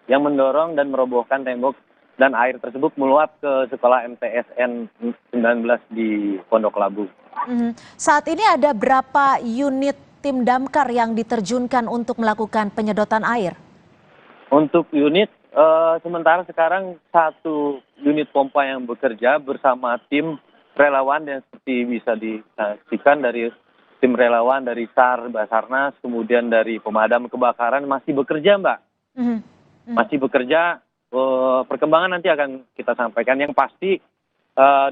yang mendorong dan merobohkan tembok dan air tersebut meluap ke sekolah MTSN 19 di Pondok Labu. Saat ini ada berapa unit tim damkar yang diterjunkan untuk melakukan penyedotan air? Untuk unit, sementara sekarang 1 unit pompa yang bekerja bersama tim relawan yang seperti bisa disaksikan dari tim relawan dari SAR, Basarnas, kemudian dari pemadam kebakaran masih bekerja, Mbak. Masih bekerja, perkembangan nanti akan kita sampaikan. Yang pasti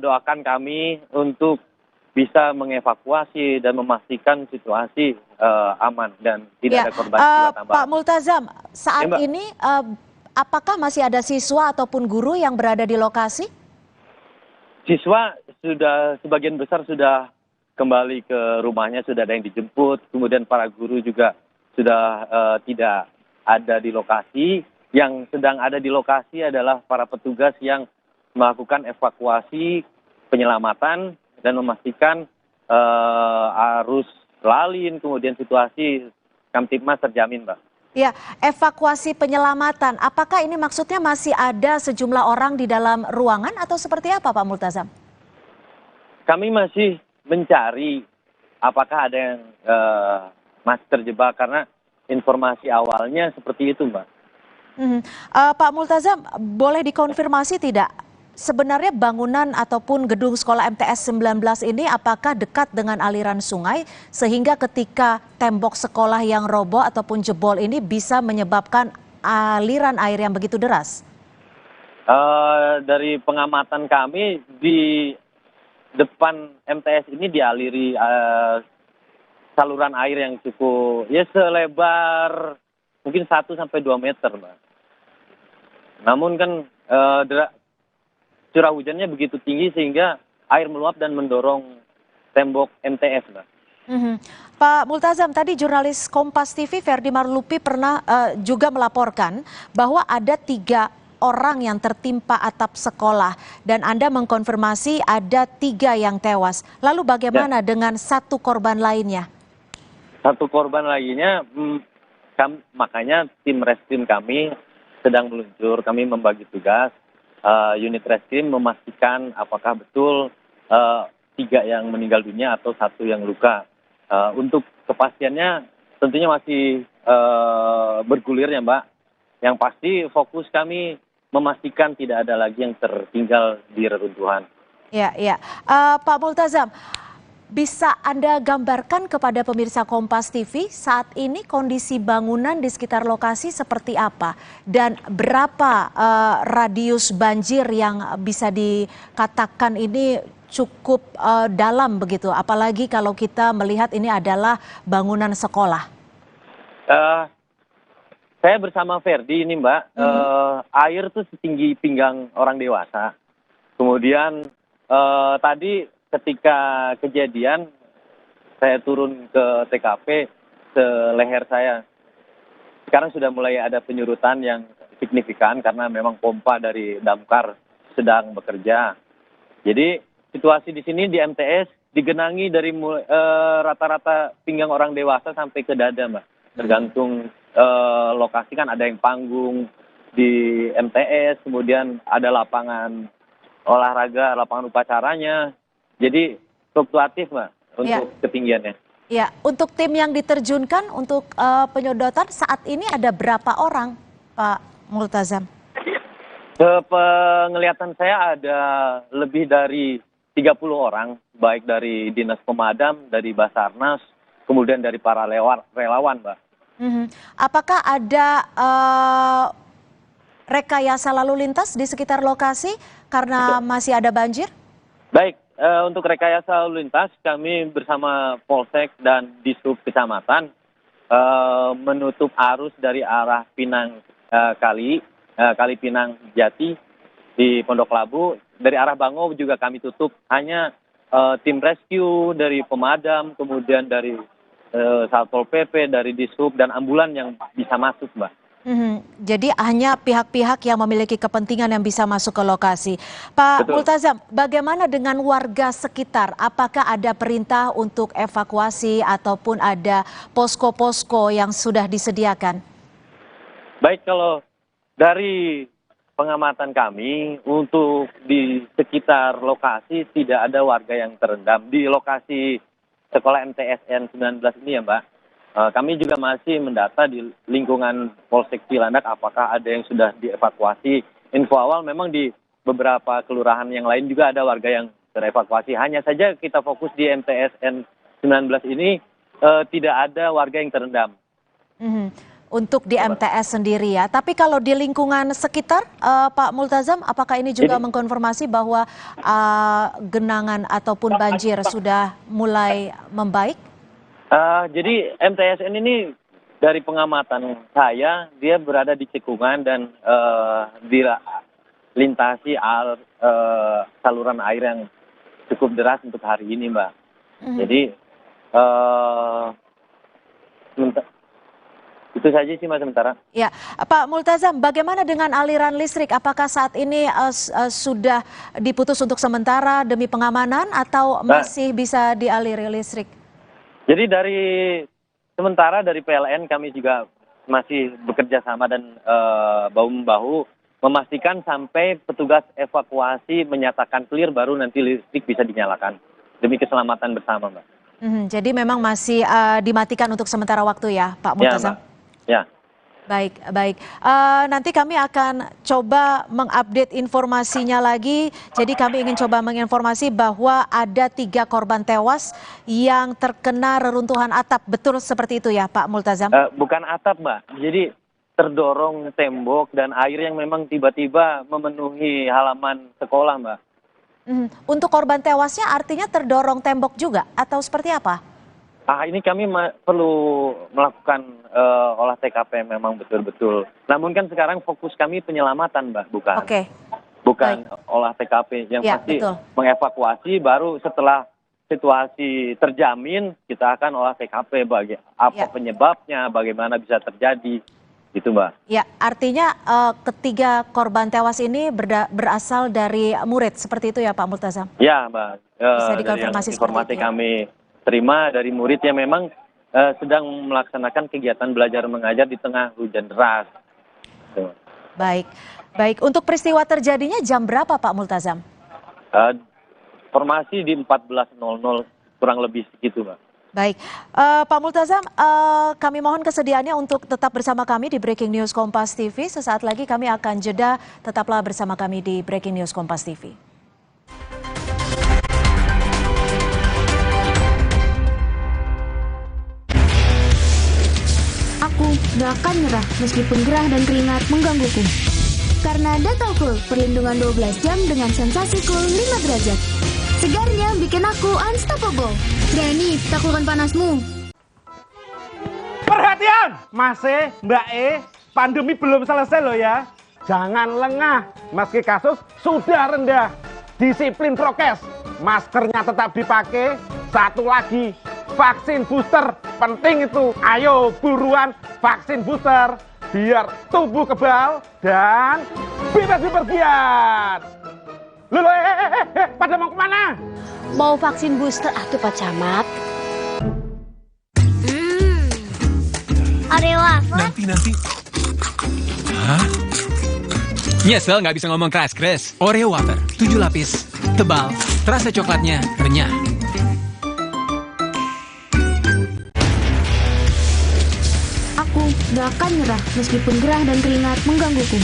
doakan kami untuk bisa mengevakuasi dan memastikan situasi aman dan tidak ada korban jiwa tambahan. Pak Multazam, saat ini apakah masih ada siswa ataupun guru yang berada di lokasi? Siswa sudah sebagian besar sudah kembali ke rumahnya, sudah ada yang dijemput, kemudian para guru juga sudah tidak ada di lokasi. Yang sedang ada di lokasi adalah para petugas yang melakukan evakuasi, penyelamatan, dan memastikan arus lalin, kemudian situasi Kamtibmas terjamin, Mbak. Ya, evakuasi penyelamatan, apakah ini maksudnya masih ada sejumlah orang di dalam ruangan atau seperti apa, Pak Multazam? Kami masih mencari apakah ada yang masih terjebak, karena informasi awalnya seperti itu, Mbak. Pak Multazam, boleh dikonfirmasi tidak? Sebenarnya bangunan ataupun gedung sekolah MTS 19 ini apakah dekat dengan aliran sungai sehingga ketika tembok sekolah yang roboh ataupun jebol ini bisa menyebabkan aliran air yang begitu deras? Dari pengamatan kami di depan MTS ini dialiri saluran air yang cukup ya selebar mungkin 1 sampai 2 meter, Mbak. Namun kan curah hujannya begitu tinggi sehingga air meluap dan mendorong tembok MTS, Mbak. Pak Multazam, tadi jurnalis Kompas TV Ferdi Marlupi pernah juga melaporkan bahwa ada 3 orang yang tertimpa atap sekolah dan Anda mengkonfirmasi ada 3 yang tewas. Lalu bagaimana dengan 1 korban lainnya? 1 korban lainnya, makanya tim reskrim kami sedang meluncur, kami membagi tugas. Unit reskrim memastikan apakah betul 3 yang meninggal dunia atau 1 yang luka. Untuk kepastiannya tentunya masih bergulir ya, Mbak. Yang pasti fokus kami memastikan tidak ada lagi yang tertinggal di reruntuhan. Ya. Pak Multazam, bisa Anda gambarkan kepada pemirsa Kompas TV saat ini kondisi bangunan di sekitar lokasi seperti apa? Dan berapa radius banjir yang bisa dikatakan ini cukup dalam begitu? Apalagi kalau kita melihat ini adalah bangunan sekolah. Saya bersama Ferdi ini, Mbak. Air tuh setinggi pinggang orang dewasa. Kemudian tadi ketika kejadian, saya turun ke TKP seleher saya. Sekarang sudah mulai ada penyurutan yang signifikan karena memang pompa dari damkar sedang bekerja. Jadi situasi di sini di MTS digenangi dari rata-rata pinggang orang dewasa sampai ke dada, Mbak. Tergantung lokasi kan ada yang panggung di MTS, kemudian ada lapangan olahraga, lapangan upacaranya. Jadi fluktuatif, Mbak, untuk ketinggiannya. Ya, untuk tim yang diterjunkan untuk penyedotan saat ini ada berapa orang, Pak Multazam? Penglihatan saya ada lebih dari 30 orang, baik dari Dinas Pemadam, dari Basarnas, kemudian dari para relawan, Mbak. Apakah ada rekayasa lalu lintas di sekitar lokasi karena masih ada banjir? Baik. Untuk rekayasa lalu lintas, kami bersama Polsek dan Dishub Kecamatan menutup arus dari arah Pinang Kali Pinang Jati di Pondok Labu. Dari arah Bango juga kami tutup. Hanya tim rescue dari pemadam, kemudian dari Satpol PP, dari Dishub dan ambulan yang bisa masuk, Mbak. Jadi hanya pihak-pihak yang memiliki kepentingan yang bisa masuk ke lokasi. Pak Multazam, bagaimana dengan warga sekitar? Apakah ada perintah untuk evakuasi ataupun ada posko-posko yang sudah disediakan? Baik, kalau Dari pengamatan kami, untuk di sekitar lokasi tidak ada warga yang terendam. Di lokasi sekolah MTSN 19 ini ya Mbak, kami juga masih mendata di lingkungan Polsek Cilandak apakah ada yang sudah dievakuasi. Info awal memang di beberapa kelurahan yang lain juga ada warga yang terevakuasi. Hanya saja kita fokus di MTSN 19 ini tidak ada warga yang terendam. Untuk di MTS sendiri ya, tapi kalau di lingkungan sekitar, Pak Multazam, apakah ini juga mengkonfirmasi bahwa genangan ataupun banjir sudah mulai membaik? Jadi MTSN ini dari pengamatan saya, dia berada di cekungan dan dilintasi saluran air yang cukup deras untuk hari ini, Mbak. Jadi itu saja sih Mas sementara. Ya, Pak Multazam, bagaimana dengan aliran listrik? Apakah saat ini sudah diputus untuk sementara demi pengamanan atau masih bisa dialiri listrik? Jadi sementara dari PLN kami juga masih bekerja sama dan bahu-membahu memastikan sampai petugas evakuasi menyatakan clear baru nanti listrik bisa dinyalakan demi keselamatan bersama, Mbak. Jadi memang masih dimatikan untuk sementara waktu ya, Pak Multazam? Ya. Baik. Nanti kami akan coba mengupdate informasinya lagi. Jadi kami ingin coba menginformasi bahwa ada 3 korban tewas yang terkena reruntuhan atap. Betul seperti itu ya Pak Multazam? Bukan atap Mbak. Jadi terdorong tembok dan air yang memang tiba-tiba memenuhi halaman sekolah Mbak. Untuk korban tewasnya artinya terdorong tembok juga atau seperti apa? Ini kami perlu melakukan olah TKP memang betul-betul. Namun kan sekarang fokus kami penyelamatan, Mbak, bukan? Bukan olah TKP. Yang pasti mengevakuasi, baru setelah situasi terjamin kita akan olah TKP apa penyebabnya, bagaimana bisa terjadi, gitu Mbak. Ya, artinya ketiga korban tewas ini berasal dari murid, seperti itu ya Pak Multazam? Ya Mbak. Bisa dikonfirmasi informasi kami terima dari murid yang memang sedang melaksanakan kegiatan belajar mengajar di tengah hujan deras. Baik. Untuk peristiwa terjadinya jam berapa Pak Multazam? Informasi di 14.00 kurang lebih segitu Mbak. Baik, Pak Multazam, kami mohon kesediaannya untuk tetap bersama kami di Breaking News Kompas TV. Sesaat lagi kami akan jeda, tetaplah bersama kami di Breaking News Kompas TV. Aku gak akan nyerah meskipun gerah dan keringat menggangguku. Karena Dettol Cool, perlindungan 12 jam dengan sensasi cool 5 derajat. Segarnya bikin aku unstoppable. Berani taklukkan panasmu. Perhatian, Mas Mbak pandemi belum selesai loh ya. Jangan lengah, meski kasus sudah rendah. Disiplin prokes, maskernya tetap dipakai. Satu lagi, vaksin booster, penting itu. Ayo buruan vaksin booster, biar tubuh kebal dan bebas bepergian. Loh, pada mau kemana? Mau vaksin booster atuh Pak Camat. Oreo apa? Nanti. Hah? Nyesel nggak bisa ngomong keras. Oreo wafer, 7 lapis, tebal, terasa coklatnya renyah. Aku gak akan nyerah meskipun gerah dan keringat menggangguku.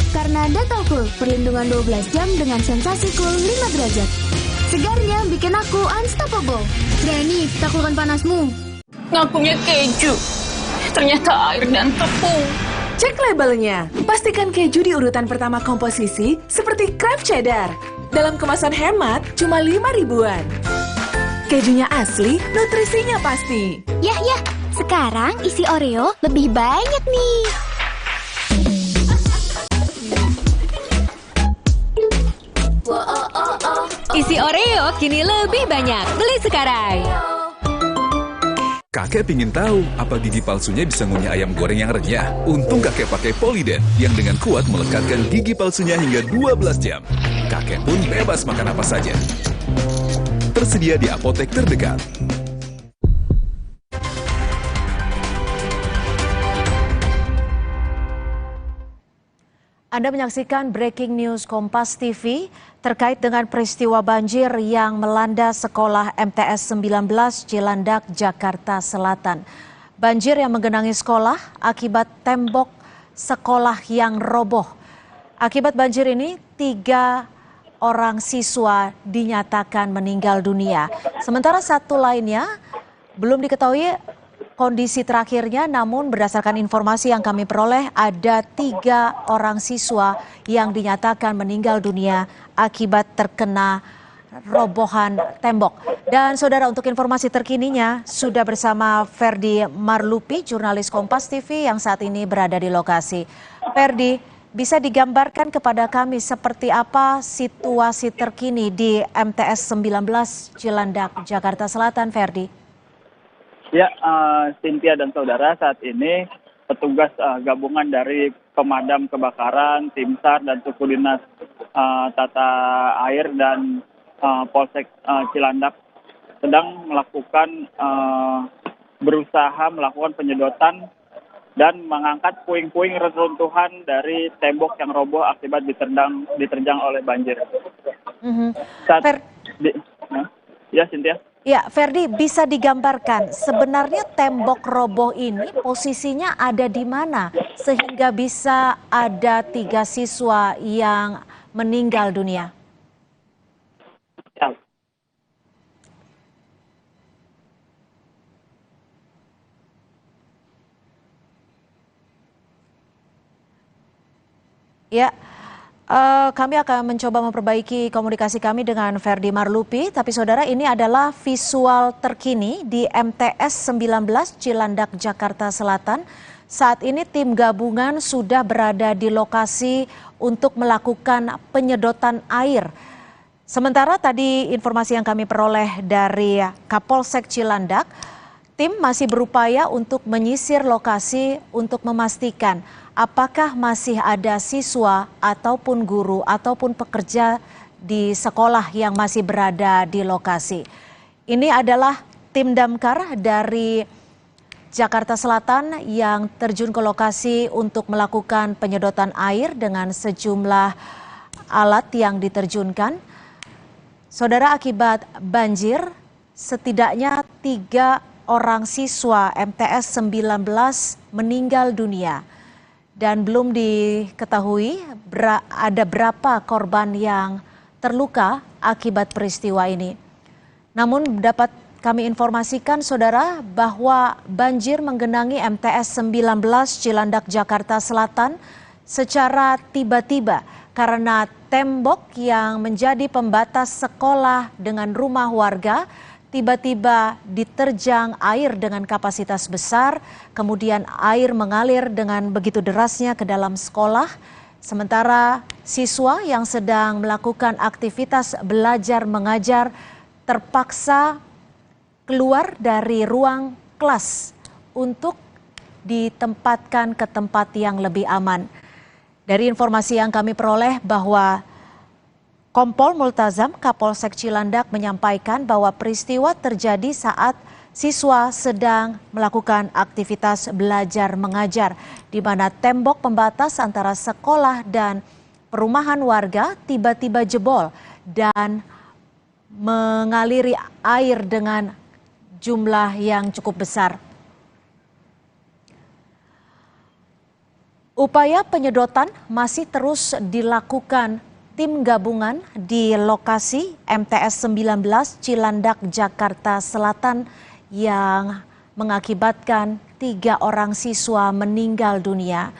Karena Dettol Cool, perlindungan 12 jam dengan sensasi cool 5 derajat. Segarnya bikin aku unstoppable. Berani taklukkan panasmu. Ngakunya keju, ternyata air dan tepung. Cek labelnya. Pastikan keju di urutan pertama komposisi seperti Kraft Cheddar. Dalam kemasan hemat, cuma 5 ribuan. Kejunya asli, nutrisinya pasti. Yah, sekarang isi Oreo lebih banyak nih. Isi Oreo kini lebih banyak. Beli sekarang. Kakek pingin tahu apa gigi palsunya bisa ngunyah ayam goreng yang renyah. Untung kakek pakai Poliden yang dengan kuat melekatkan gigi palsunya hingga 12 jam. Kakek pun bebas makan apa saja. Tersedia di apotek terdekat. Anda menyaksikan Breaking News Kompas TV terkait dengan peristiwa banjir yang melanda sekolah MTS 19 Cilandak, Jakarta Selatan. Banjir yang menggenangi sekolah akibat tembok sekolah yang roboh. Akibat banjir ini, 3 orang siswa dinyatakan meninggal dunia. Sementara satu lainnya belum diketahui kondisi terakhirnya, namun berdasarkan informasi yang kami peroleh ada 3 orang siswa yang dinyatakan meninggal dunia akibat terkena robohan tembok. Dan saudara, untuk informasi terkininya sudah bersama Ferdi Marlupi, jurnalis Kompas TV yang saat ini berada di lokasi. Ferdi, bisa digambarkan kepada kami seperti apa situasi terkini di MTS 19 Cilandak, Jakarta Selatan, Ferdi? Ya, Cynthia dan saudara, saat ini petugas gabungan dari pemadam kebakaran, tim SAR dan suku dinas tata air dan Polsek Cilandak sedang melakukan berusaha melakukan penyedotan dan mengangkat puing-puing reruntuhan dari tembok yang roboh akibat diterjang oleh banjir. Ya, Cynthia. Ya, Ferdi, bisa digambarkan sebenarnya tembok roboh ini posisinya ada di mana sehingga bisa ada 3 siswa yang meninggal dunia? Ya. Kami akan mencoba memperbaiki komunikasi kami dengan Ferdi Marlupi, tapi saudara, ini adalah visual terkini di MTS 19 Cilandak, Jakarta Selatan. Saat ini tim gabungan sudah berada di lokasi untuk melakukan penyedotan air. Sementara tadi informasi yang kami peroleh dari Kapolsek Cilandak, tim masih berupaya untuk menyisir lokasi untuk memastikan apakah masih ada siswa ataupun guru ataupun pekerja di sekolah yang masih berada di lokasi. Ini adalah tim damkar dari Jakarta Selatan yang terjun ke lokasi untuk melakukan penyedotan air dengan sejumlah alat yang diterjunkan. Saudara, akibat banjir setidaknya 3 orang siswa MTS 19 meninggal dunia. Dan belum diketahui ada berapa korban yang terluka akibat peristiwa ini. Namun dapat kami informasikan, saudara, bahwa banjir menggenangi MTS 19 Cilandak, Jakarta Selatan secara tiba-tiba karena tembok yang menjadi pembatas sekolah dengan rumah warga tiba-tiba diterjang air dengan kapasitas besar, kemudian air mengalir dengan begitu derasnya ke dalam sekolah, sementara siswa yang sedang melakukan aktivitas belajar mengajar terpaksa keluar dari ruang kelas untuk ditempatkan ke tempat yang lebih aman. Dari informasi yang kami peroleh bahwa Kompol Multazam, Kapolsek Cilandak, menyampaikan bahwa peristiwa terjadi saat siswa sedang melakukan aktivitas belajar mengajar, di mana tembok pembatas antara sekolah dan perumahan warga tiba-tiba jebol dan mengaliri air dengan jumlah yang cukup besar. Upaya penyedotan masih terus dilakukan tim gabungan di lokasi MTS 19 Cilandak, Jakarta Selatan yang mengakibatkan 3 orang siswa meninggal dunia.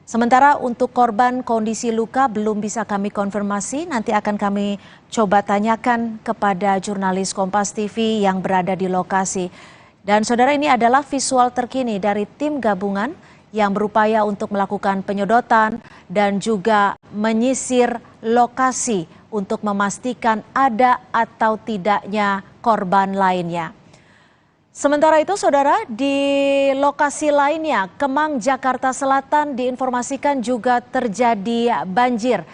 Sementara untuk korban kondisi luka belum bisa kami konfirmasi, nanti akan kami coba tanyakan kepada jurnalis Kompas TV yang berada di lokasi. Dan saudara, ini adalah visual terkini dari tim gabungan yang berupaya untuk melakukan penyedotan dan juga menyisir lokasi untuk memastikan ada atau tidaknya korban lainnya. Sementara itu, saudara, di lokasi lainnya, Kemang, Jakarta Selatan, diinformasikan juga terjadi banjir.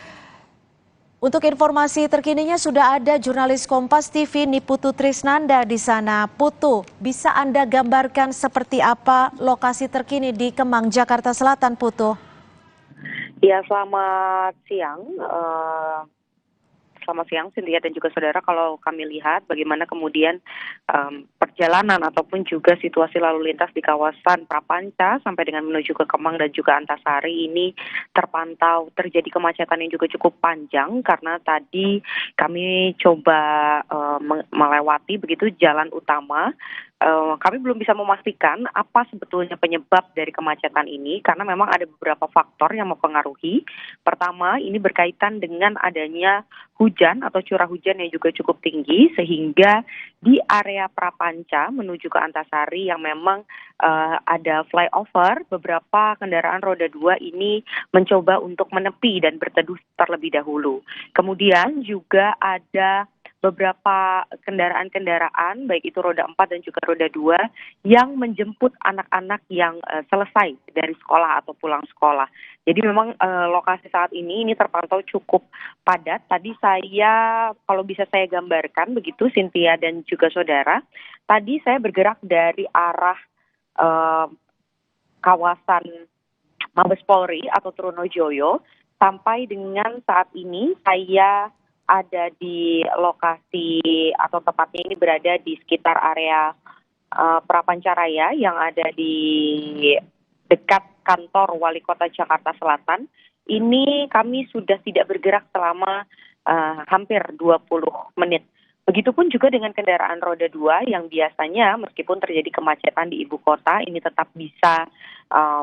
Untuk informasi terkininya sudah ada jurnalis Kompas TV Niputu Trisnanda di sana. Putu, bisa Anda gambarkan seperti apa lokasi terkini di Kemang, Jakarta Selatan, Putu? Ya, selamat siang. Selamat siang, Cynthia dan juga saudara. Kalau kami lihat bagaimana kemudian perjalanan ataupun juga situasi lalu lintas di kawasan Prapanca sampai dengan menuju ke Kemang dan juga Antasari ini terpantau terjadi kemacetan yang juga cukup panjang karena tadi kami coba melewati begitu jalan utama. Kami belum bisa memastikan apa sebetulnya penyebab dari kemacetan ini karena memang ada beberapa faktor yang mempengaruhi. Pertama, ini berkaitan dengan adanya hujan atau curah hujan yang juga cukup tinggi sehingga di area Prapanca menuju ke Antasari yang memang ada flyover, beberapa kendaraan roda 2 ini mencoba untuk menepi dan berteduh terlebih dahulu. Kemudian juga ada beberapa kendaraan-kendaraan, baik itu roda 4 dan juga roda 2, yang menjemput anak-anak yang selesai dari sekolah atau pulang sekolah. Jadi memang lokasi saat ini terpantau cukup padat. Tadi saya, kalau bisa saya gambarkan begitu, Cynthia dan juga saudara, tadi saya bergerak dari arah kawasan Mabes Polri atau Trunojoyo, sampai dengan saat ini saya ada di lokasi atau tepatnya ini berada di sekitar area Prapancaraya yang ada di dekat kantor Wali Kota Jakarta Selatan. Ini kami sudah tidak bergerak selama hampir 20 menit. Begitupun juga dengan kendaraan roda 2 yang biasanya meskipun terjadi kemacetan di ibu kota ini tetap bisa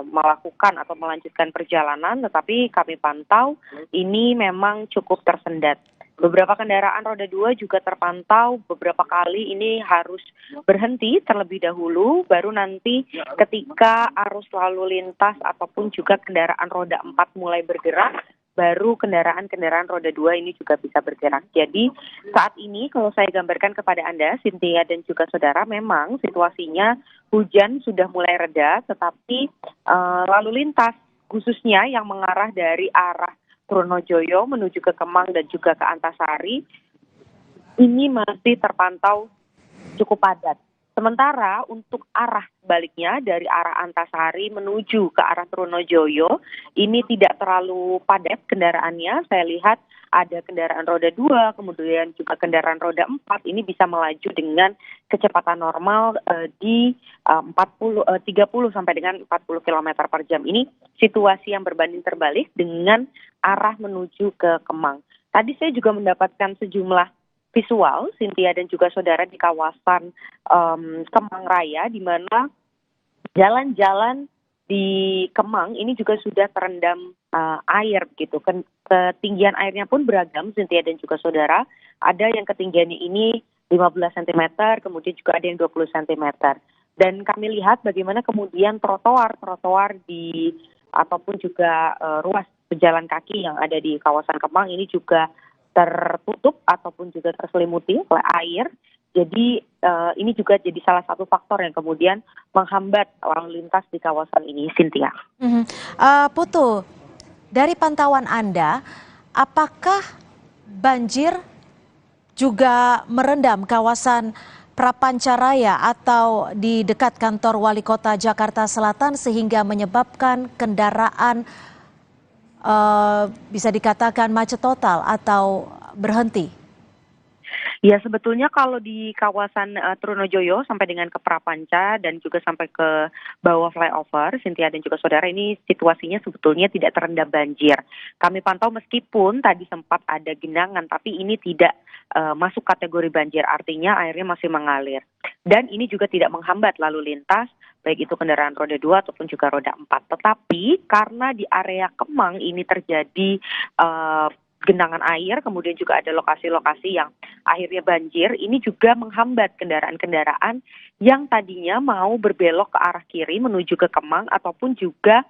melakukan atau melanjutkan perjalanan, tetapi kami pantau ini memang cukup tersendat. Beberapa kendaraan roda 2 juga terpantau beberapa kali ini harus berhenti terlebih dahulu, baru nanti ketika arus lalu lintas ataupun juga kendaraan roda 4 mulai bergerak, baru kendaraan-kendaraan roda 2 ini juga bisa bergerak. Jadi saat ini kalau saya gambarkan kepada Anda, Cynthia dan juga saudara, memang situasinya hujan sudah mulai reda, tetapi lalu lintas khususnya yang mengarah dari arah Trunojoyo menuju ke Kemang dan juga ke Antasari ini masih terpantau cukup padat. Sementara untuk arah sebaliknya dari arah Antasari menuju ke arah Trunojoyo ini tidak terlalu padat kendaraannya. Saya lihat ada kendaraan roda 2, kemudian juga kendaraan roda 4 ini bisa melaju dengan kecepatan normal di 30 sampai dengan 40 km per jam. Ini situasi yang berbanding terbalik dengan arah menuju ke Kemang. Tadi saya juga mendapatkan sejumlah visual, Cynthia dan juga saudara, di kawasan Kemang Raya, di mana jalan-jalan di Kemang ini juga sudah terendam air gitu. Ketinggian airnya pun beragam, Cynthia dan juga saudara. Ada yang ketinggiannya ini 15 cm, kemudian juga ada yang 20 cm. Dan kami lihat bagaimana kemudian trotoar di ataupun juga ruas pejalan kaki yang ada di kawasan Kemang ini juga tertutup ataupun juga terselimuti oleh air. Jadi ini juga jadi salah satu faktor yang kemudian menghambat lalu lintas di kawasan ini, Cynthia. Putu, dari pantauan Anda, apakah banjir juga merendam kawasan Prapancaraya atau di dekat kantor Wali Kota Jakarta Selatan sehingga menyebabkan kendaraan bisa dikatakan macet total atau berhenti? Ya, sebetulnya kalau di kawasan Trunojoyo sampai dengan ke Prapanca dan juga sampai ke bawah flyover, Cynthia dan juga saudara, ini situasinya sebetulnya tidak terendam banjir. Kami pantau meskipun tadi sempat ada genangan, tapi ini tidak masuk kategori banjir, artinya airnya masih mengalir. Dan ini juga tidak menghambat lalu lintas, baik itu kendaraan roda 2 ataupun juga roda 4. Tetapi karena di area Kemang ini terjadi genangan air, kemudian juga ada lokasi-lokasi yang akhirnya banjir, ini juga menghambat kendaraan-kendaraan yang tadinya mau berbelok ke arah kiri menuju ke Kemang, ataupun juga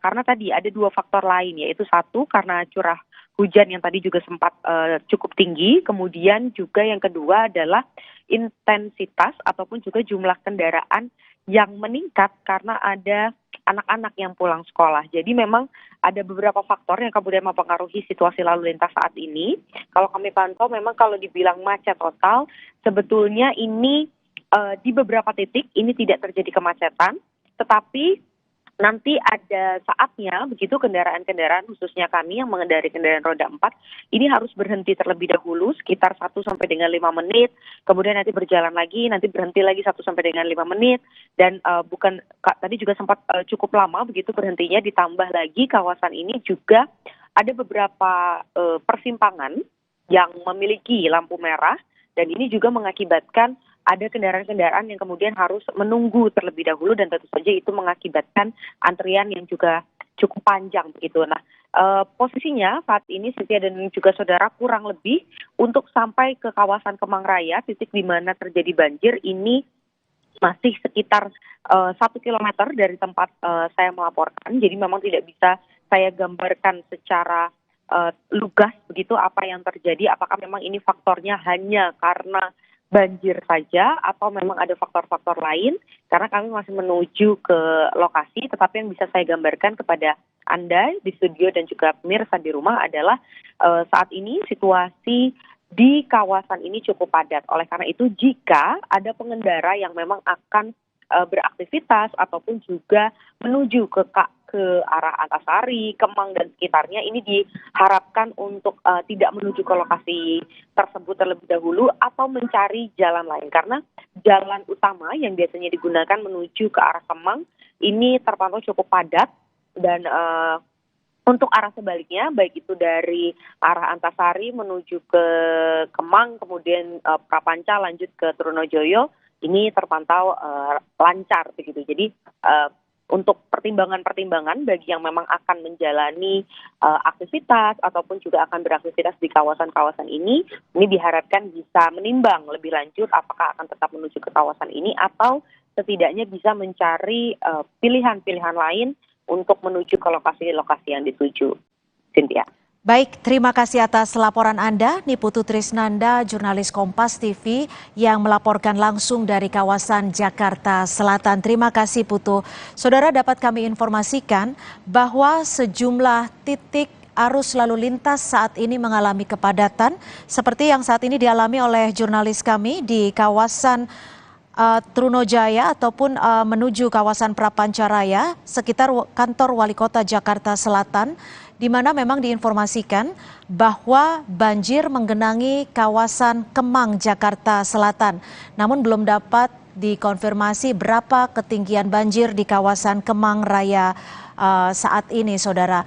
karena tadi ada dua faktor lain, yaitu satu karena curah hujan yang tadi juga sempat cukup tinggi, kemudian juga yang kedua adalah intensitas ataupun juga jumlah kendaraan yang meningkat karena ada anak-anak yang pulang sekolah. Jadi memang ada beberapa faktor yang kemudian mempengaruhi situasi lalu lintas saat ini. Kalau kami pantau memang kalau dibilang macet total, sebetulnya ini di beberapa titik ini tidak terjadi kemacetan, tetapi nanti ada saatnya begitu kendaraan-kendaraan khususnya kami yang mengendarai kendaraan roda 4 ini harus berhenti terlebih dahulu sekitar 1 sampai dengan 5 menit, kemudian nanti berjalan lagi, nanti berhenti lagi 1 sampai dengan 5 menit dan tadi juga sempat cukup lama begitu berhentinya, ditambah lagi kawasan ini juga ada beberapa persimpangan yang memiliki lampu merah dan ini juga mengakibatkan ada kendaraan-kendaraan yang kemudian harus menunggu terlebih dahulu dan tentu saja itu mengakibatkan antrian yang juga cukup panjang begitu. Nah, posisinya saat ini Cynthia dan juga saudara kurang lebih untuk sampai ke kawasan Kemang Raya, titik di mana terjadi banjir ini masih sekitar 1 kilometer dari tempat saya melaporkan. Jadi memang tidak bisa saya gambarkan secara lugas begitu apa yang terjadi, apakah memang ini faktornya hanya karena banjir saja atau memang ada faktor-faktor lain, karena kami masih menuju ke lokasi, tetapi yang bisa saya gambarkan kepada Anda di studio dan juga pemirsa di rumah adalah saat ini situasi di kawasan ini cukup padat. Oleh karena itu jika ada pengendara yang memang akan beraktivitas ataupun juga menuju ke arah Antasari, Kemang dan sekitarnya ini diharapkan untuk tidak menuju ke lokasi tersebut terlebih dahulu atau mencari jalan lain karena jalan utama yang biasanya digunakan menuju ke arah Kemang ini terpantau cukup padat dan untuk arah sebaliknya baik itu dari arah Antasari menuju ke Kemang kemudian Prapanca lanjut ke Trunojoyo ini terpantau lancar begitu. Jadi untuk pertimbangan-pertimbangan bagi yang memang akan menjalani aktivitas ataupun juga akan beraktivitas di kawasan-kawasan ini diharapkan bisa menimbang lebih lanjut apakah akan tetap menuju ke kawasan ini atau setidaknya bisa mencari pilihan-pilihan lain untuk menuju ke lokasi-lokasi yang dituju. Cynthia. Baik, terima kasih atas laporan Anda, Niputu Trisnanda, jurnalis Kompas TV yang melaporkan langsung dari kawasan Jakarta Selatan. Terima kasih Putu. Saudara, dapat kami informasikan bahwa sejumlah titik arus lalu lintas saat ini mengalami kepadatan seperti yang saat ini dialami oleh jurnalis kami di kawasan Trunojaya ataupun menuju kawasan Prapancaraya sekitar kantor Wali Kota Jakarta Selatan, di mana memang diinformasikan bahwa banjir menggenangi kawasan Kemang, Jakarta Selatan. Namun belum dapat dikonfirmasi berapa ketinggian banjir di kawasan Kemang Raya saat ini, saudara.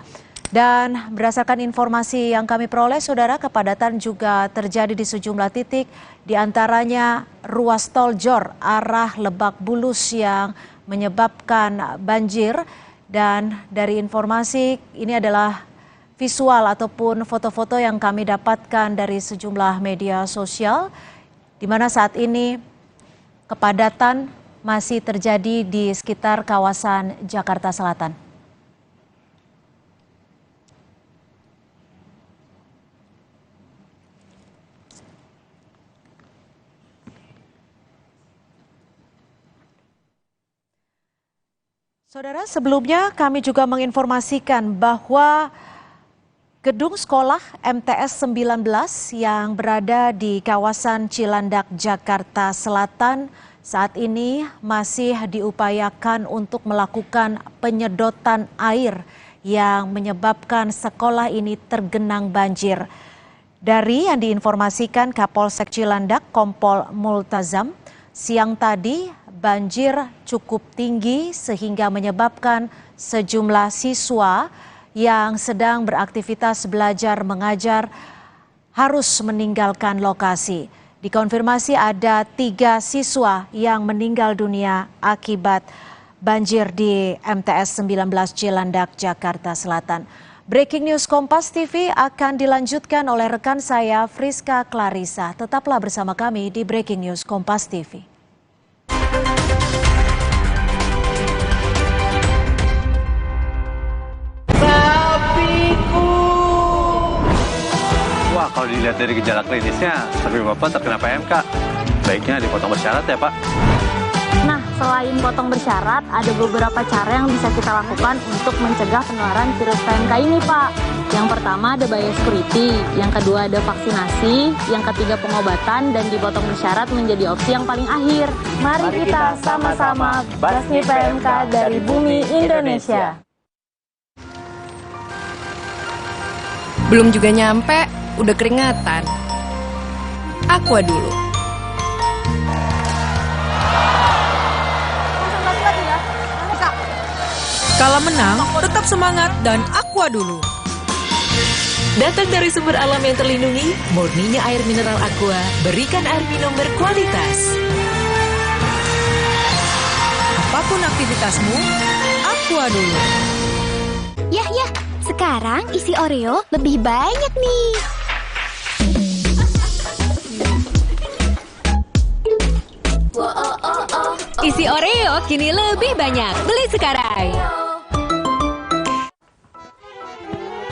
Dan berdasarkan informasi yang kami peroleh, saudara, kepadatan juga terjadi di sejumlah titik, diantaranya ruas tol Jor arah Lebak Bulus yang menyebabkan banjir. Dan dari informasi ini adalah visual ataupun foto-foto yang kami dapatkan dari sejumlah media sosial, di mana saat ini kepadatan masih terjadi di sekitar kawasan Jakarta Selatan. Saudara, sebelumnya kami juga menginformasikan bahwa gedung sekolah MTS 19 yang berada di kawasan Cilandak, Jakarta Selatan saat ini masih diupayakan untuk melakukan penyedotan air yang menyebabkan sekolah ini tergenang banjir. Dari yang diinformasikan Kapolsek Cilandak, Kompol Multazam, siang tadi banjir cukup tinggi sehingga menyebabkan sejumlah siswa yang sedang beraktivitas belajar mengajar harus meninggalkan lokasi. Dikonfirmasi ada 3 siswa yang meninggal dunia akibat banjir di MTS 19 Cilandak, Jakarta Selatan. Breaking News Kompas TV akan dilanjutkan oleh rekan saya Friska Clarissa. Tetaplah bersama kami di Breaking News Kompas TV. Wah, kalau dilihat dari gejala klinisnya, sapi Bapak terkena PMK. Baiknya dipotong bersyarat ya, Pak. Nah, selain potong bersyarat, ada beberapa cara yang bisa kita lakukan untuk mencegah penularan virus PMK ini, Pak. Yang pertama ada biosecurity, yang kedua ada vaksinasi, yang ketiga pengobatan, dan dipotong bersyarat menjadi opsi yang paling akhir. Mari kita sama-sama basmi PMK dari bumi Indonesia. Belum juga nyampe, udah keringatan. Aqua dulu. Kala menang, tetap semangat dan Aqua dulu. Datang dari sumber alam yang terlindungi, murninya air mineral Aqua, berikan air minum berkualitas. Apapun aktivitasmu, Aqua dulu. Yah, sekarang isi Oreo lebih banyak nih. Isi Oreo kini lebih banyak. Beli sekarang.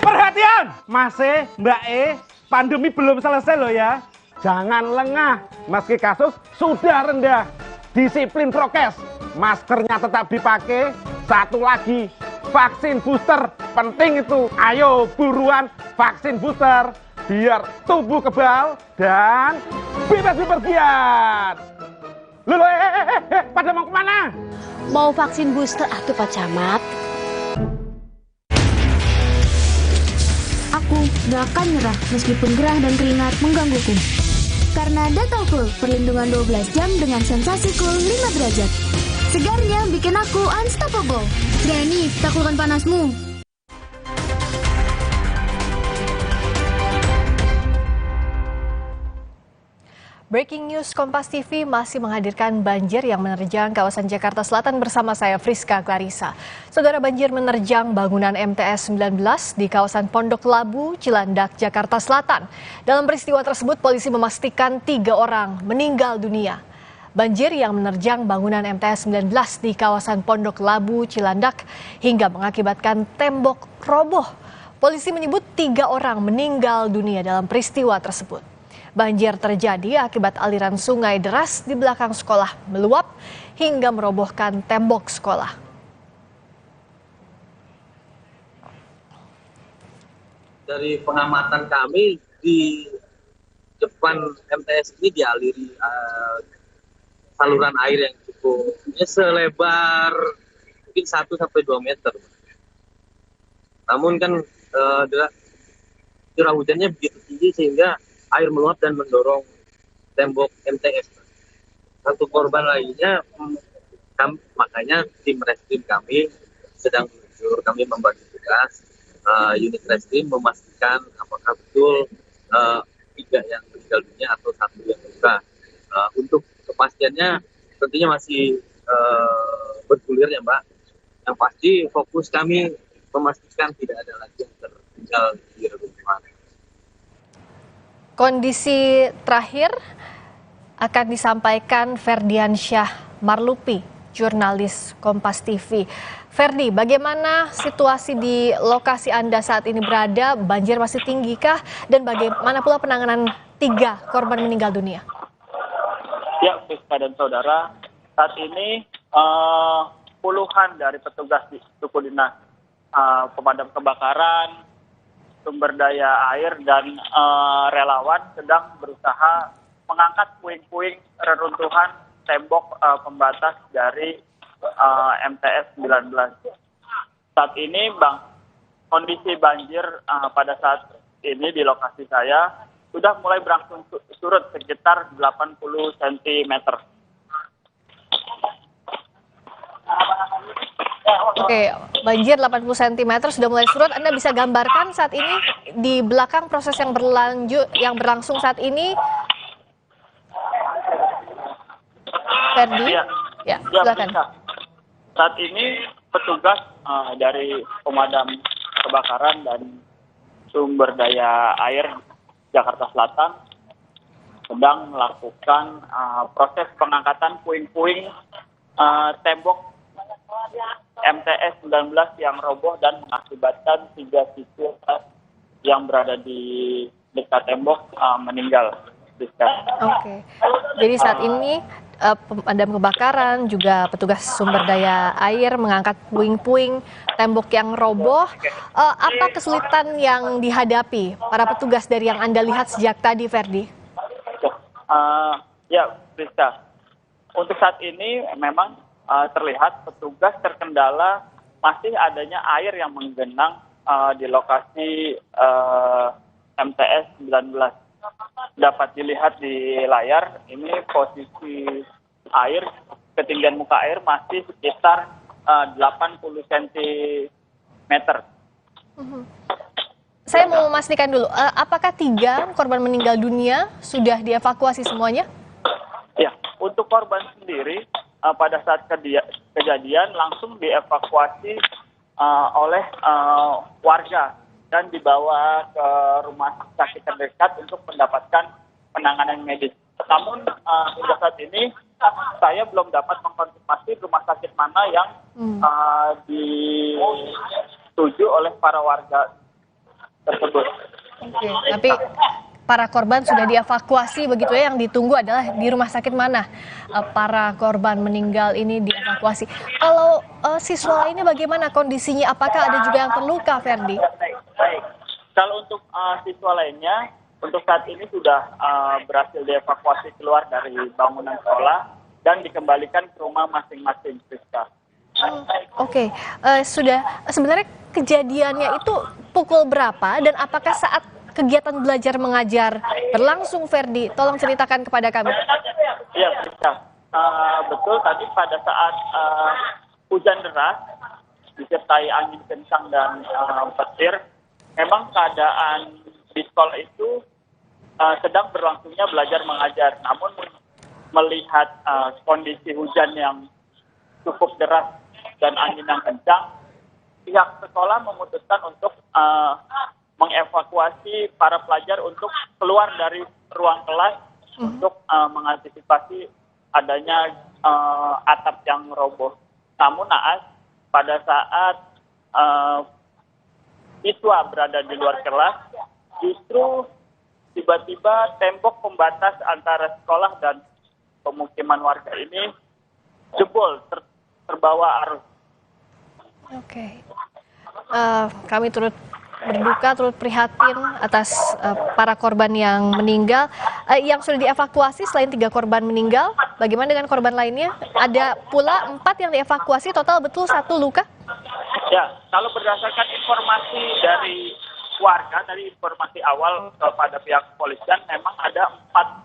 Perhatian, Mas E, Mbak E, pandemi belum selesai loh ya. Jangan lengah, meski kasus sudah rendah. Disiplin prokes, maskernya tetap dipakai. Satu lagi, vaksin booster, penting itu. Ayo buruan vaksin booster, biar tubuh kebal dan bebas bepergian. Loh, pada mau kemana? Mau vaksin booster atuh Pak Camat. Aku gak akan nyerah meskipun gerah dan keringat menggangguku. Karena Dettol Cool, perlindungan 12 jam dengan sensasi cool 5 derajat. Segarnya bikin aku unstoppable. Berani taklukkan panasmu. Breaking News Kompas TV masih menghadirkan banjir yang menerjang kawasan Jakarta Selatan bersama saya Friska Clarissa. Saudara, banjir menerjang bangunan MTS 19 di kawasan Pondok Labu, Cilandak, Jakarta Selatan. Dalam peristiwa tersebut, polisi memastikan 3 orang meninggal dunia. Banjir yang menerjang bangunan MTS 19 di kawasan Pondok Labu, Cilandak hingga mengakibatkan tembok roboh. Polisi menyebut 3 orang meninggal dunia dalam peristiwa tersebut. Banjir terjadi akibat aliran sungai deras di belakang sekolah meluap hingga merobohkan tembok sekolah. Dari pengamatan kami di depan MTS ini dialiri saluran air yang cukup selebar mungkin 1-2 meter. Namun kan curah hujannya begitu tinggi sehingga air meluap dan mendorong tembok MTS. Satu korban lainnya, makanya tim reskrim kami sedang meluncur. Kami membantu tugas unit reskrim memastikan apakah betul 3 yang meninggal dunia atau 1 yang luka. Untuk kepastiannya tentunya masih bergulir ya Mbak. Yang pasti fokus kami memastikan tidak ada lagi yang tertinggal di rumah. Kondisi terakhir akan disampaikan Ferdiansyah Marlupi, jurnalis Kompas TV. Ferdi, bagaimana situasi di lokasi Anda saat ini berada? Banjir masih tinggi kah? Dan bagaimana pula penanganan 3 korban meninggal dunia? Ya, Friska dan saudara, saat ini puluhan dari petugas di suku dinas pemadam kebakaran, sumber daya air dan relawan sedang berusaha mengangkat puing-puing reruntuhan tembok pembatas dari MTS 19. Saat ini kondisi banjir pada saat ini di lokasi saya sudah mulai berangsur surut sekitar 80 cm. Oke, banjir 80 cm sudah mulai surut. Anda bisa gambarkan saat ini di belakang proses yang berlangsung saat ini, Ferdi? Ya, silakan. Saat ini petugas dari pemadam kebakaran dan sumber daya air Jakarta Selatan sedang melakukan proses pengangkatan puing-puing tembok MTS 19 yang roboh dan mengakibatkan 3 siswa yang berada di dekat tembok meninggal. Oke. Jadi saat ini pemadam kebakaran juga petugas sumber daya air mengangkat puing-puing tembok yang roboh. Apa kesulitan yang dihadapi para petugas dari yang Anda lihat sejak tadi, Ferdi? Ya, Friska. untuk saat ini memang terlihat petugas terkendala masih adanya air yang menggenang di lokasi MTS 19. Dapat dilihat di layar, ini posisi air, ketinggian muka air masih sekitar 80 cm. Saya mau memastikan dulu, apakah 3 korban meninggal dunia sudah dievakuasi semuanya? Ya, untuk korban sendiri pada saat kejadian langsung dievakuasi oleh warga dan dibawa ke rumah sakit terdekat untuk mendapatkan penanganan medis. Namun hingga saat ini saya belum dapat mengkonfirmasi rumah sakit mana yang dituju oleh para warga tersebut. Oke, tapi para korban sudah dievakuasi begitu ya, yang ditunggu adalah di rumah sakit mana para korban meninggal ini dievakuasi. Kalau siswa lainnya bagaimana kondisinya? Apakah ada juga yang terluka, Ferdi? Baik. Kalau untuk siswa lainnya, untuk saat ini sudah berhasil dievakuasi keluar dari bangunan sekolah dan dikembalikan ke rumah masing-masing, Priska. Oke, sudah sebenarnya kejadiannya itu pukul berapa dan apakah saat kegiatan belajar mengajar berlangsung, Ferdi? Tolong ceritakan kepada kami. Iya, Priska. Betul, tadi pada saat hujan deras disertai angin kencang dan petir, memang keadaan di sekolah itu sedang berlangsungnya belajar mengajar. Namun melihat kondisi hujan yang cukup deras dan angin yang kencang, pihak sekolah memutuskan untuk mengevakuasi para pelajar untuk keluar dari ruang kelas untuk mengantisipasi adanya atap yang roboh. Namun naas, pada saat siswa berada di luar kelas, justru tiba-tiba tembok pembatas antara sekolah dan pemukiman warga ini jebol, terbawa arus. Oke. Kami turut berduka, turut prihatin atas para korban yang meninggal. Yang sudah dievakuasi selain 3 korban meninggal, bagaimana dengan korban lainnya? Ada pula 4 yang dievakuasi, total betul 1 luka? Ya, kalau berdasarkan informasi dari warga, dari informasi awal kepada pihak kepolisian, memang ada 4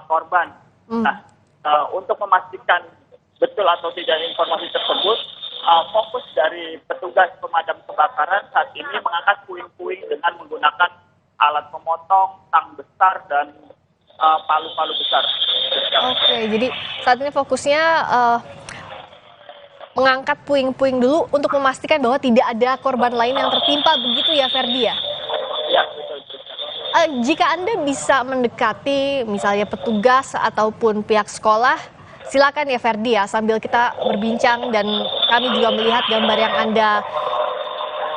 korban. Nah, untuk memastikan betul atau tidak informasi tersebut, fokus dari petugas pemadam kebakaran saat ini mengangkat puing-puing dengan menggunakan alat pemotong, tang besar, dan palu-palu besar. Oke, jadi saat ini fokusnya mengangkat puing-puing dulu untuk memastikan bahwa tidak ada korban lain yang tertimpa, begitu ya, Ferdi ya? Ya, betul. Jika Anda bisa mendekati misalnya petugas ataupun pihak sekolah, silakan ya, Ferdi ya, sambil kita berbincang dan kami juga melihat gambar yang Anda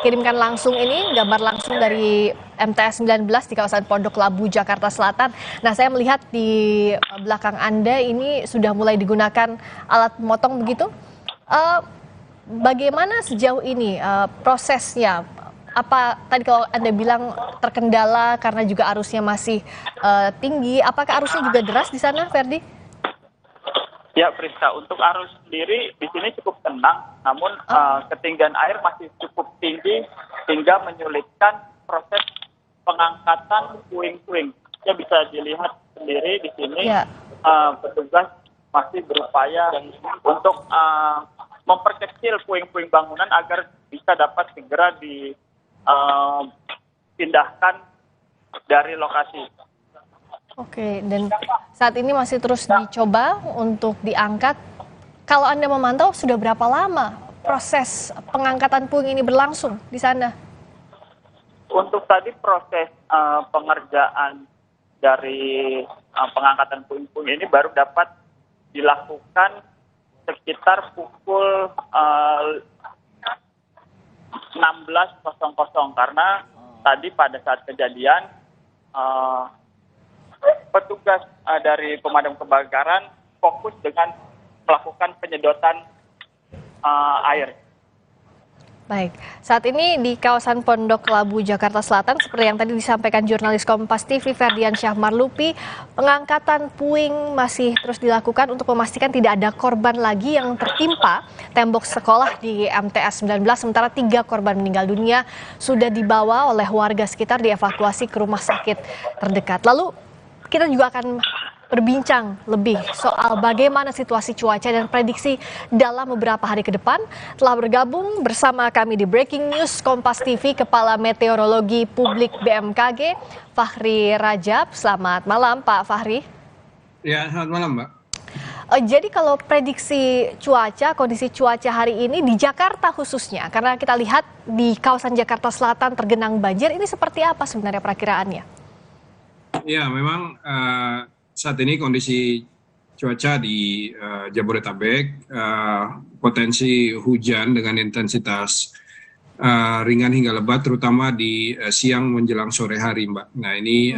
kirimkan langsung ini, gambar langsung dari MTS 19 di kawasan Pondok Labu, Jakarta Selatan. Nah, saya melihat di belakang Anda ini sudah mulai digunakan alat pemotong begitu. Bagaimana sejauh ini prosesnya? Apa tadi kalau Anda bilang terkendala karena juga arusnya masih tinggi, apakah arusnya juga deras di sana, Ferdi? Ya, Priska, untuk arus sendiri di sini cukup tenang, namun ketinggian air masih cukup tinggi hingga menyulitkan proses pengangkatan puing-puing. Ya, bisa dilihat sendiri di sini, petugas masih berupaya untuk memperkecil puing-puing bangunan agar bisa dapat segera dipindahkan dari lokasi. Oke, dan saat ini masih terus dicoba untuk diangkat. Kalau Anda memantau, sudah berapa lama proses pengangkatan puing ini berlangsung di sana? Untuk tadi proses pengerjaan dari pengangkatan puing-puing ini baru dapat dilakukan sekitar pukul 16.00 karena tadi pada saat kejadian petugas dari pemadam kebakaran fokus dengan melakukan penyedotan air. Baik, saat ini di kawasan Pondok Labu, Jakarta Selatan, seperti yang tadi disampaikan jurnalis Kompas TV Ferdian Syah Marlupi, pengangkatan puing masih terus dilakukan untuk memastikan tidak ada korban lagi yang tertimpa tembok sekolah di MTS 19, sementara 3 korban meninggal dunia sudah dibawa oleh warga sekitar dievakuasi ke rumah sakit terdekat. Lalu kita juga akan berbincang lebih soal bagaimana situasi cuaca dan prediksi dalam beberapa hari ke depan. Telah bergabung bersama kami di Breaking News Kompas TV Kepala Meteorologi Publik BMKG, Fahri Rajab. Selamat malam Pak Fahri. Ya, selamat malam Mbak. Jadi kalau prediksi cuaca, kondisi cuaca hari ini di Jakarta khususnya, karena kita lihat di kawasan Jakarta Selatan tergenang banjir, ini seperti apa sebenarnya perakiraannya? Ya, memang saat ini kondisi cuaca di Jabodetabek, potensi hujan dengan intensitas ringan hingga lebat, terutama di siang menjelang sore hari, Mbak. Nah, ini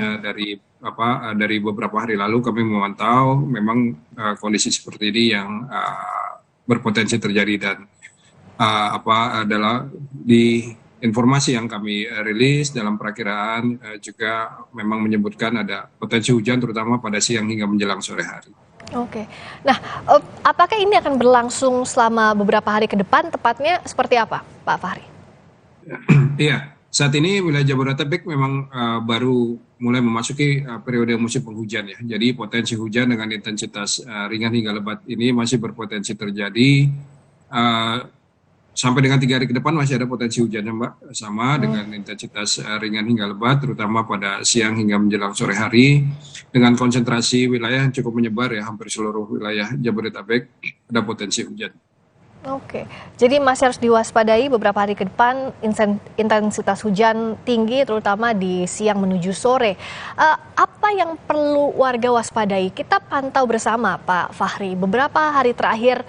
dari beberapa hari lalu kami memantau, memang kondisi seperti ini yang berpotensi terjadi dan adalah di informasi yang kami rilis dalam perakiraan juga memang menyebutkan ada potensi hujan terutama pada siang hingga menjelang sore hari. Oke, nah apakah ini akan berlangsung selama beberapa hari ke depan, tepatnya seperti apa Pak Fahri? Iya, saat ini wilayah Jabodetabek memang baru mulai memasuki periode musim penghujan ya. Jadi potensi hujan dengan intensitas ringan hingga lebat ini masih berpotensi terjadi. Sampai dengan 3 hari ke depan masih ada potensi hujannya Mbak, sama dengan intensitas ringan hingga lebat, terutama pada siang hingga menjelang sore hari, dengan konsentrasi wilayah yang cukup menyebar ya, hampir seluruh wilayah Jabodetabek ada potensi hujan. Oke, jadi masih harus diwaspadai beberapa hari ke depan intensitas hujan tinggi, terutama di siang menuju sore. Apa yang perlu warga waspadai? Kita pantau bersama Pak Fahri, beberapa hari terakhir,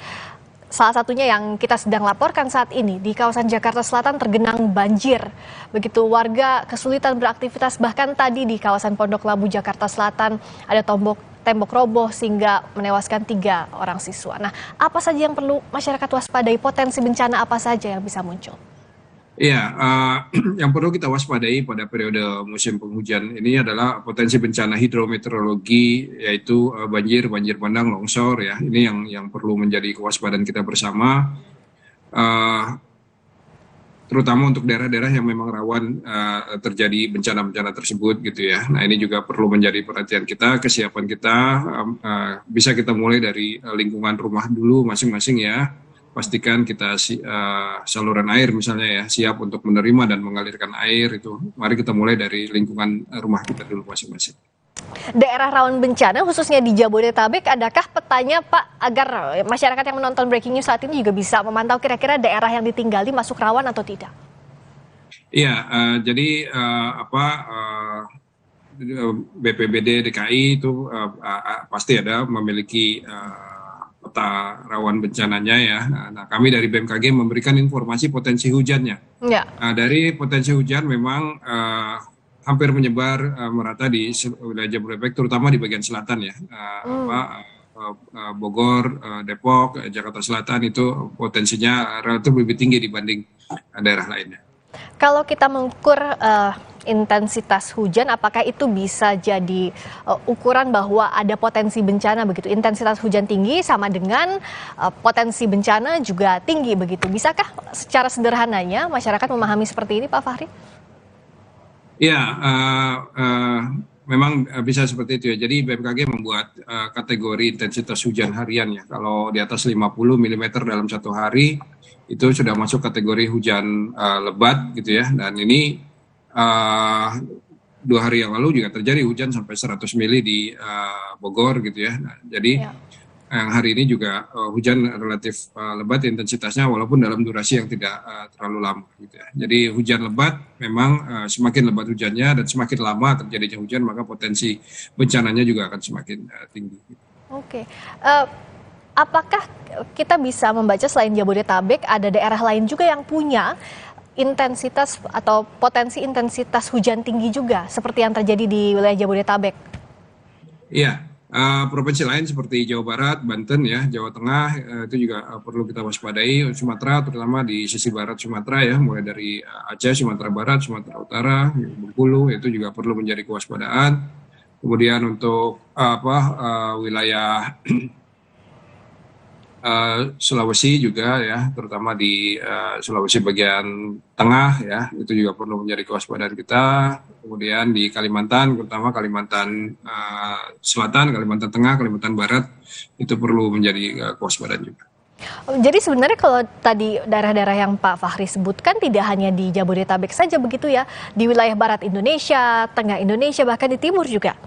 salah satunya yang kita sedang laporkan saat ini di kawasan Jakarta Selatan tergenang banjir. Begitu warga kesulitan beraktivitas, bahkan tadi di kawasan Pondok Labu Jakarta Selatan ada tembok roboh sehingga menewaskan 3 orang siswa. Nah, apa saja yang perlu masyarakat waspadai? Potensi bencana apa saja yang bisa muncul? Iya, yang perlu kita waspadai pada periode musim penghujan ini adalah potensi bencana hidrometeorologi, yaitu banjir bandang, longsor ya. Ini yang perlu menjadi kewaspadaan kita bersama, terutama untuk daerah-daerah yang memang rawan terjadi bencana-bencana tersebut gitu ya. Nah, ini juga perlu menjadi perhatian kita, kesiapan kita. Bisa kita mulai dari lingkungan rumah dulu masing-masing ya. Pastikan kita saluran air misalnya ya siap untuk menerima dan mengalirkan air itu. Mari kita mulai dari lingkungan rumah kita dulu masing-masing. Daerah rawan bencana khususnya di Jabodetabek, adakah petanya Pak agar masyarakat yang menonton Breaking News saat ini juga bisa memantau kira-kira daerah yang ditinggali masuk rawan atau tidak? Iya, jadi BPBD DKI itu pasti ada memiliki peta rawan bencananya ya. Nah, kami dari BMKG memberikan informasi potensi hujannya. Ya. Dari potensi hujan memang hampir menyebar merata di wilayah Jabodetabek, terutama di bagian selatan ya. Bogor, Depok, Jakarta Selatan itu potensinya relatif lebih tinggi dibanding daerah lainnya. Kalau kita mengukur intensitas hujan, apakah itu bisa jadi ukuran bahwa ada potensi bencana begitu? Intensitas hujan tinggi sama dengan potensi bencana juga tinggi begitu. Bisakah secara sederhananya masyarakat memahami seperti ini Pak Fahri? Ya, memang bisa seperti itu ya. Jadi BMKG membuat kategori intensitas hujan harian ya. Kalau di atas 50 mm dalam 1 hari, itu sudah masuk kategori hujan lebat gitu ya. Dan ini 2 hari yang lalu juga terjadi hujan sampai 100 mili di Bogor gitu ya. Nah, jadi yang hari ini juga hujan relatif lebat intensitasnya walaupun dalam durasi yang tidak terlalu lama gitu ya. Jadi hujan lebat memang semakin lebat hujannya dan semakin lama terjadinya hujan maka potensi bencananya juga akan semakin tinggi. Oke. Apakah kita bisa membaca selain Jabodetabek ada daerah lain juga yang punya intensitas atau potensi intensitas hujan tinggi juga seperti yang terjadi di wilayah Jabodetabek? Iya, Provinsi lain seperti Jawa Barat, Banten ya, Jawa Tengah itu juga perlu kita waspadai. Sumatera terutama di sisi barat Sumatera ya, mulai dari Aceh, Sumatera Barat, Sumatera Utara, Bengkulu itu juga perlu menjadi kewaspadaan. Kemudian untuk wilayah Sulawesi juga ya, terutama di Sulawesi bagian tengah ya, itu juga perlu menjadi kewaspadaan kita. Kemudian di Kalimantan, terutama Kalimantan Selatan, Kalimantan Tengah, Kalimantan Barat, itu perlu menjadi kewaspadaan juga. Jadi sebenarnya kalau tadi daerah-daerah yang Pak Fahri sebutkan tidak hanya di Jabodetabek saja begitu ya, di wilayah barat Indonesia, tengah Indonesia, bahkan di timur juga.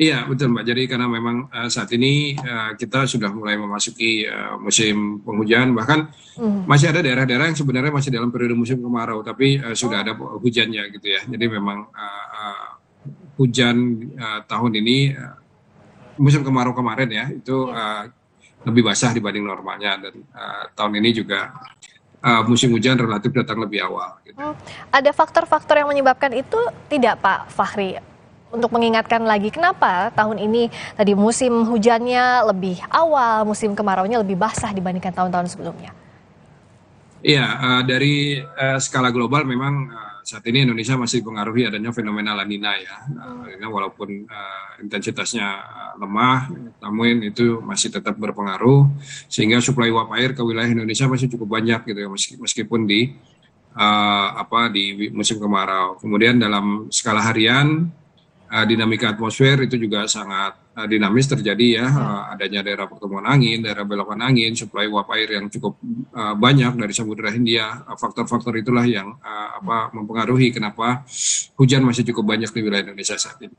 Iya betul Mbak, jadi karena memang saat ini kita sudah mulai memasuki musim penghujan, bahkan masih ada daerah-daerah yang sebenarnya masih dalam periode musim kemarau, tapi sudah ada hujannya gitu ya. Jadi memang hujan tahun ini, musim kemarau kemarin ya, itu lebih basah dibanding normalnya, dan tahun ini juga musim hujan relatif datang lebih awal. Gitu. Ada faktor-faktor yang menyebabkan itu tidak Pak Fahri? Untuk mengingatkan lagi kenapa tahun ini tadi musim hujannya lebih awal, musim kemaraunya lebih basah dibandingkan tahun-tahun sebelumnya. Iya, dari skala global memang saat ini Indonesia masih dipengaruhi adanya fenomena La Nina ya. Walaupun intensitasnya lemah, namun itu masih tetap berpengaruh sehingga suplai uap air ke wilayah Indonesia masih cukup banyak gitu ya, meskipun di musim kemarau. Kemudian dalam skala harian dinamika atmosfer itu juga sangat dinamis terjadi ya, adanya daerah pertemuan angin, daerah belokan angin, suplai uap air yang cukup banyak dari Samudra Hindia. Faktor-faktor itulah yang mempengaruhi kenapa hujan masih cukup banyak di wilayah Indonesia saat ini.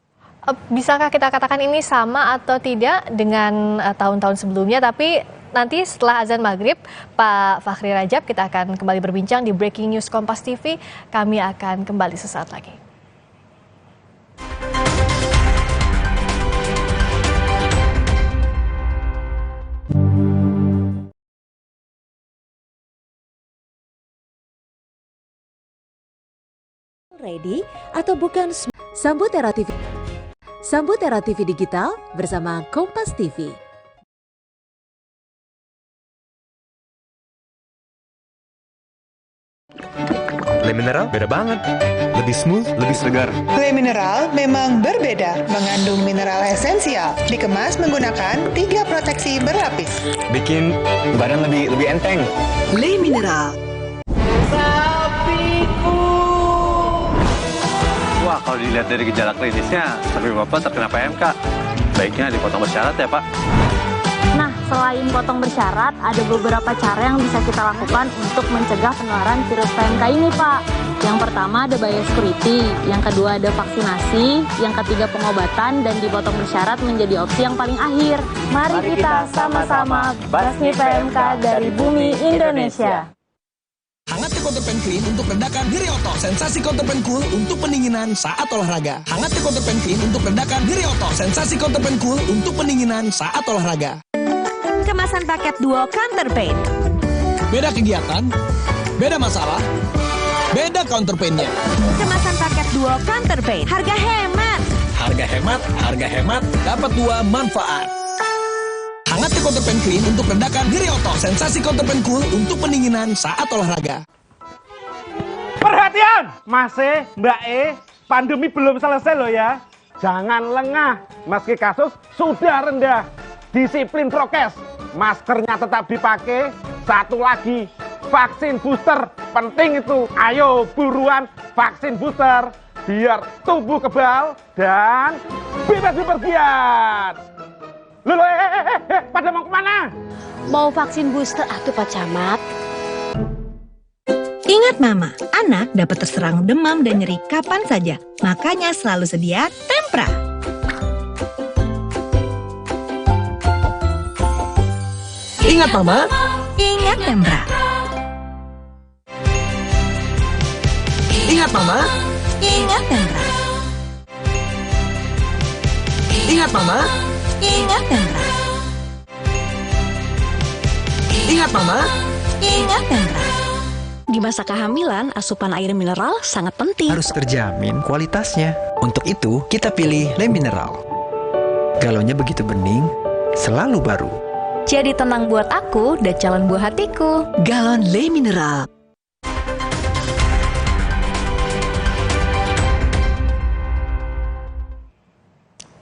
Bisakah kita katakan ini sama atau tidak dengan tahun-tahun sebelumnya, tapi nanti setelah azan maghrib, Pak Fahri Rajab, kita akan kembali berbincang di Breaking News Kompas TV. Kami akan kembali sesaat lagi. Ready atau bukan? Sambut Era TV. Sambut Era TV digital bersama Kompas TV. Le Mineral beda banget. Lebih smooth, lebih segar. Le Mineral memang berbeda, mengandung mineral esensial, dikemas menggunakan 3 proteksi berlapis. Bikin badan lebih enteng. Le Mineral. Wah, kalau dilihat dari gejala klinisnya, sapi Bapak terkena PMK. Baiknya dipotong bersyarat ya, Pak. Nah, selain potong bersyarat, ada beberapa cara yang bisa kita lakukan untuk mencegah penularan virus PMK ini, Pak. Yang pertama ada biosecurity, yang kedua ada vaksinasi, yang ketiga pengobatan, dan dipotong bersyarat menjadi opsi yang paling akhir. Mari kita sama-sama basmi PMK dari bumi Indonesia. Hangat Counterpan Clean untuk redakan nyeri otot. Sensasi Counterpan Cool untuk pendinginan saat olahraga. Hangat Counterpan Clean untuk redakan nyeri otot. Sensasi Counterpan Cool untuk pendinginan saat olahraga. Kemasan paket duo Counterpain. Beda kegiatan, beda masalah, beda counterpainnya. Kemasan paket duo Counterpain. Harga hemat. Harga hemat, harga hemat, dapat 2 manfaat. Hangat Counterpan Clean untuk redakan nyeri otot. Sensasi Counterpan Cool untuk pendinginan saat olahraga. Perhatian, Mas E, Mbak E, pandemi belum selesai loh ya. Jangan lengah, meski kasus sudah rendah. Disiplin prokes, maskernya tetap dipakai. Satu lagi, vaksin booster, penting itu. Ayo buruan vaksin booster, biar tubuh kebal dan bebas bepergian. Loh, pada mau kemana? Mau vaksin booster atuh Pak Camat. Ingat Mama, anak dapat terserang demam dan nyeri kapan saja. Makanya selalu sedia Tempra. Ingat Mama. Ingat Tempra. Ingat Mama. Ingat Tempra. Ingat Mama. Ingat Tempra. Ingat Mama. Ingat Tempra. Di masa kehamilan, asupan air mineral sangat penting. Harus terjamin kualitasnya. Untuk itu, kita pilih Le Mineral. Galonnya begitu bening, selalu baru. Jadi tenang buat aku dan calon buah hatiku. Galon Le Mineral.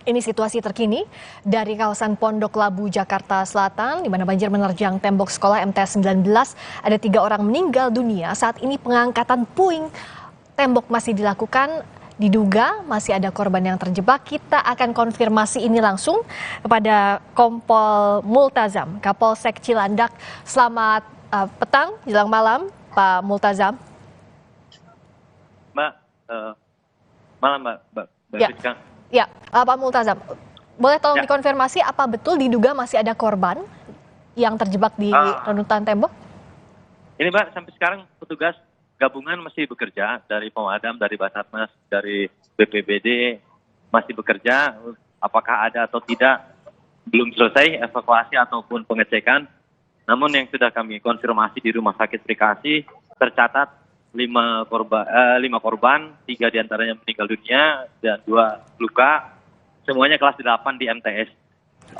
Ini situasi terkini dari kawasan Pondok Labu, Jakarta Selatan, di mana banjir menerjang tembok sekolah MTS 19. Ada 3 orang meninggal dunia. Saat ini pengangkatan puing tembok masih dilakukan. Diduga masih ada korban yang terjebak. Kita akan konfirmasi ini langsung kepada Kompol Multazam, Kapolsek Cilandak. Selamat petang, jelang malam, Pak Multazam. Mbak, malam Mbak Friska. Ya, Pak Multazam, boleh tolong dikonfirmasi apa betul diduga masih ada korban yang terjebak di renutan tembok? Ini Mbak, sampai sekarang petugas gabungan masih bekerja, dari pemadam, dari Basarnas, dari BPBD masih bekerja. Apakah ada atau tidak belum selesai evakuasi ataupun pengecekan. Namun yang sudah kami konfirmasi di Rumah Sakit Bekasi tercatat 5 korban, 3 diantaranya meninggal dunia dan 2 luka. Semuanya kelas 8 di MTS.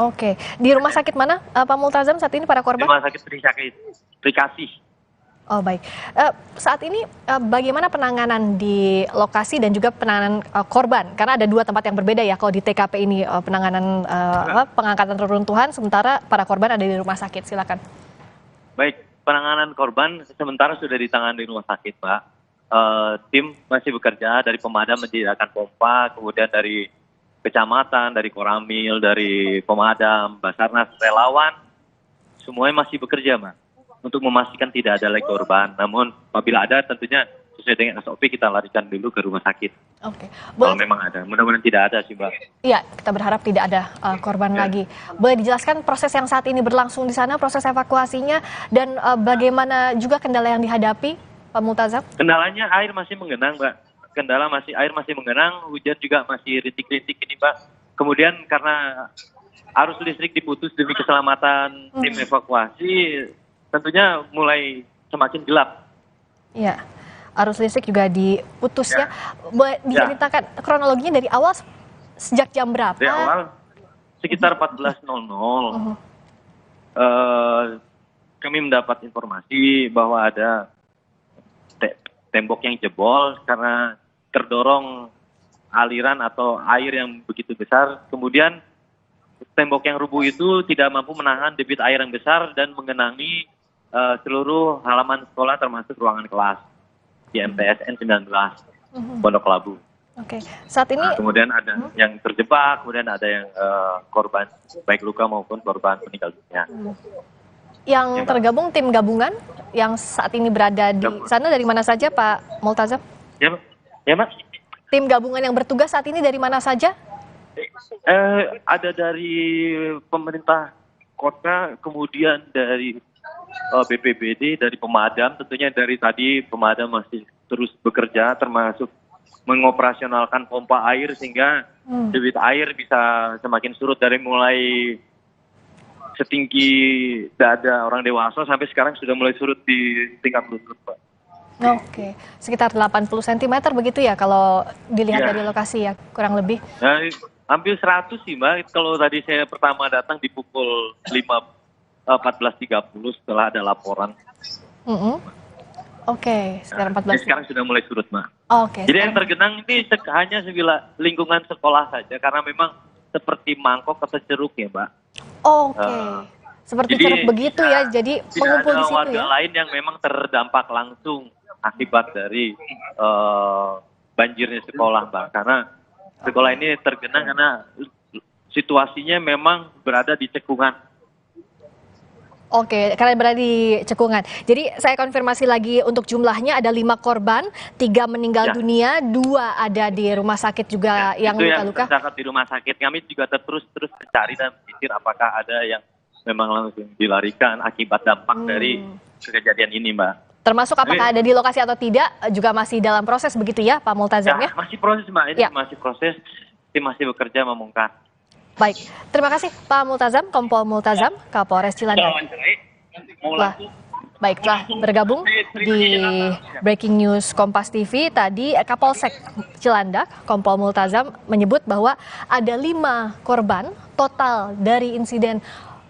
Oke, di rumah sakit mana Pak Multazam saat ini para korban? Rumah Sakit Bekasi. Oh baik, saat ini bagaimana penanganan di lokasi dan juga penanganan korban? Karena ada 2 tempat yang berbeda ya kalau di TKP ini penanganan pengangkatan reruntuhan, sementara para korban ada di rumah sakit. Silakan. Baik. Penanganan korban sementara sudah ditangani di rumah sakit, Pak. Tim masih bekerja dari pemadam menyediakan pompa, kemudian dari kecamatan, dari Koramil, dari pemadam, Basarnas, relawan, semuanya masih bekerja, Pak, untuk memastikan tidak ada lagi korban. Namun apabila ada, tentunya sesuai dengan SOP kita larikan dulu ke rumah sakit. Oke. Kalau memang ada, mudah-mudahan tidak ada sih, Mbak. Iya, kita berharap tidak ada korban lagi. Boleh dijelaskan proses yang saat ini berlangsung di sana, proses evakuasinya, dan bagaimana juga kendala yang dihadapi, Pak Multazam? Kendalanya air masih mengenang, Mbak. Air masih mengenang, hujan juga masih rintik-rintik ini, Mbak. Kemudian karena arus listrik diputus demi keselamatan tim evakuasi, tentunya mulai semakin gelap. Iya. Arus listrik juga diputus ya. Boleh diceritakan kronologinya dari awal sejak jam berapa? Dari awal sekitar 14.00 kami mendapat informasi bahwa ada tembok yang jebol karena terdorong aliran atau air yang begitu besar. Kemudian tembok yang rubuh itu tidak mampu menahan debit air yang besar dan mengenangi seluruh halaman sekolah termasuk ruangan kelas di MTSN 19 Pondok Labu. Oke, saat ini kemudian ada yang terjebak, kemudian ada yang korban baik luka maupun korban meninggal dunia. Yang tergabung tim gabungan yang saat ini berada di sana dari mana saja, Pak Multazam? Ya, Pak. Tim gabungan yang bertugas saat ini dari mana saja? Ada dari pemerintah kota, kemudian dari BPBD, dari pemadam. Tentunya dari tadi pemadam masih terus bekerja, termasuk mengoperasionalkan pompa air sehingga debit air bisa semakin surut dari mulai setinggi dada orang dewasa sampai sekarang sudah mulai surut di tingkat lutut, Pak. Oke, sekitar 80 cm begitu ya kalau dilihat dari lokasi ya, kurang lebih? Nah, hampir 100 sih, Mbak. Kalau tadi saya pertama datang di pukul 14.30 setelah ada laporan. Oke, sekitar 14. Sekarang sudah mulai surut, Mbak. Oke. Jadi yang tergenang ini hanya lingkungan sekolah saja karena memang seperti mangkok atau ceruk ya, Mbak. Oke. Seperti ceruk begitu ya, jadi pengumpul di situ ya. Tidak ada warga lain yang memang terdampak langsung akibat dari banjirnya sekolah, Mbak. Karena sekolah ini tergenang karena situasinya memang berada di cekungan. Oke, kalian berada di cekungan. Jadi saya konfirmasi lagi untuk jumlahnya ada 5 korban, 3 meninggal dunia, 2 ada di rumah sakit juga yang luka-luka. Itu yang tercatat di rumah sakit. Kami juga terus mencari dan menyisir apakah ada yang memang langsung dilarikan akibat dampak dari kejadian ini, Mbak. Termasuk apakah ada di lokasi atau tidak juga masih dalam proses begitu ya, Pak Multazam ya? Masih proses, Mbak. Ini masih proses. Tim masih bekerja membongkar. Baik, terima kasih Pak Multazam, Kompol Multazam, Kapolres Cilandak. Baik, telah bergabung di Breaking News Kompas TV. Tadi Kapolsek Cilandak, Kompol Multazam, menyebut bahwa ada 5 korban total dari insiden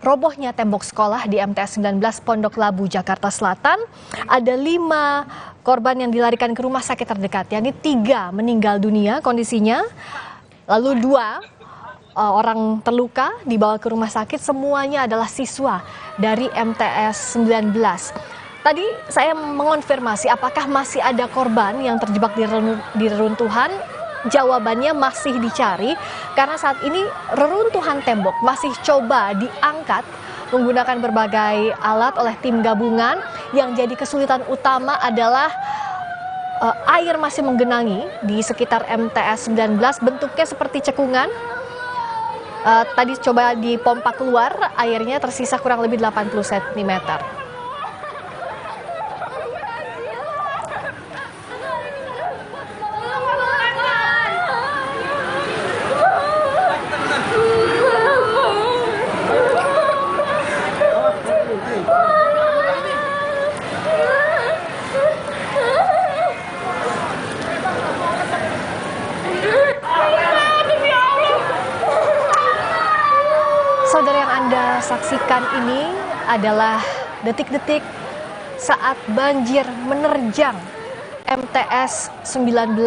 robohnya tembok sekolah di MTS 19 Pondok Labu, Jakarta Selatan. Ada 5 korban yang dilarikan ke rumah sakit terdekat, yakni 3 meninggal dunia kondisinya, lalu 2 orang terluka dibawa ke rumah sakit, semuanya adalah siswa dari MTS 19. Tadi saya mengonfirmasi apakah masih ada korban yang terjebak di reruntuhan. Jawabannya masih dicari karena saat ini reruntuhan tembok masih coba diangkat menggunakan berbagai alat oleh tim gabungan. Yang jadi kesulitan utama adalah air masih menggenangi di sekitar MTS 19, bentuknya seperti cekungan. Tadi coba dipompa keluar, airnya tersisa kurang lebih 80 cm. Saudara, yang Anda saksikan ini adalah detik-detik saat banjir menerjang MTS 19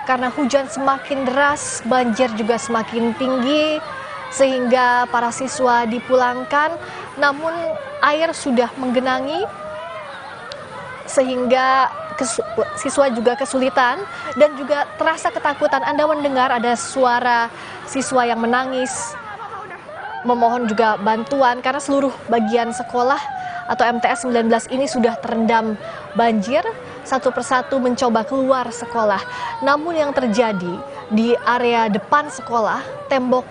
karena hujan semakin deras, banjir juga semakin tinggi sehingga para siswa dipulangkan, namun air sudah menggenangi sehingga siswa juga kesulitan dan juga terasa ketakutan. Anda mendengar ada suara siswa yang menangis, memohon juga bantuan karena seluruh bagian sekolah atau MTS 19 ini sudah terendam banjir. Satu persatu mencoba keluar sekolah. Namun yang terjadi di area depan sekolah, tembok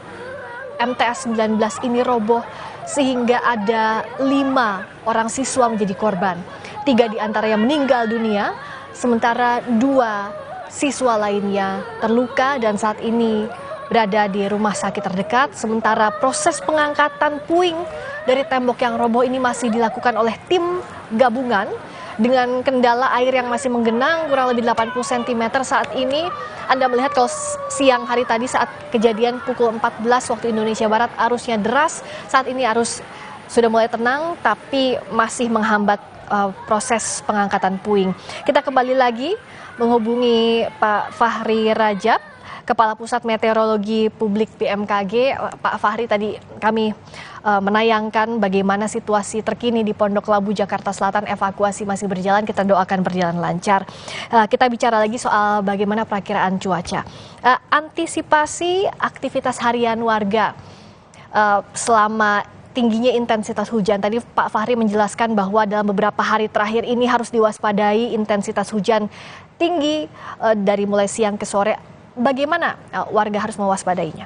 MTS 19 ini roboh sehingga ada 5 orang siswa menjadi korban. 3 diantaranya meninggal dunia, sementara 2 siswa lainnya terluka dan saat ini berada di rumah sakit terdekat. Sementara proses pengangkatan puing dari tembok yang roboh ini masih dilakukan oleh tim gabungan dengan kendala air yang masih menggenang kurang lebih 80 cm saat ini. Anda melihat kalau siang hari tadi saat kejadian pukul 14 waktu Indonesia Barat arusnya deras. Saat ini arus sudah mulai tenang tapi masih menghambat proses pengangkatan puing. Kita kembali lagi menghubungi Pak Fahri Rajab, Kepala Pusat Meteorologi Publik BMKG. Pak Fahri, tadi kami menayangkan bagaimana situasi terkini di Pondok Labu, Jakarta Selatan. Evakuasi masih berjalan, kita doakan berjalan lancar. Kita bicara lagi soal bagaimana perakiraan cuaca. Antisipasi aktivitas harian warga selama tingginya intensitas hujan. Tadi Pak Fahri menjelaskan bahwa dalam beberapa hari terakhir ini harus diwaspadai intensitas hujan tinggi dari mulai siang ke sore. Bagaimana warga harus mewaspadainya?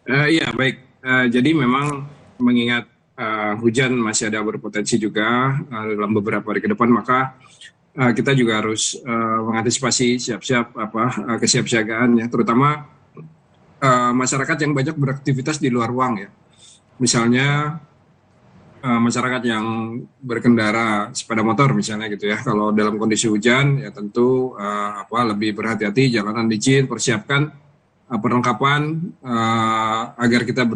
Iya, baik. Jadi memang mengingat hujan masih ada berpotensi juga dalam beberapa hari ke depan, maka kita juga harus mengantisipasi kesiapsiagaan ya, terutama masyarakat yang banyak beraktivitas di luar ruang ya. Misalnya masyarakat yang berkendara sepeda motor misalnya gitu ya, kalau dalam kondisi hujan ya tentu lebih berhati-hati, jalanan licin, persiapkan perlengkapan agar kita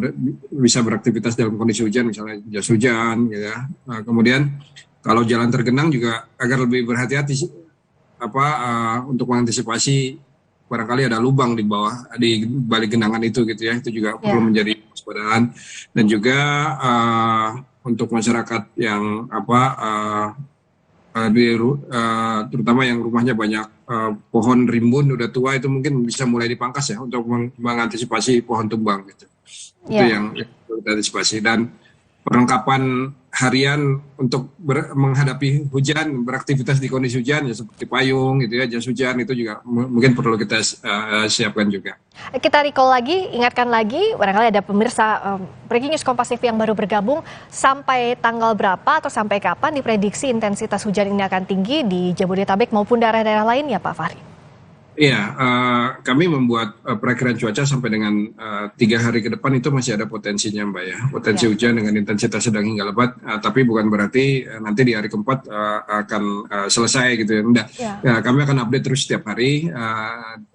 bisa beraktivitas dalam kondisi hujan, misalnya jas hujan gitu ya. Kemudian kalau jalan tergenang juga agar lebih berhati-hati untuk mengantisipasi barangkali ada lubang di balik genangan itu gitu ya, itu juga perlu menjadi waspadaan. Dan juga untuk masyarakat yang terutama yang rumahnya banyak pohon rimbun udah tua, itu mungkin bisa mulai dipangkas ya untuk mengantisipasi pohon tumbang gitu. Itu yang perlu diantisipasi. Dan perlengkapan harian untuk menghadapi hujan, beraktivitas di kondisi hujan ya seperti payung gitu ya, jas hujan itu juga mungkin perlu kita siapkan juga. Kita recall lagi, ingatkan lagi, barangkali ada pemirsa Breaking News Kompas TV yang baru bergabung, sampai tanggal berapa atau sampai kapan diprediksi intensitas hujan ini akan tinggi di Jabodetabek maupun daerah-daerah lainnya, Pak Fahri? Iya, kami membuat perakiraan cuaca sampai dengan 3 hari ke depan itu masih ada potensinya, Mbak ya. Potensi hujan dengan intensitas sedang hingga lebat, tapi bukan berarti nanti di hari keempat akan selesai gitu ya. Enggak. Ya, kami akan update terus setiap hari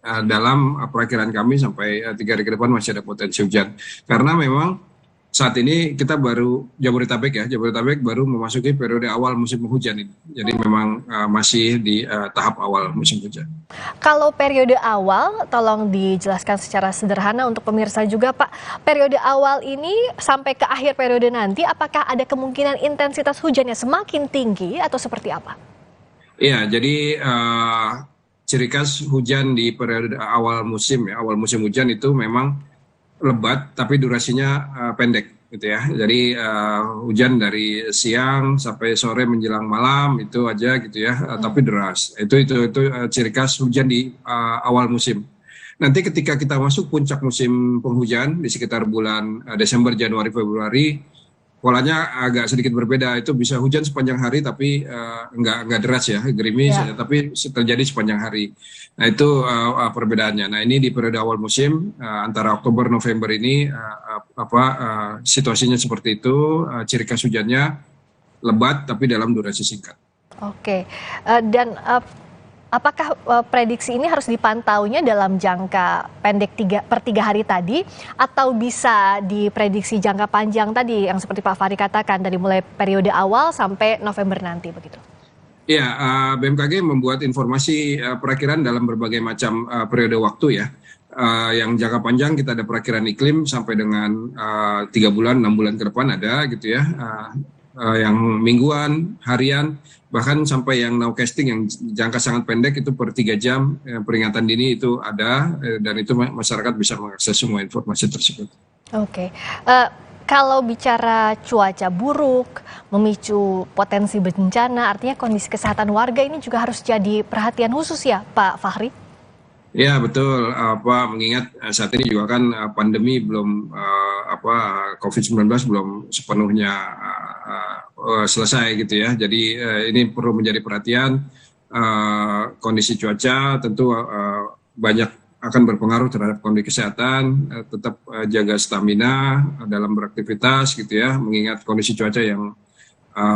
dalam perakiraan kami sampai 3 hari ke depan masih ada potensi hujan. Karena memang saat ini kita baru Jabodetabek baru memasuki periode awal musim penghujan ini. Jadi memang masih di tahap awal musim hujan. Kalau periode awal, tolong dijelaskan secara sederhana untuk pemirsa juga Pak. Periode awal ini sampai ke akhir periode nanti, apakah ada kemungkinan intensitas hujannya semakin tinggi atau seperti apa? Iya, jadi ciri khas hujan di periode awal musim hujan itu memang lebat tapi durasinya pendek gitu ya. Jadi hujan dari siang sampai sore menjelang malam itu aja gitu ya, tapi deras. Itu ciri khas hujan di awal musim. Nanti ketika kita masuk puncak musim penghujan di sekitar bulan Desember, Januari, Februari, polanya agak sedikit berbeda. Itu bisa hujan sepanjang hari tapi enggak deras ya, gerimis tapi terjadi sepanjang hari. Nah itu perbedaannya. Nah ini di periode awal musim antara Oktober November ini situasinya seperti itu, ciri khas hujannya lebat tapi dalam durasi singkat. Oke, dan apakah prediksi ini harus dipantaunya dalam jangka pendek 3 hari tadi atau bisa diprediksi jangka panjang tadi yang seperti Pak Fahri katakan dari mulai periode awal sampai November nanti begitu? Ya, BMKG membuat informasi perakiraan dalam berbagai macam periode waktu ya. Yang jangka panjang kita ada perakiraan iklim sampai dengan 3 bulan, 6 bulan ke depan ada gitu ya. Yang mingguan, harian, bahkan sampai yang nowcasting yang jangka sangat pendek itu per 3 jam peringatan dini itu ada dan itu masyarakat bisa mengakses semua informasi tersebut. Oke. Kalau bicara cuaca buruk, memicu potensi bencana, artinya kondisi kesehatan warga ini juga harus jadi perhatian khusus ya Pak Fahri? Ya betul, mengingat saat ini juga kan pandemi belum COVID-19 belum sepenuhnya selesai gitu ya. Jadi ini perlu menjadi perhatian. Kondisi cuaca tentu banyak akan berpengaruh terhadap kondisi kesehatan, tetap jaga stamina dalam beraktivitas gitu ya, mengingat kondisi cuaca yang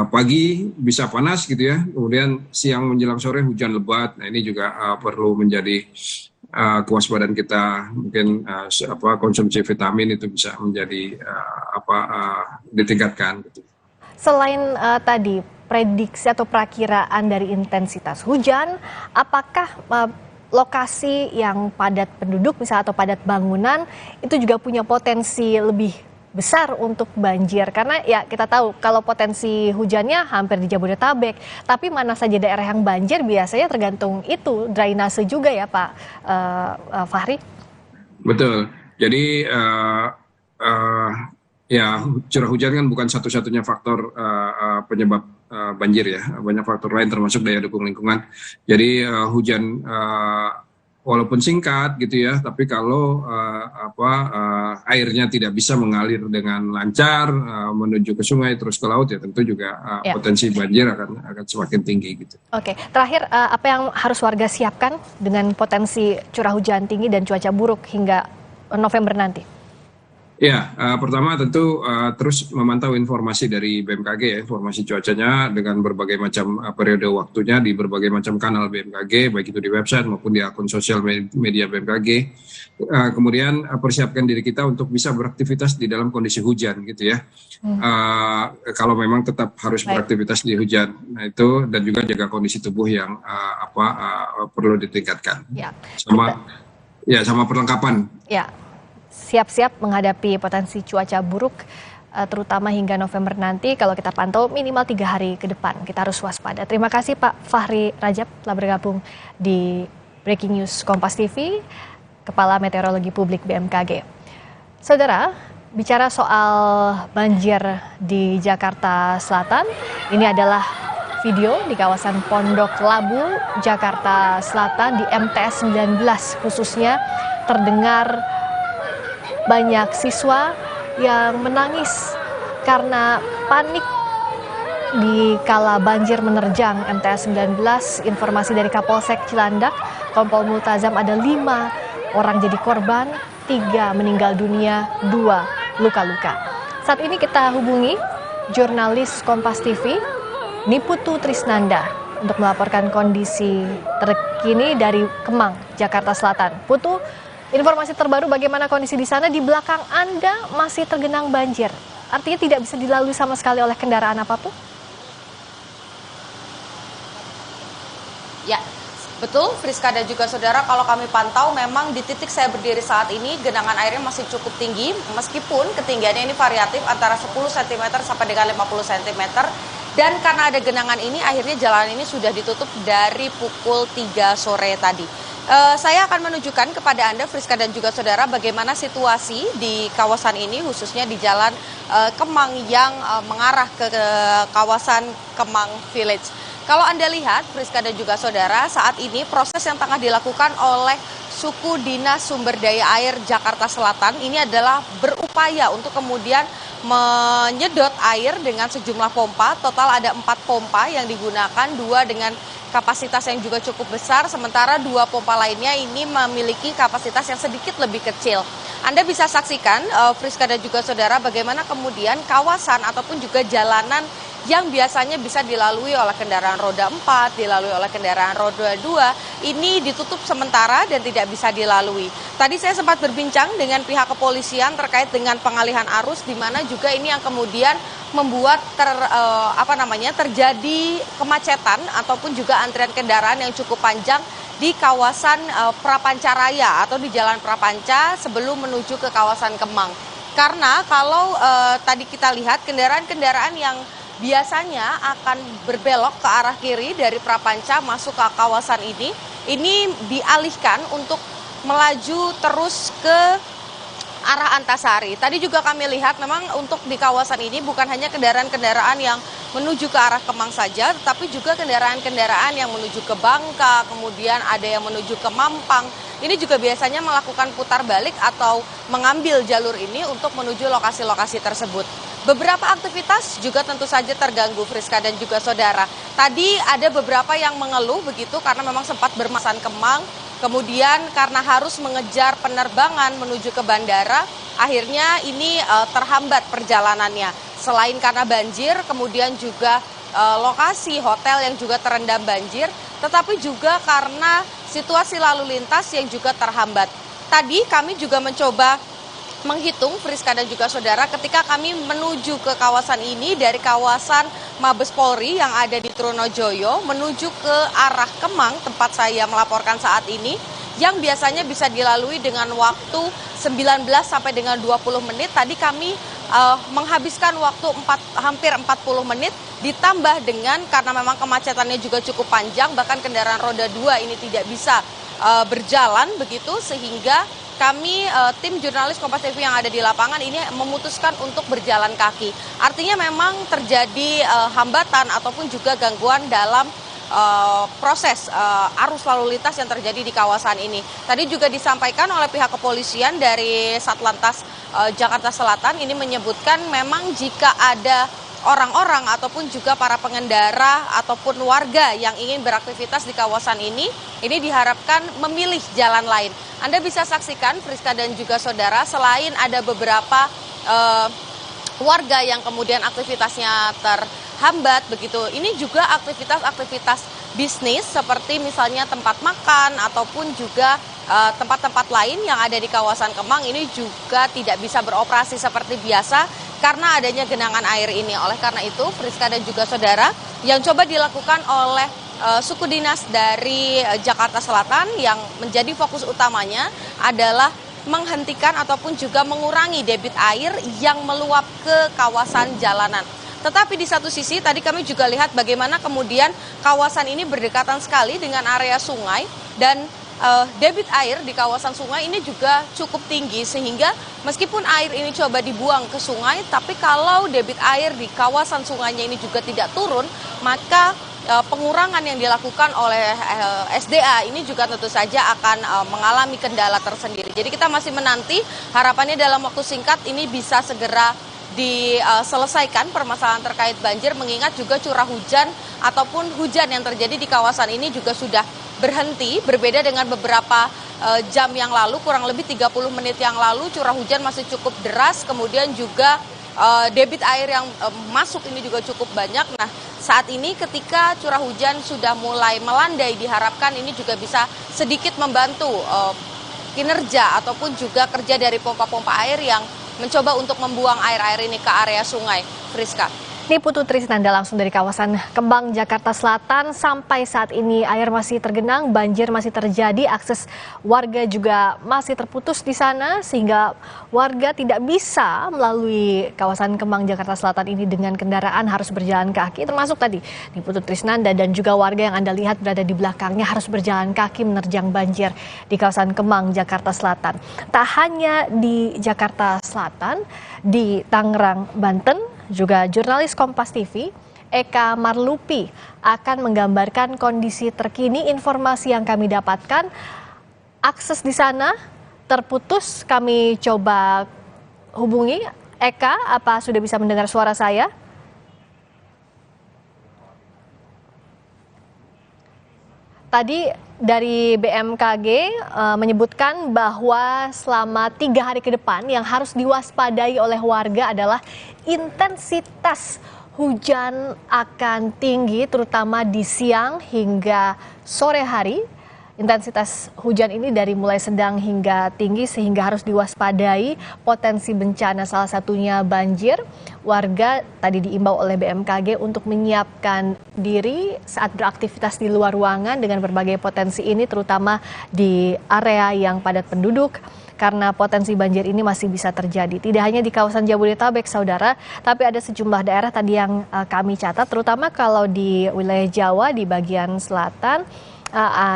pagi bisa panas gitu ya, kemudian siang menjelang sore hujan lebat. Nah ini juga perlu menjadi kewaspadaan kita, mungkin konsumsi vitamin itu bisa menjadi ditingkatkan gitu. Selain tadi prediksi atau perakiraan dari intensitas hujan, apakah lokasi yang padat penduduk misalnya atau padat bangunan itu juga punya potensi lebih besar untuk banjir? Karena ya kita tahu kalau potensi hujannya hampir di Jabodetabek, tapi mana saja daerah yang banjir biasanya tergantung itu drainase juga ya Pak Fahri? Betul. Jadi ya curah hujan kan bukan satu-satunya faktor penyebab banjir ya, banyak faktor lain termasuk daya dukung lingkungan. Jadi hujan walaupun singkat gitu ya, tapi kalau airnya tidak bisa mengalir dengan lancar menuju ke sungai terus ke laut ya tentu juga potensi banjir akan semakin tinggi gitu. Oke, terakhir apa yang harus warga siapkan dengan potensi curah hujan tinggi dan cuaca buruk hingga November nanti? Ya, pertama tentu terus memantau informasi dari BMKG ya, informasi cuacanya dengan berbagai macam periode waktunya di berbagai macam kanal BMKG, baik itu di website maupun di akun sosial media BMKG. Kemudian persiapkan diri kita untuk bisa beraktivitas di dalam kondisi hujan gitu ya. Kalau memang tetap harus beraktivitas di hujan, nah itu dan juga jaga kondisi tubuh yang perlu ditingkatkan. Ya. Sama perlengkapan. Ya. Siap-siap menghadapi potensi cuaca buruk terutama hingga November nanti. Kalau kita pantau minimal 3 hari ke depan kita harus waspada. Terima kasih Pak Fahri Rajab telah bergabung di Breaking News Kompas TV, Kepala Meteorologi Publik BMKG. Saudara, bicara soal banjir di Jakarta Selatan, ini adalah video di kawasan Pondok Labu, Jakarta Selatan di MTS 19 khususnya terdengar banyak siswa yang menangis karena panik di kala banjir menerjang MTS 19. Informasi dari Kapolsek Cilandak, Kompol Multazam ada 5 orang jadi korban, 3 meninggal dunia, 2 luka-luka. Saat ini kita hubungi jurnalis Kompas TV, Niputu Trisnanda, untuk melaporkan kondisi terkini dari Kemang, Jakarta Selatan. Putu, informasi terbaru bagaimana kondisi di sana? Di belakang Anda masih tergenang banjir, artinya tidak bisa dilalui sama sekali oleh kendaraan apapun? Ya, betul Friska dan juga saudara, kalau kami pantau memang di titik saya berdiri saat ini genangan airnya masih cukup tinggi, meskipun ketinggiannya ini variatif antara 10 cm sampai dengan 50 cm. Dan karena ada genangan ini, akhirnya jalan ini sudah ditutup dari pukul 3 sore tadi. Saya akan menunjukkan kepada Anda, Friska dan juga saudara, bagaimana situasi di kawasan ini, khususnya di jalan Kemang yang mengarah ke kawasan Kemang Village. Kalau Anda lihat, Friska dan juga saudara, saat ini proses yang tengah dilakukan oleh Suku Dinas Sumber Daya Air Jakarta Selatan ini adalah berupaya untuk kemudian menyedot air dengan sejumlah pompa. Total ada 4 pompa yang digunakan, 2 dengan kapasitas yang juga cukup besar, sementara 2 pompa lainnya ini memiliki kapasitas yang sedikit lebih kecil. Anda bisa saksikan, Friska dan juga saudara, bagaimana kemudian kawasan ataupun juga jalanan yang biasanya bisa dilalui oleh kendaraan roda 4, dilalui oleh kendaraan roda 2, ini ditutup sementara dan tidak bisa dilalui. Tadi saya sempat berbincang dengan pihak kepolisian terkait dengan pengalihan arus, di mana juga ini yang kemudian membuat terjadi kemacetan ataupun juga antrian kendaraan yang cukup panjang di kawasan Prapancaraya atau di Jalan Prapanca sebelum menuju ke kawasan Kemang. Karena kalau tadi kita lihat kendaraan-kendaraan yang biasanya akan berbelok ke arah kiri dari Prapanca masuk ke kawasan ini dialihkan untuk melaju terus ke arah Antasari. Tadi juga kami lihat memang untuk di kawasan ini bukan hanya kendaraan-kendaraan yang menuju ke arah Kemang saja, tetapi juga kendaraan-kendaraan yang menuju ke Bangka, kemudian ada yang menuju ke Mampang. Ini juga biasanya melakukan putar balik atau mengambil jalur ini untuk menuju lokasi-lokasi tersebut. Beberapa aktivitas juga tentu saja terganggu, Friska dan juga saudara. Tadi ada beberapa yang mengeluh begitu karena memang sempat bermasan Kemang, kemudian karena harus mengejar penerbangan menuju ke bandara, akhirnya ini terhambat perjalanannya. Selain karena banjir, kemudian juga lokasi hotel yang juga terendam banjir, tetapi juga karena situasi lalu lintas yang juga terhambat. Tadi kami juga mencoba menghitung, Friska dan juga saudara, ketika kami menuju ke kawasan ini dari kawasan Mabes Polri yang ada di Trunojoyo menuju ke arah Kemang tempat saya melaporkan saat ini, yang biasanya bisa dilalui dengan waktu 19 sampai dengan 20 menit. Tadi kami menghabiskan waktu hampir 40 menit, ditambah dengan karena memang kemacetannya juga cukup panjang, bahkan kendaraan roda 2 ini tidak bisa berjalan begitu, sehingga kami tim jurnalis Kompas TV yang ada di lapangan ini memutuskan untuk berjalan kaki. Artinya memang terjadi hambatan ataupun juga gangguan dalam proses arus lalu lintas yang terjadi di kawasan ini. Tadi juga disampaikan oleh pihak kepolisian dari Satlantas Jakarta Selatan ini menyebutkan memang jika ada orang-orang ataupun juga para pengendara ataupun warga yang ingin beraktivitas di kawasan ini diharapkan memilih jalan lain. Anda bisa saksikan, Friska dan juga saudara, selain ada beberapa warga yang kemudian aktivitasnya terhambat begitu, ini juga aktivitas-aktivitas bisnis seperti misalnya tempat makan ataupun juga tempat-tempat lain yang ada di kawasan Kemang ini juga tidak bisa beroperasi seperti biasa karena adanya genangan air ini. Oleh karena itu, Friska dan juga saudara, yang coba dilakukan oleh suku dinas dari Jakarta Selatan yang menjadi fokus utamanya adalah menghentikan ataupun juga mengurangi debit air yang meluap ke kawasan jalanan. Tetapi di satu sisi tadi kami juga lihat bagaimana kemudian kawasan ini berdekatan sekali dengan area sungai dan debit air di kawasan sungai ini juga cukup tinggi, sehingga meskipun air ini coba dibuang ke sungai, tapi kalau debit air di kawasan sungainya ini juga tidak turun, maka pengurangan yang dilakukan oleh SDA ini juga tentu saja akan mengalami kendala tersendiri. Jadi kita masih menanti, harapannya dalam waktu singkat ini bisa segera diselesaikan permasalahan terkait banjir, mengingat juga curah hujan ataupun hujan yang terjadi di kawasan ini juga sudah berhenti, berbeda dengan beberapa jam yang lalu, kurang lebih 30 menit yang lalu curah hujan masih cukup deras, kemudian juga debit air yang masuk ini juga cukup banyak. Nah, saat ini ketika curah hujan sudah mulai melandai, diharapkan ini juga bisa sedikit membantu kinerja ataupun juga kerja dari pompa-pompa air yang mencoba untuk membuang air-air ini ke area sungai. Friska. Ini Putu Trisnanda langsung dari kawasan Kemang, Jakarta Selatan. Sampai saat ini air masih tergenang, banjir masih terjadi, akses warga juga masih terputus di sana sehingga warga tidak bisa melalui kawasan Kemang, Jakarta Selatan ini dengan kendaraan, harus berjalan kaki. Termasuk tadi ini Putu Trisnanda dan juga warga yang Anda lihat berada di belakangnya harus berjalan kaki menerjang banjir di kawasan Kemang, Jakarta Selatan. Tak hanya di Jakarta Selatan, di Tangerang, Banten, juga jurnalis Kompas TV, Eka Marlupi, akan menggambarkan kondisi terkini. Informasi yang kami dapatkan, akses di sana terputus. Kami coba hubungi Eka, apa sudah bisa mendengar suara saya? Tadi dari BMKG menyebutkan bahwa selama 3 hari ke depan yang harus diwaspadai oleh warga adalah intensitas hujan akan tinggi, terutama di siang hingga sore hari. Intensitas hujan ini dari mulai sedang hingga tinggi sehingga harus diwaspadai potensi bencana, salah satunya banjir. Warga tadi diimbau oleh BMKG untuk menyiapkan diri saat beraktivitas di luar ruangan dengan berbagai potensi ini, terutama di area yang padat penduduk, karena potensi banjir ini masih bisa terjadi. Tidak hanya di kawasan Jabodetabek, saudara, tapi ada sejumlah daerah tadi yang kami catat, terutama kalau di wilayah Jawa di bagian selatan,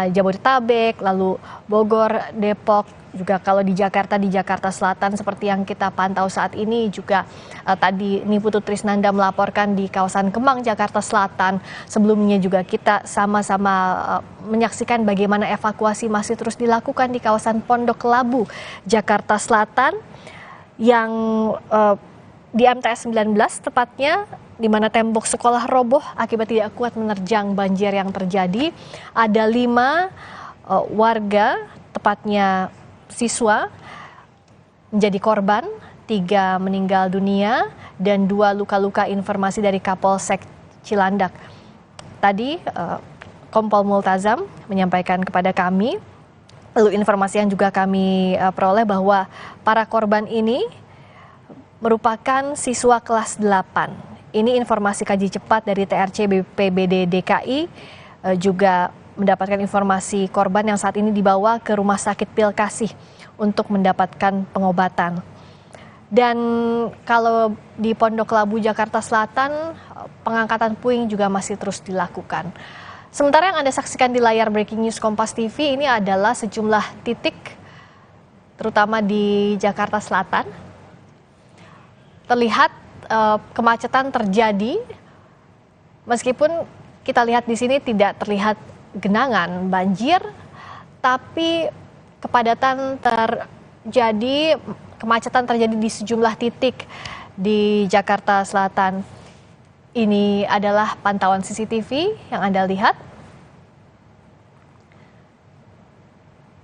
Jabodetabek, lalu Bogor, Depok, juga kalau di Jakarta Selatan seperti yang kita pantau saat ini juga tadi Putu Trisnanda melaporkan di kawasan Kemang, Jakarta Selatan. Sebelumnya juga kita sama-sama menyaksikan bagaimana evakuasi masih terus dilakukan di kawasan Pondok Labu, Jakarta Selatan yang di MTS 19 tepatnya, di mana tembok sekolah roboh akibat tidak kuat menerjang banjir yang terjadi. Ada 5 warga, tepatnya siswa, menjadi korban, 3 meninggal dunia, dan 2 luka-luka. Informasi dari Kapolsek Cilandak. Tadi Kompol Multazam menyampaikan kepada kami, lalu informasi yang juga kami peroleh bahwa para korban ini merupakan siswa kelas 8. Ini informasi kaji cepat dari TRC BPBD DKI, juga mendapatkan informasi korban yang saat ini dibawa ke Rumah Sakit Pilkasih untuk mendapatkan pengobatan. Dan kalau di Pondok Labu, Jakarta Selatan, pengangkatan puing juga masih terus dilakukan. Sementara yang Anda saksikan di layar Breaking News Kompas TV ini adalah sejumlah titik, terutama di Jakarta Selatan. Terlihat kemacetan terjadi, meskipun kita lihat di sini tidak terlihat genangan banjir, tapi kepadatan terjadi, kemacetan terjadi di sejumlah titik di Jakarta Selatan. Ini adalah pantauan CCTV yang Anda lihat,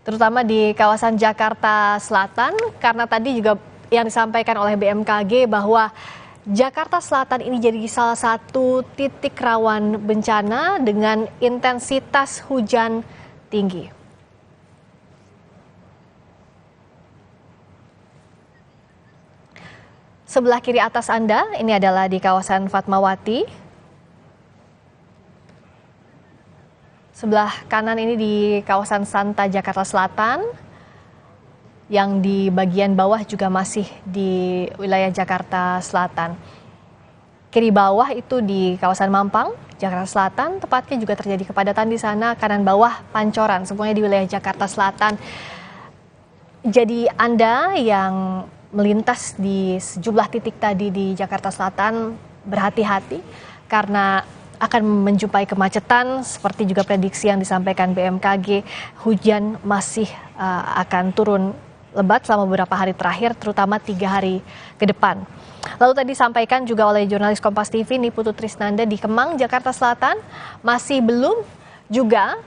terutama di kawasan Jakarta Selatan, karena tadi juga yang disampaikan oleh BMKG bahwa Jakarta Selatan ini jadi salah satu titik rawan bencana dengan intensitas hujan tinggi. Sebelah kiri atas Anda, ini adalah di kawasan Fatmawati. Sebelah kanan ini di kawasan Santa, Jakarta Selatan. Yang di bagian bawah juga masih di wilayah Jakarta Selatan. Kiri bawah itu di kawasan Mampang, Jakarta Selatan, tepatnya juga terjadi kepadatan di sana. Kanan bawah Pancoran, semuanya di wilayah Jakarta Selatan. Jadi Anda yang melintas di sejumlah titik tadi di Jakarta Selatan, berhati-hati karena akan menjumpai kemacetan seperti juga prediksi yang disampaikan BMKG. Hujan masih akan turun lebat selama beberapa hari terakhir, terutama 3 hari ke depan. Lalu tadi disampaikan juga oleh jurnalis Kompas TV Putu Trisnanda di Kemang, Jakarta Selatan, masih belum juga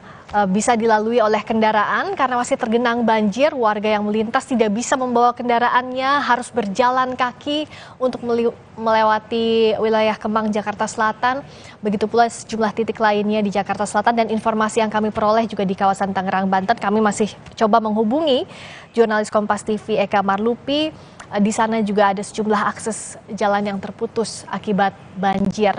bisa dilalui oleh kendaraan karena masih tergenang banjir. Warga yang melintas tidak bisa membawa kendaraannya, harus berjalan kaki untuk melewati wilayah Kemang, Jakarta Selatan. Begitu pula sejumlah titik lainnya di Jakarta Selatan, dan informasi yang kami peroleh juga di kawasan Tangerang, Banten. Kami masih coba menghubungi jurnalis Kompas TV Eka Marlupi. Di sana juga ada sejumlah akses jalan yang terputus akibat banjir.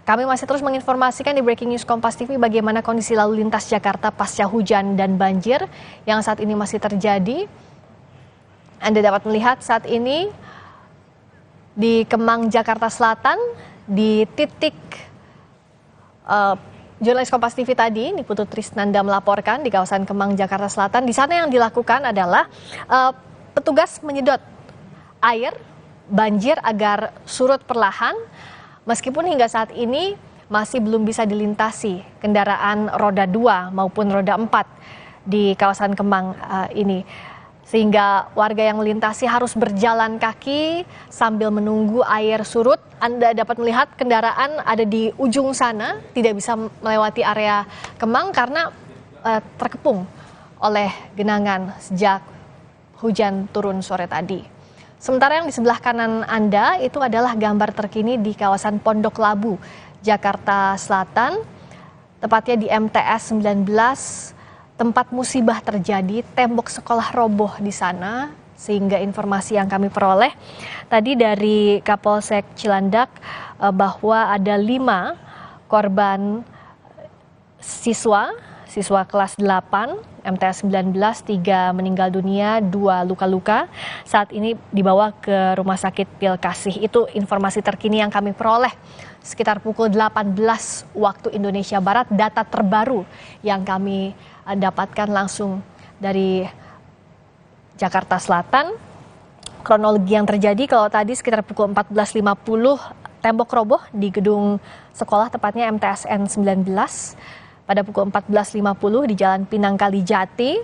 Kami masih terus menginformasikan di Breaking News Kompas TV bagaimana kondisi lalu lintas Jakarta pasca hujan dan banjir yang saat ini masih terjadi. Anda dapat melihat saat ini di Kemang, Jakarta Selatan, di titik jurnalis Kompas TV tadi, Niputu Trisnanda melaporkan di kawasan Kemang, Jakarta Selatan. Di sana yang dilakukan adalah petugas menyedot air banjir agar surut perlahan. Meskipun hingga saat ini masih belum bisa dilintasi kendaraan roda 2 maupun roda 4 di kawasan Kemang ini. Sehingga warga yang melintasi harus berjalan kaki sambil menunggu air surut. Anda dapat melihat kendaraan ada di ujung sana, tidak bisa melewati area Kemang karena terkepung oleh genangan sejak hujan turun sore tadi. Sementara yang di sebelah kanan Anda itu adalah gambar terkini di kawasan Pondok Labu, Jakarta Selatan. Tepatnya di MTS 19, tempat musibah terjadi, tembok sekolah roboh di sana. Sehingga informasi yang kami peroleh tadi dari Kapolsek Cilandak bahwa ada 5 korban siswa kelas 8, MTS 19, 3 meninggal dunia, 2 luka-luka. Saat ini dibawa ke Rumah Sakit Pilkasih. Itu informasi terkini yang kami peroleh sekitar pukul 18 waktu Indonesia Barat. Data terbaru yang kami dapatkan langsung dari Jakarta Selatan. Kronologi yang terjadi kalau tadi sekitar pukul 14.50 tembok roboh di gedung sekolah, tepatnya MTSN 19. Pada pukul 14.50 di Jalan Pinang Kalijati,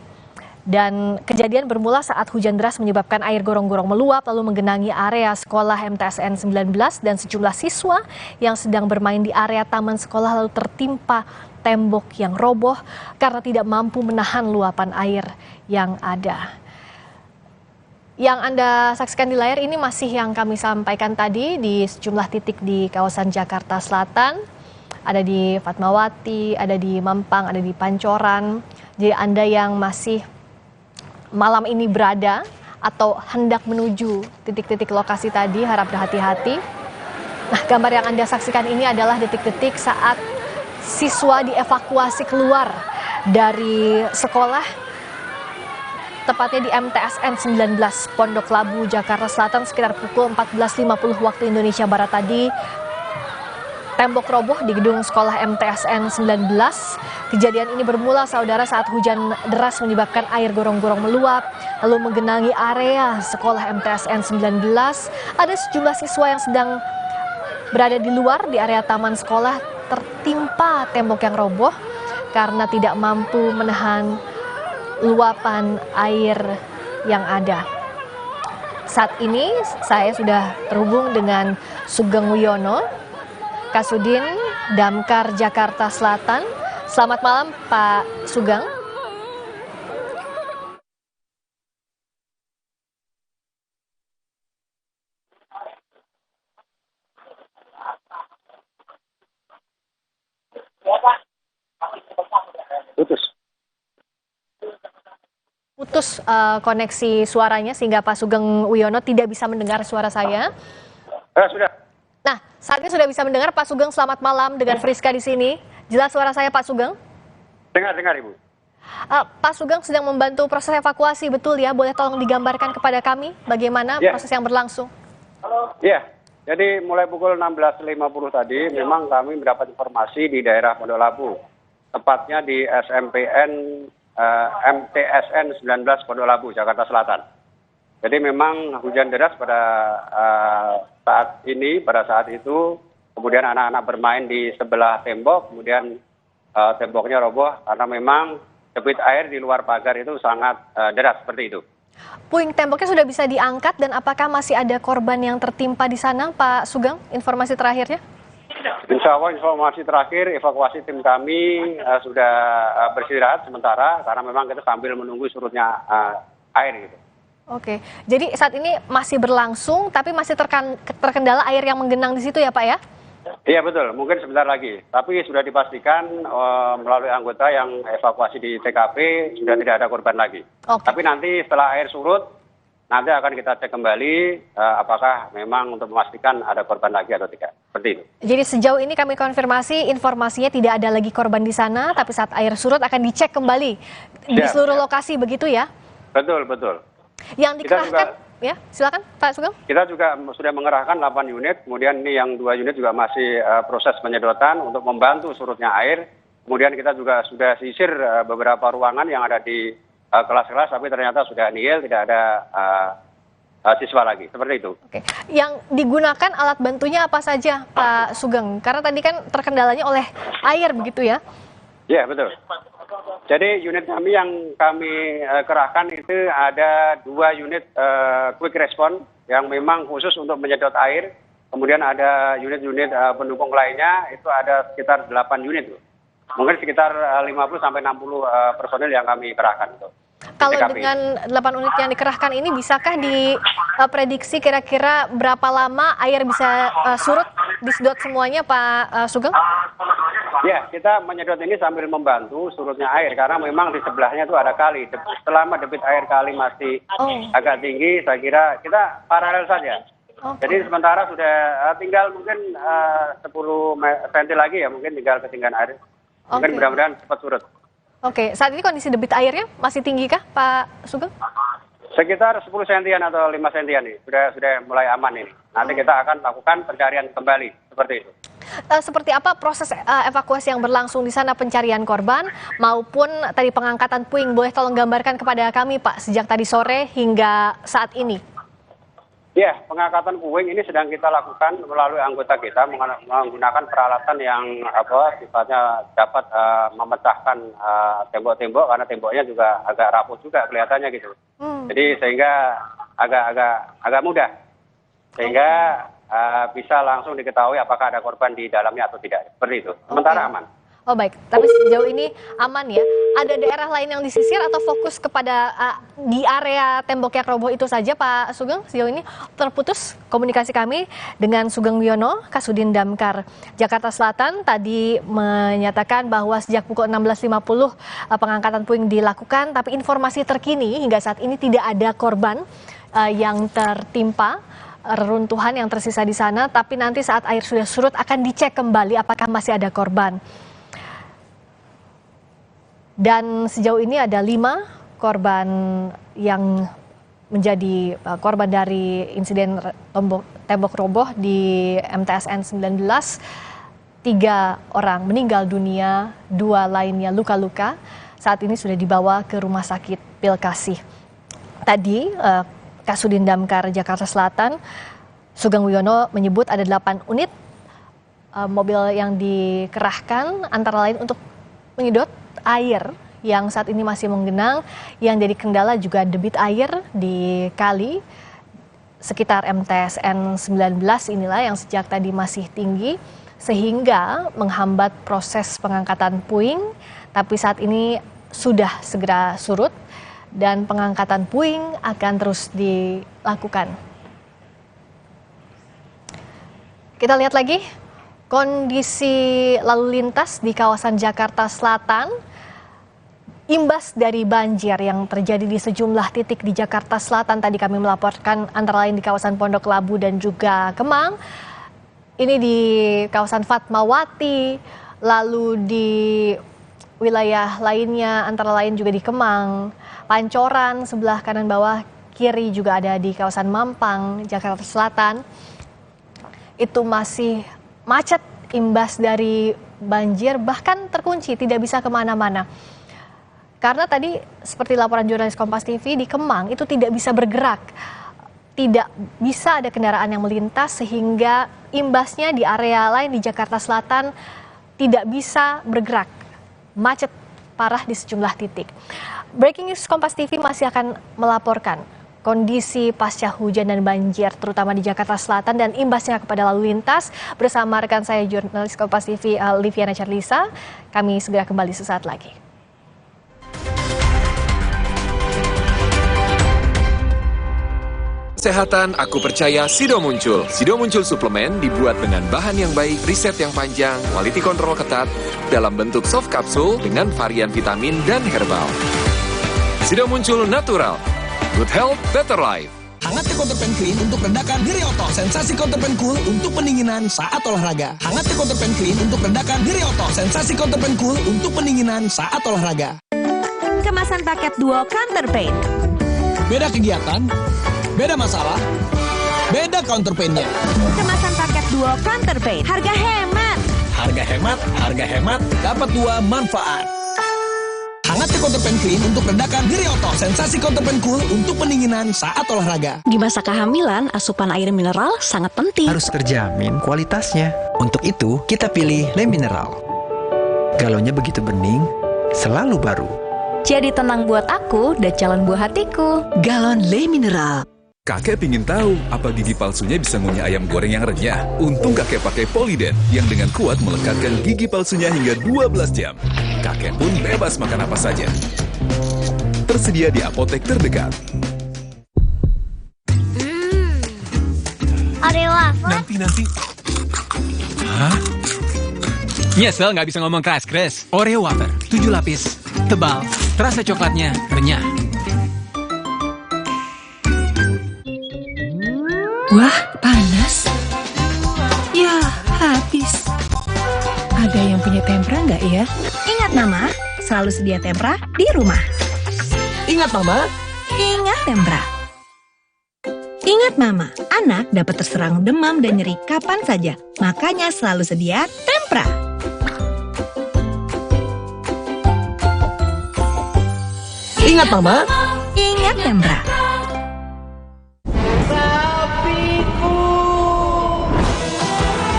dan kejadian bermula saat hujan deras menyebabkan air gorong-gorong meluap lalu menggenangi area sekolah MTSN 19 dan sejumlah siswa yang sedang bermain di area taman sekolah lalu tertimpa tembok yang roboh karena tidak mampu menahan luapan air yang ada. Yang Anda saksikan di layar ini masih yang kami sampaikan tadi di sejumlah titik di kawasan Jakarta Selatan. Ada di Fatmawati, ada di Mampang, ada di Pancoran. Jadi Anda yang masih malam ini berada atau hendak menuju titik-titik lokasi tadi, harap berhati-hati. Nah, gambar yang Anda saksikan ini adalah detik-detik saat siswa dievakuasi keluar dari sekolah, tepatnya di MTSN 19 Pondok Labu, Jakarta Selatan, sekitar pukul 14.50 waktu Indonesia Barat tadi. Tembok roboh di gedung sekolah MTSN 19. Kejadian ini bermula saudara saat hujan deras menyebabkan air gorong-gorong meluap lalu menggenangi area sekolah MTSN 19. Ada sejumlah siswa yang sedang berada di luar di area taman sekolah tertimpa tembok yang roboh karena tidak mampu menahan luapan air yang ada. Saat ini saya sudah terhubung dengan Sugeng Wiono, Kasudin Damkar Jakarta Selatan. Selamat malam Pak Sugeng. Putus koneksi suaranya sehingga Pak Sugeng Wiono tidak bisa mendengar suara saya. Sudah. Nah, saat ini sudah bisa mendengar Pak Sugeng. Selamat malam dengan Friska di sini. Jelas suara saya Pak Sugeng? Dengar Ibu. Pak Sugeng sedang membantu proses evakuasi, betul ya? Boleh tolong digambarkan kepada kami bagaimana proses yang berlangsung? Iya, jadi mulai pukul 16.50 tadi memang kami mendapat informasi di daerah Pondok Labu. Tepatnya di MTSN 19 Pondok Labu, Jakarta Selatan. Jadi memang hujan deras pada saat itu, kemudian anak-anak bermain di sebelah tembok, kemudian temboknya roboh karena memang debit air di luar pagar itu sangat deras seperti itu. Puing temboknya sudah bisa diangkat dan apakah masih ada korban yang tertimpa di sana, Pak Sugeng? Informasi terakhirnya? Insya Allah informasi terakhir evakuasi tim kami sudah beristirahat sementara karena memang kita sambil menunggu surutnya air gitu. Oke, jadi saat ini masih berlangsung tapi masih terkendala air yang menggenang di situ ya Pak ya? Iya betul, mungkin sebentar lagi. Tapi sudah dipastikan melalui anggota yang evakuasi di TKP sudah tidak ada korban lagi. Tapi nanti setelah air surut, nanti akan kita cek kembali apakah memang untuk memastikan ada korban lagi atau tidak. Seperti itu. Jadi sejauh ini kami konfirmasi informasinya tidak ada lagi korban di sana, tapi saat air surut akan dicek kembali di seluruh lokasi begitu ya? Betul, betul. Yang dikerahkan, ya silakan Pak Sugeng. Kita juga sudah mengerahkan 8 unit, kemudian ini yang 2 unit juga masih proses penyedotan untuk membantu surutnya air. Kemudian kita juga sudah sisir beberapa ruangan yang ada di kelas-kelas, tapi ternyata sudah nihil, tidak ada siswa lagi, seperti itu. Oke. Yang digunakan alat bantunya apa saja Pak Sugeng? Karena tadi kan terkendalanya oleh air begitu ya? Iya betul. Jadi unit kami yang kami kerahkan itu ada 2 unit quick response yang memang khusus untuk menyedot air. Kemudian ada unit-unit pendukung lainnya itu ada sekitar 8 unit. Mungkin sekitar 50 sampai 60 personil yang kami kerahkan. Kalau dengan 8 unit yang dikerahkan ini bisakah diprediksi kira-kira berapa lama air bisa surut disedot semuanya Pak Sugeng? Ya, kita menyedot ini sambil membantu surutnya air karena memang di sebelahnya itu ada kali. Selama debit air kali masih agak tinggi, saya kira kita paralel saja. Jadi sementara sudah tinggal mungkin 10 cm lagi ya, mungkin tinggal ketinggian air. Mungkin mudah-mudahan cepat surut. Oke, saat ini kondisi debit airnya masih tinggi kah Pak Sugeng? Sekitar 10 cm atau 5 cm nih, sudah mulai aman ini. Nanti kita akan lakukan pencarian kembali, seperti itu. Seperti apa proses evakuasi yang berlangsung di sana, pencarian korban maupun tadi pengangkatan puing? Boleh tolong gambarkan kepada kami Pak sejak tadi sore hingga saat ini? Ya, pengangkatan puing ini sedang kita lakukan melalui anggota kita menggunakan peralatan yang sifatnya dapat memecahkan tembok-tembok karena temboknya juga agak rapuh juga kelihatannya gitu. Jadi sehingga agak mudah sehingga bisa langsung diketahui apakah ada korban di dalamnya atau tidak. Seperti itu. Sementara aman. Oh baik, tapi sejauh ini aman ya. Ada daerah lain yang disisir atau fokus kepada di area tembok yang roboh itu saja Pak Sugeng? Sejauh ini terputus komunikasi kami dengan Sugeng Wiono, Kasudin Damkar Jakarta Selatan tadi menyatakan bahwa sejak pukul 16.50 pengangkatan puing dilakukan, tapi informasi terkini hingga saat ini tidak ada korban yang tertimpa reruntuhan yang tersisa di sana, tapi nanti saat air sudah surut akan dicek kembali apakah masih ada korban. Dan sejauh ini ada 5 korban yang menjadi korban dari insiden tembok roboh di MTSN 19. 3 orang meninggal dunia, 2 lainnya luka-luka. Saat ini sudah dibawa ke Rumah Sakit Pilkasih. Tadi Kasudin Damkar Jakarta Selatan, Sugeng Wiono menyebut ada 8 unit mobil yang dikerahkan antara lain untuk menyedot air yang saat ini masih menggenang. Yang jadi kendala juga debit air di kali sekitar MTSN 19 inilah yang sejak tadi masih tinggi sehingga menghambat proses pengangkatan puing, tapi saat ini sudah segera surut dan pengangkatan puing akan terus dilakukan. Kita lihat lagi kondisi lalu lintas di kawasan Jakarta Selatan. Imbas dari banjir yang terjadi di sejumlah titik di Jakarta Selatan, tadi kami melaporkan antara lain di kawasan Pondok Labu dan juga Kemang. Ini di kawasan Fatmawati, lalu di wilayah lainnya antara lain juga di Kemang, Pancoran sebelah kanan bawah kiri juga ada di kawasan Mampang, Jakarta Selatan. Itu masih macet imbas dari banjir, bahkan terkunci, tidak bisa kemana-mana. Karena tadi seperti laporan jurnalis Kompas TV di Kemang itu tidak bisa bergerak, tidak bisa ada kendaraan yang melintas sehingga imbasnya di area lain di Jakarta Selatan tidak bisa bergerak, macet parah di sejumlah titik. Breaking News Kompas TV masih akan melaporkan kondisi pasca hujan dan banjir terutama di Jakarta Selatan dan imbasnya kepada lalu lintas bersama rekan saya jurnalis Kompas TV Liviana Charlisa. Kami segera kembali sesaat lagi. Kesehatan aku percaya Sido Muncul. Sido Muncul suplemen dibuat dengan bahan yang baik, riset yang panjang, quality control ketat, dalam bentuk soft capsule dengan varian vitamin dan herbal. Sido Muncul natural. Good health, better life. Hangat Counterpan Clean untuk redakan nyeri otot. Sensasi Counterpan Cool untuk pendinginan saat olahraga. Hangat Counterpan Clean untuk redakan nyeri otot. Sensasi Counterpan Cool untuk pendinginan saat olahraga. Kemasan paket duo Counterpain. Beda kegiatan, beda masalah, beda counterpain-nya. Kemasan paket duo Counterpain. Harga hemat. Harga hemat, harga hemat, dapat dua manfaat. Hangat Counterpan Clean untuk redakan nyeri otot. Sensasi Counterpan Cool untuk pendinginan saat olahraga. Di masa kehamilan, asupan air mineral sangat penting. Harus terjamin kualitasnya. Untuk itu, kita pilih Le Mineral. Galonnya begitu bening, selalu baru. Jadi tenang buat aku dan calon buah hatiku. Galon Le Mineral. Kakek pingin tahu apa gigi palsunya bisa ngunyah ayam goreng yang renyah. Untung kakek pakai Poliden yang dengan kuat melekatkan gigi palsunya hingga 12 jam. Kakek pun bebas makan apa saja. Tersedia di apotek terdekat. Oreo wafer. Nanti. Hah? Nyesel nggak bisa ngomong keras-keras. Oreo wafer, 7 lapis, tebal, terasa coklatnya renyah. Wah, panas. Ya, habis. Ada yang punya tempra nggak ya? Ingat Mama, selalu sedia tempra di rumah. Ingat Mama. Ingat tempra. Ingat Mama, anak dapat terserang demam dan nyeri kapan saja. Makanya selalu sedia tempra. Ingat Mama. Ingat tempra.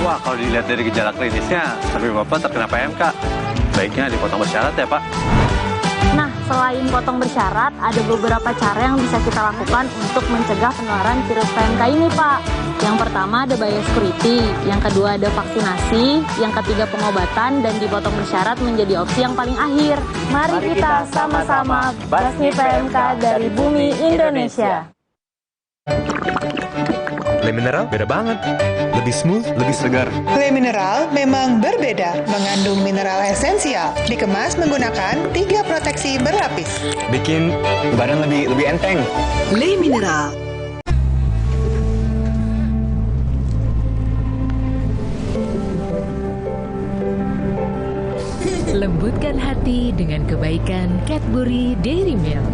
Wah, kalau dilihat dari gejala klinisnya, sapi Bapak terkena PMK. Baiknya dipotong bersyarat ya, Pak. Nah, selain potong bersyarat, ada beberapa cara yang bisa kita lakukan untuk mencegah penularan virus PMK ini, Pak. Yang pertama ada biosecurity, yang kedua ada vaksinasi, yang ketiga pengobatan, dan dipotong bersyarat menjadi opsi yang paling akhir. Mari kita sama-sama basmi PMK dari bumi Indonesia. Le Mineral beda banget. Lebih smooth, lebih segar. Le Mineral memang berbeda, mengandung mineral esensial, dikemas menggunakan 3 proteksi berlapis. Bikin badan lebih enteng. Le Mineral. Lembutkan hati dengan kebaikan Cadbury Dairy Milk.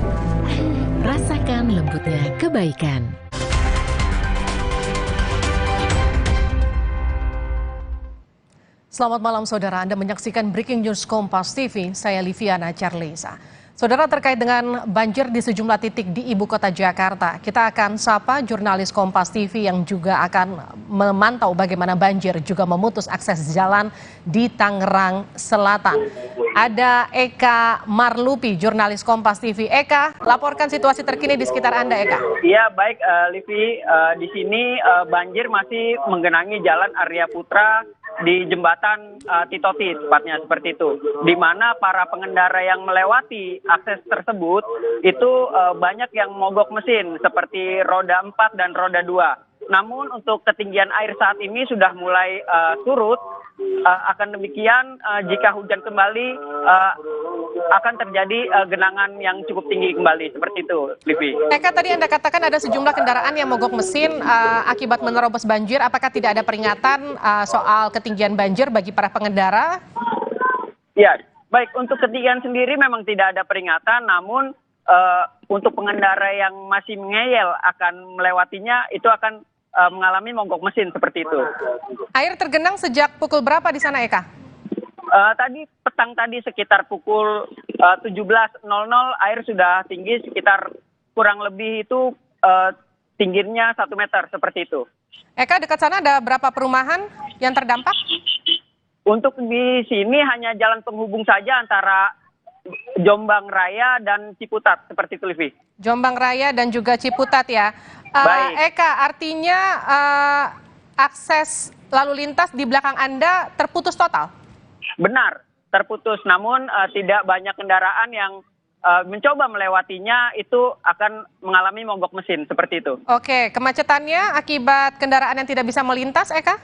Rasakan lembutnya kebaikan. Selamat malam saudara, Anda menyaksikan Breaking News Kompas TV, saya Liviana Charlisa. Saudara, terkait dengan banjir di sejumlah titik di ibu kota Jakarta, kita akan sapa jurnalis Kompas TV yang juga akan memantau bagaimana banjir juga memutus akses jalan di Tangerang Selatan. Ada Eka Marlupi, jurnalis Kompas TV. Eka, laporkan situasi terkini di sekitar Anda, Eka. Iya, baik Livi, di sini banjir masih menggenangi Jalan Arya Putra di jembatan Titoti, tepatnya seperti itu. Di mana para pengendara yang melewati akses tersebut itu banyak yang mogok mesin seperti roda 4 dan roda 2. Namun untuk ketinggian air saat ini sudah mulai surut. Akan demikian jika hujan kembali akan terjadi genangan yang cukup tinggi kembali seperti itu, Livi. Eka, tadi Anda katakan ada sejumlah kendaraan yang mogok mesin akibat menerobos banjir. Apakah tidak ada peringatan soal ketinggian banjir bagi para pengendara? Ya, baik, untuk ketinggian sendiri memang tidak ada peringatan, namun untuk pengendara yang masih mengeyel akan melewatinya itu akan mengalami mogok mesin seperti itu. Air tergenang sejak pukul berapa di sana, Eka? Tadi petang tadi sekitar pukul 17.00 air sudah tinggi sekitar kurang lebih itu tingginya 1 meter seperti itu. Eka, dekat sana ada berapa perumahan yang terdampak? Untuk di sini hanya jalan penghubung saja antara Jombang Raya dan Ciputat seperti itu, Livi. Jombang Raya dan juga Ciputat ya. Baik. Eka, artinya akses lalu lintas di belakang Anda terputus total? Benar, terputus. Namun tidak banyak kendaraan yang mencoba melewatinya, itu akan mengalami mogok mesin seperti itu. Oke, kemacetannya akibat kendaraan yang tidak bisa melintas, Eka?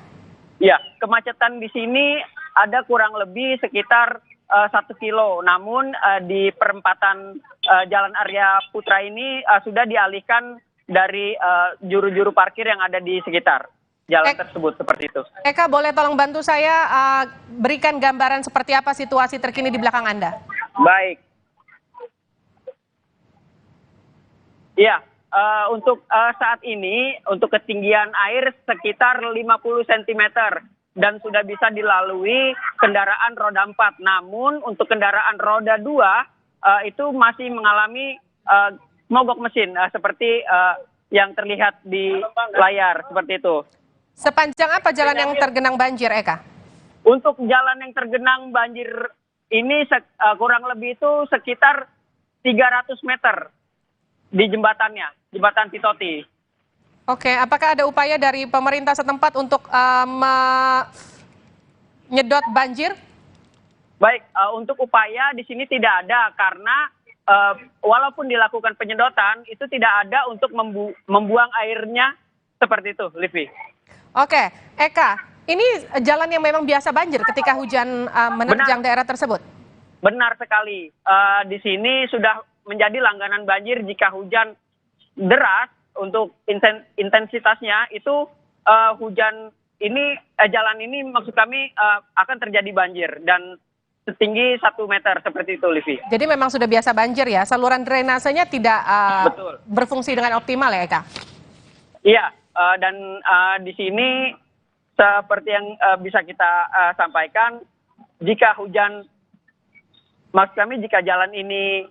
Ya, kemacetan di sini ada kurang lebih sekitar 1 kilo. Namun di perempatan Jalan Arya Putra ini sudah dialihkan dari juru-juru parkir yang ada di sekitar jalan tersebut seperti itu. Eka, boleh tolong bantu saya berikan gambaran seperti apa situasi terkini di belakang Anda? Baik. Ya, untuk saat ini, untuk ketinggian air sekitar 50 cm dan sudah bisa dilalui kendaraan roda 4. Namun untuk kendaraan roda 2 itu masih mengalami mogok mesin seperti yang terlihat di layar seperti itu. Sepanjang apa jalan yang tergenang banjir, Eka? Untuk jalan yang tergenang banjir ini kurang lebih itu sekitar 300 meter. Di jembatannya, jembatan Titoti. Oke, apakah ada upaya dari pemerintah setempat untuk menyedot banjir? Baik, untuk upaya di sini tidak ada karena walaupun dilakukan penyedotan itu tidak ada untuk membuang airnya seperti itu, Livi. Oke, Eka, ini jalan yang memang biasa banjir ketika hujan menerjang daerah tersebut? Benar sekali. Di sini sudah menjadi langganan banjir jika hujan deras. Untuk intensitasnya itu hujan ini jalan ini maksud kami akan terjadi banjir dan setinggi 1 meter seperti itu, Livi. Jadi memang sudah biasa banjir ya, saluran drainasenya tidak berfungsi dengan optimal ya, Eka? Iya, dan di sini seperti yang bisa kita sampaikan, jika hujan, maksud kami jika jalan ini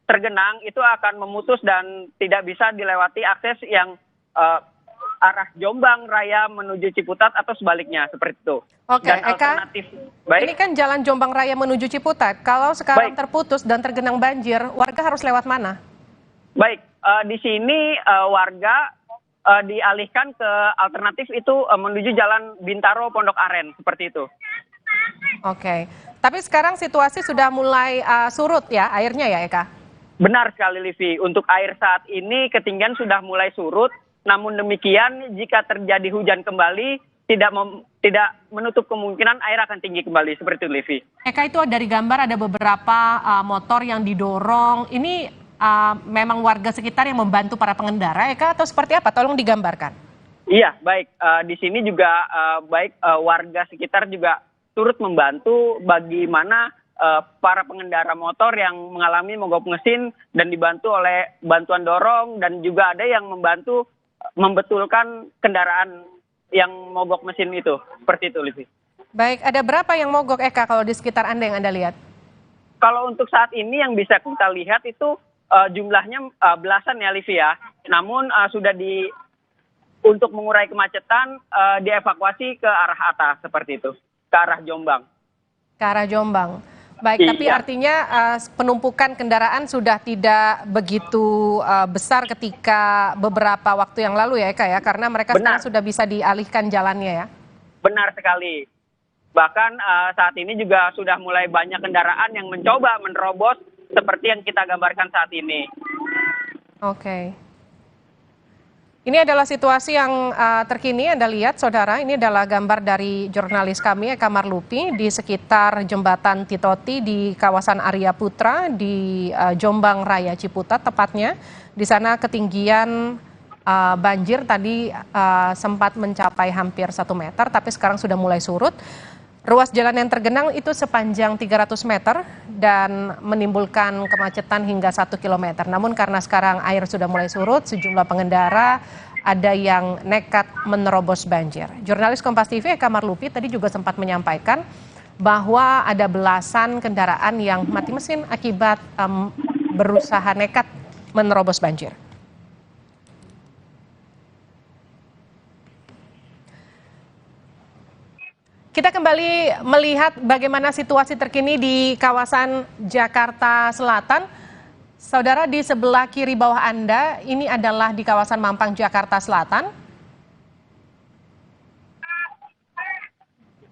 tergenang itu akan memutus dan tidak bisa dilewati akses yang arah Jombang Raya menuju Ciputat atau sebaliknya seperti itu. Oke, dan Eka, ini kan jalan Jombang Raya menuju Ciputat. Kalau sekarang terputus dan tergenang banjir, warga harus lewat mana? Baik, di sini warga dialihkan ke alternatif itu menuju Jalan Bintaro Pondok Aren seperti itu. Oke. Tapi sekarang situasi sudah mulai surut ya airnya ya, Eka? Benar sekali, Livi. Untuk air saat ini ketinggian sudah mulai surut. Namun demikian jika terjadi hujan kembali tidak menutup kemungkinan air akan tinggi kembali seperti itu, Livi. Eka, itu dari gambar ada beberapa motor yang didorong. Ini memang warga sekitar yang membantu para pengendara, Eka, atau seperti apa? Tolong digambarkan. Iya, baik. Di sini juga warga sekitar juga turut membantu bagaimana para pengendara motor yang mengalami mogok mesin dan dibantu oleh bantuan dorong dan juga ada yang membantu membetulkan kendaraan yang mogok mesin itu. Seperti itu, Livi. Baik, ada berapa yang mogok, Eka, kalau di sekitar Anda yang Anda lihat? Kalau untuk saat ini yang bisa kita lihat itu jumlahnya belasan ya, Livi ya. Namun sudah untuk mengurai kemacetan dievakuasi ke arah atas seperti itu. Ke arah Jombang. Ke arah Jombang. Baik, iya. Tapi artinya penumpukan kendaraan sudah tidak begitu besar ketika beberapa waktu yang lalu ya, Eka ya, karena mereka sekarang sudah bisa dialihkan jalannya ya. Benar sekali. Bahkan saat ini juga sudah mulai banyak kendaraan yang mencoba menerobos seperti yang kita gambarkan saat ini. Oke. Ini adalah situasi yang terkini Anda lihat, Saudara. Ini adalah gambar dari jurnalis kami, Eka Marlupi, di sekitar Jembatan Titoti di kawasan Arya Putra di Jombang Raya Ciputat tepatnya. Di sana ketinggian banjir tadi sempat mencapai hampir 1 meter, tapi sekarang sudah mulai surut. Ruas jalan yang tergenang itu sepanjang 300 meter dan menimbulkan kemacetan hingga 1 km. Namun karena sekarang air sudah mulai surut, sejumlah pengendara ada yang nekat menerobos banjir. Jurnalis Kompas TV Eka Marlupi tadi juga sempat menyampaikan bahwa ada belasan kendaraan yang mati mesin akibat berusaha nekat menerobos banjir. Kita kembali melihat bagaimana situasi terkini di kawasan Jakarta Selatan. Saudara, di sebelah kiri bawah Anda, ini adalah di kawasan Mampang, Jakarta Selatan.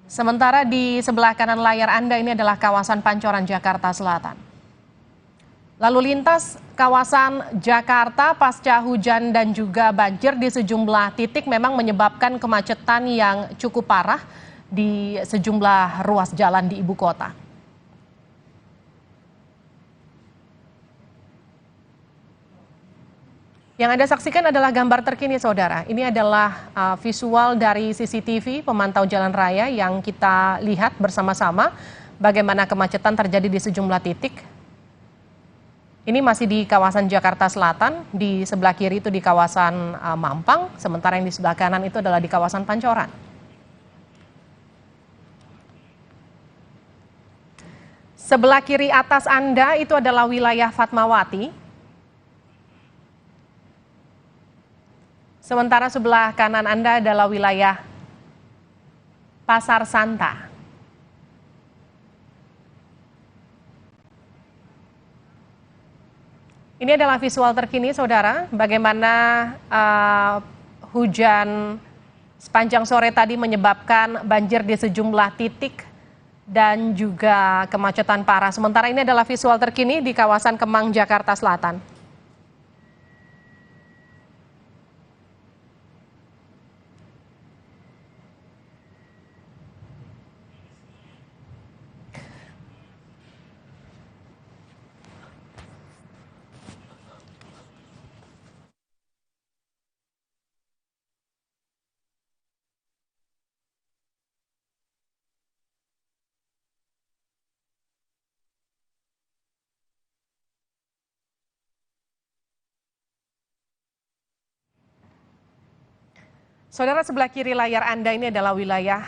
Sementara di sebelah kanan layar Anda ini adalah kawasan Pancoran, Jakarta Selatan. Lalu lintas kawasan Jakarta pasca hujan dan juga banjir di sejumlah titik memang menyebabkan kemacetan yang cukup parah di sejumlah ruas jalan di ibu kota. Yang Anda saksikan adalah gambar terkini, saudara. Ini adalah visual dari CCTV pemantau jalan raya yang kita lihat bersama-sama bagaimana kemacetan terjadi di sejumlah titik. Ini masih di kawasan Jakarta Selatan, di sebelah kiri itu di kawasan Mampang, sementara yang di sebelah kanan itu adalah di kawasan Pancoran. Sebelah kiri atas Anda itu adalah wilayah Fatmawati. Sementara sebelah kanan Anda adalah wilayah Pasar Santa. Ini adalah visual terkini, saudara, bagaimana hujan sepanjang sore tadi menyebabkan banjir di sejumlah titik dan juga kemacetan parah. Sementara ini adalah visual terkini di kawasan Kemang, Jakarta Selatan. Saudara, sebelah kiri layar Anda ini adalah wilayah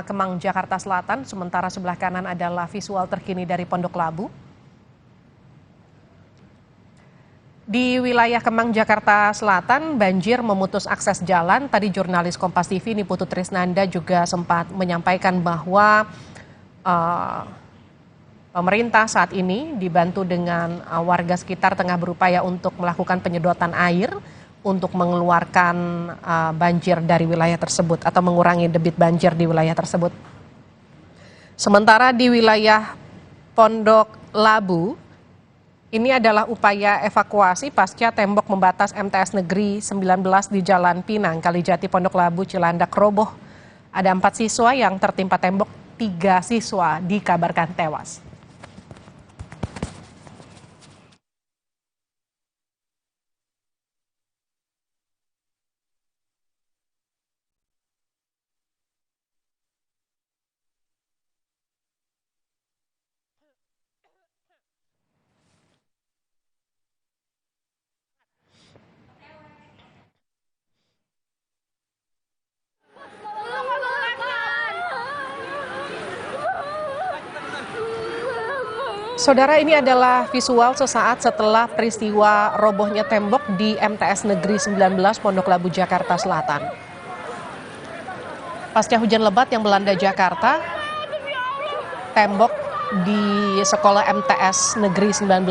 Kemang, Jakarta Selatan, sementara sebelah kanan adalah visual terkini dari Pondok Labu. Di wilayah Kemang, Jakarta Selatan, banjir memutus akses jalan. Tadi jurnalis Kompas TV Niputu Trisnanda juga sempat menyampaikan bahwa pemerintah saat ini dibantu dengan warga sekitar tengah berupaya untuk melakukan penyedotan air untuk mengeluarkan banjir dari wilayah tersebut atau mengurangi debit banjir di wilayah tersebut. Sementara di wilayah Pondok Labu, ini adalah upaya evakuasi pasca tembok membatas MTS Negeri 19 di Jalan Pinang, Kalijati, Pondok Labu, Cilandak roboh. Ada 4 siswa yang tertimpa tembok, 3 siswa dikabarkan tewas. Saudara, ini adalah visual sesaat setelah peristiwa robohnya tembok di MTS Negeri 19 Pondok Labu, Jakarta Selatan. Pasca hujan lebat yang melanda Jakarta, tembok di sekolah MTS Negeri 19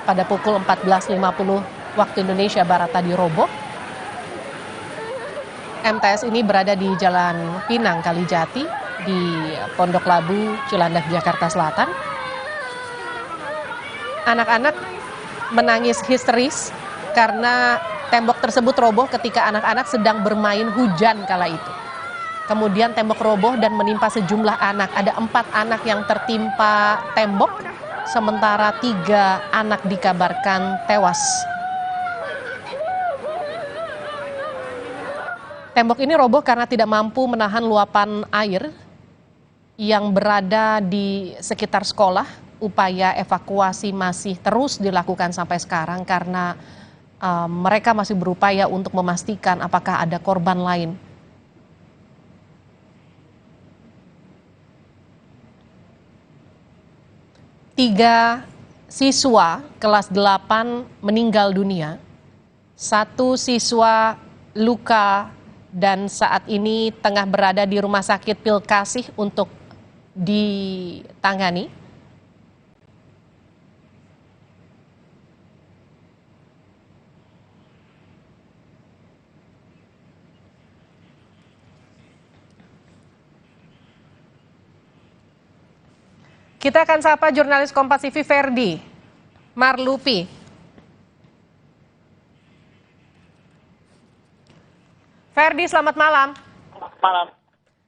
pada pukul 14.50 waktu Indonesia Barat tadi roboh. MTS ini berada di Jalan Pinang, Kalijati, di Pondok Labu, Cilandak, Jakarta Selatan. Anak-anak menangis histeris karena tembok tersebut roboh ketika anak-anak sedang bermain hujan kala itu. Kemudian tembok roboh dan menimpa sejumlah anak. Ada 4 anak yang tertimpa tembok, sementara 3 anak dikabarkan tewas. Tembok ini roboh karena tidak mampu menahan luapan air yang berada di sekitar sekolah. Upaya evakuasi masih terus dilakukan sampai sekarang karena mereka masih berupaya untuk memastikan apakah ada korban lain. Tiga siswa kelas 8 meninggal dunia, 1 siswa luka dan saat ini tengah berada di Rumah Sakit Pilkasih untuk ditangani. Kita akan sapa jurnalis Kompas TV Ferdi Marlupi. Ferdi, selamat malam. Malam.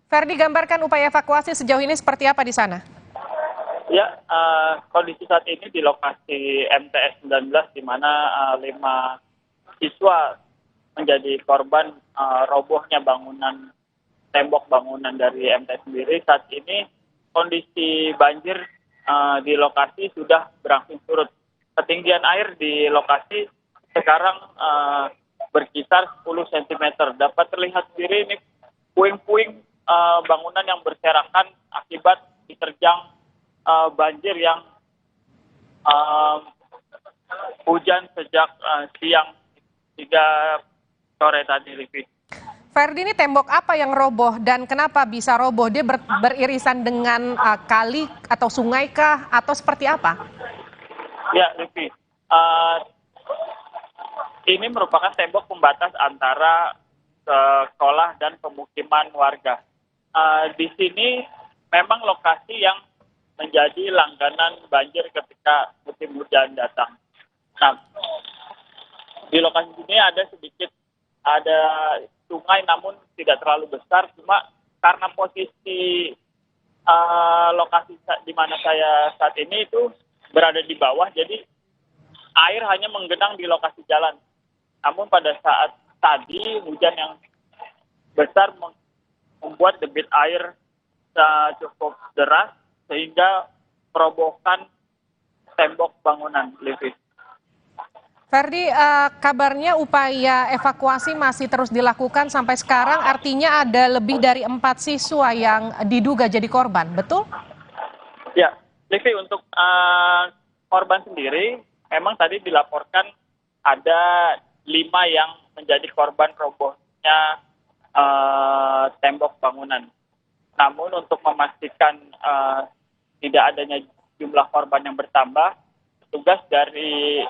Ferdi, gambarkan upaya evakuasi sejauh ini seperti apa di sana? Ya, kondisi saat ini di lokasi MTS 19 di mana 5 siswa menjadi korban robohnya tembok bangunan dari MTS sendiri. Saat ini kondisi banjir di lokasi sudah berangsur surut. Ketinggian air di lokasi sekarang berkisar 10 cm. Dapat terlihat sendiri ini puing-puing bangunan yang berserakan akibat diterjang banjir yang hujan sejak siang hingga sore tadi, Livi. Ferdi, ini tembok apa yang roboh dan kenapa bisa roboh? Dia beririsan dengan kali atau sungai kah atau seperti apa? Ya, Livi. Ini merupakan tembok pembatas antara sekolah dan pemukiman warga. Di sini memang lokasi yang menjadi langganan banjir ketika musim hujan datang. Nah, di lokasi ini ada sungai namun tidak terlalu besar, cuma karena posisi lokasi di mana saya saat ini itu berada di bawah, jadi air hanya menggenang di lokasi jalan. Namun pada saat tadi hujan yang besar membuat debit air cukup deras sehingga merobohkan tembok bangunan, Livi. Ferdi, kabarnya upaya evakuasi masih terus dilakukan sampai sekarang, artinya ada lebih dari 4 siswa yang diduga jadi korban, betul? Ya, Livi, untuk korban sendiri memang tadi dilaporkan ada 5 yang menjadi korban robohnya tembok bangunan. Namun untuk memastikan tidak adanya jumlah korban yang bertambah, petugas dari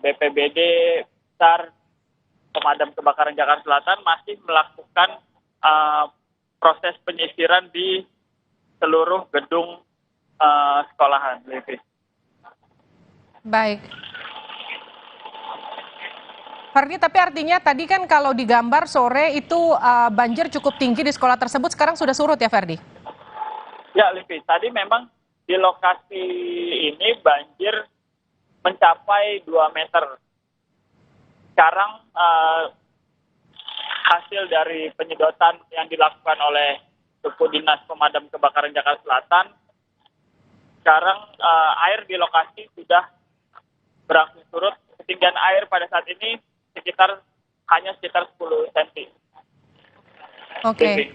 BPBD SAR Pemadam Kebakaran Jakarta Selatan masih melakukan proses penyisiran di seluruh gedung sekolahan. Baik. Ferdi, tapi artinya tadi kan kalau digambar sore itu banjir cukup tinggi di sekolah tersebut, sekarang sudah surut ya, Ferdi? Ya, Livi, tadi memang di lokasi ini banjir mencapai 2 meter. Sekarang hasil dari penyedotan yang dilakukan oleh Suku Dinas Pemadam Kebakaran Jakarta Selatan, sekarang air di lokasi sudah berangsur surut. Ketinggian air pada saat ini hanya sekitar 10 cm. Oke.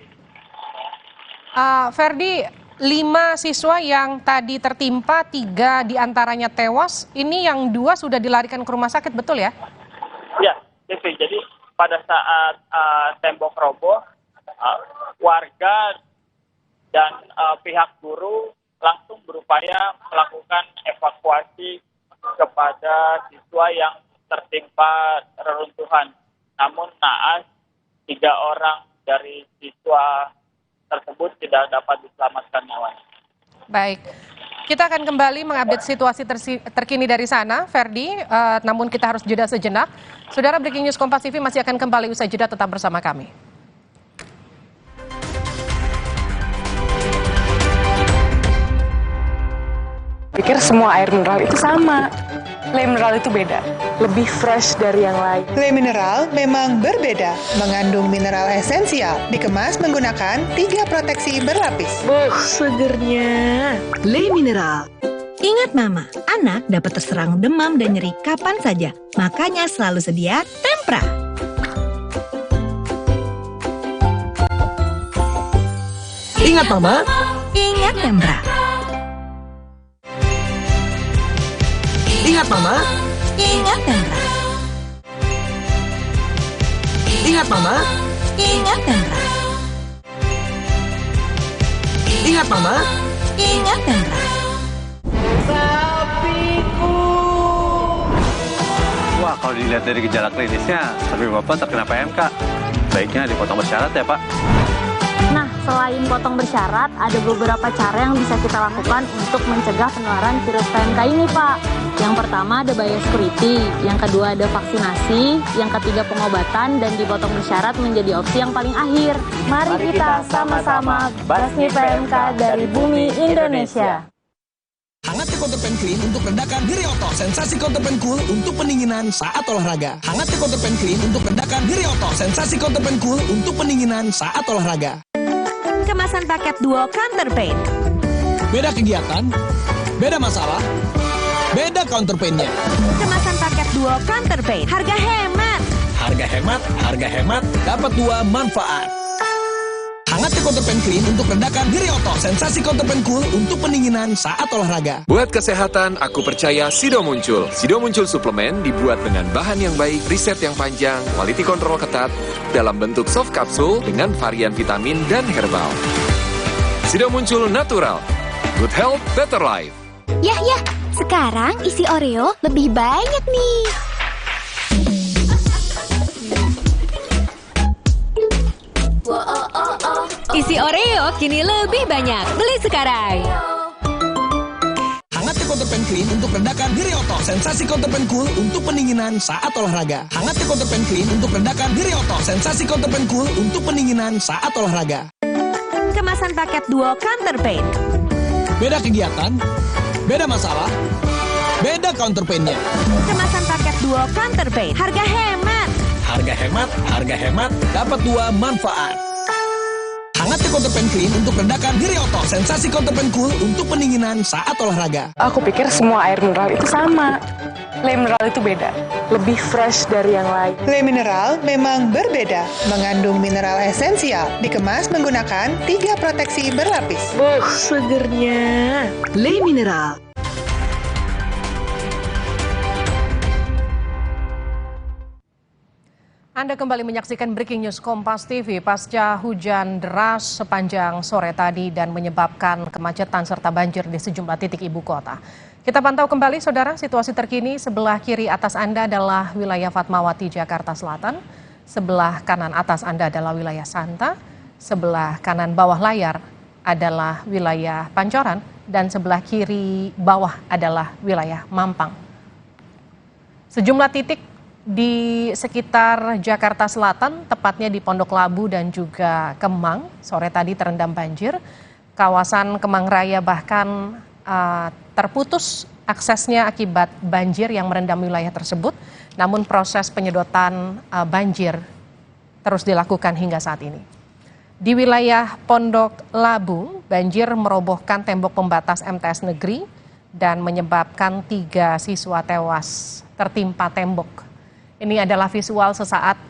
Ferdi, 5 siswa yang tadi tertimpa, 3 diantaranya tewas. Ini yang 2 sudah dilarikan ke rumah sakit, betul ya? Ya, jadi pada saat tembok roboh, warga dan pihak guru langsung berupaya melakukan evakuasi kepada siswa yang tertimpa reruntuhan. Namun naas 3 orang dari siswa tersebut tidak dapat diselamatkan nyawanya. Baik, kita akan kembali mengupdate situasi terkini dari sana, Ferdi. Namun kita harus jeda sejenak. Saudara, Breaking News Kompas TV masih akan kembali usai jeda, tetap bersama kami. Pikir semua air mineral itu sama. Le Mineral itu beda, lebih fresh dari yang lain. Le Mineral memang berbeda, mengandung mineral esensial, dikemas menggunakan 3 proteksi berlapis. Segernya. Le Mineral. Ingat Mama, anak dapat terserang demam dan nyeri kapan saja. Makanya selalu sedia Tempra. Ingat Mama. Ingat Tempra. Ingat Mama. Ingat Tempra. Ingat Ingat Mama. Ingat Tendra. Ingat Mama. Ingat Tendra. Wah, kalau dilihat dari gejala klinisnya, sapi Bapak terkena PMK. Baiknya dipotong bersyarat ya, Pak. Nah, selain potong bersyarat, ada beberapa cara yang bisa kita lakukan untuk mencegah penularan virus PMK ini, Pak. Yang pertama ada biosecurity, yang kedua ada vaksinasi, yang ketiga pengobatan, dan dipotong bersyarat menjadi opsi yang paling akhir. Mari kita sama-sama basmi PMK dari bumi Indonesia. Hangat Counterpen Clean untuk redakan nyeri otot. Sensasi Counterpen Cool untuk pendinginan saat olahraga. Hangat Counterpen Clean untuk redakan nyeri otot. Sensasi Counterpen Cool untuk pendinginan saat olahraga. Kemasan paket duo Counterpain. Beda kegiatan, beda masalah, beda counterpainnya. Kemasan paket duo Counterpain. Harga hemat. Harga hemat, dapat dua manfaat. Hangat Counterpen Clean untuk redakan nyeri otot. Sensasi Counterpen Cool untuk pendinginan saat olahraga. Buat kesehatan, aku percaya Sido Muncul. Sido Muncul suplemen dibuat dengan bahan yang baik, riset yang panjang, quality control ketat, dalam bentuk soft kapsul dengan varian vitamin dan herbal. Sido Muncul natural. Good health, better life. Yah, sekarang isi Oreo lebih banyak nih. Isi Oreo kini lebih banyak. Beli sekarang. Hangat Counterpen Clean untuk redakan nyeri otot. Sensasi Counterpen Cool untuk pendinginan saat olahraga. Hangat Counterpen Clean untuk redakan nyeri otot. Sensasi Counterpen Cool untuk pendinginan saat olahraga. Kemasan paket duo Counterpain. Beda kegiatan, beda masalah, beda counterpainnya. Kemasan paket duo Counterpain. Harga hemat, dapat dua manfaat. Hangat Counterpen Clean untuk redakan nyeri otot. Sensasi Counterpen Cool untuk pendinginan saat olahraga. Aku pikir semua air mineral itu sama. Le mineral itu beda, lebih fresh dari yang lain. Le mineral memang berbeda, mengandung mineral esensial, dikemas menggunakan 3 proteksi berlapis. Segernya. Le mineral. Anda kembali menyaksikan Breaking News Kompas TV. Pasca hujan deras sepanjang sore tadi dan menyebabkan kemacetan serta banjir di sejumlah titik ibu kota. Kita pantau kembali, saudara, situasi terkini. Sebelah kiri atas Anda adalah wilayah Fatmawati, Jakarta Selatan. Sebelah kanan atas Anda adalah wilayah Santa. Sebelah kanan bawah layar adalah wilayah Pancoran. Dan sebelah kiri bawah adalah wilayah Mampang. Sejumlah titik di sekitar Jakarta Selatan, tepatnya di Pondok Labu dan juga Kemang, sore tadi terendam banjir. Kawasan Kemang Raya bahkan terputus aksesnya akibat banjir yang merendam wilayah tersebut. Namun proses penyedotan banjir terus dilakukan hingga saat ini. Di wilayah Pondok Labu, banjir merobohkan tembok pembatas MTS Negeri dan menyebabkan 3 siswa tewas tertimpa tembok. Ini adalah visual sesaat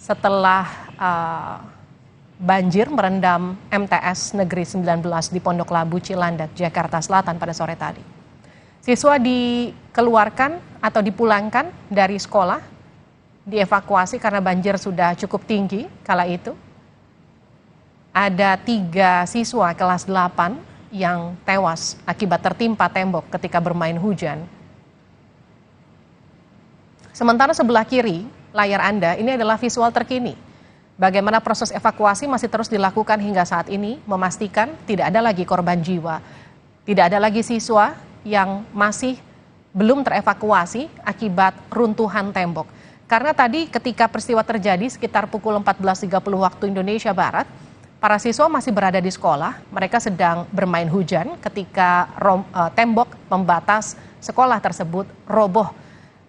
setelah banjir merendam MTS Negeri 19 di Pondok Labu, Cilandak, Jakarta Selatan pada sore tadi. Siswa dikeluarkan atau dipulangkan dari sekolah, dievakuasi karena banjir sudah cukup tinggi kala itu. Ada 3 siswa kelas 8 yang tewas akibat tertimpa tembok ketika bermain hujan. Sementara sebelah kiri layar Anda, ini adalah visual terkini. Bagaimana proses evakuasi masih terus dilakukan hingga saat ini, memastikan tidak ada lagi korban jiwa. Tidak ada lagi siswa yang masih belum terevakuasi akibat runtuhan tembok. Karena tadi ketika peristiwa terjadi sekitar pukul 14.30 waktu Indonesia Barat, para siswa masih berada di sekolah. Mereka sedang bermain hujan ketika tembok pembatas sekolah tersebut roboh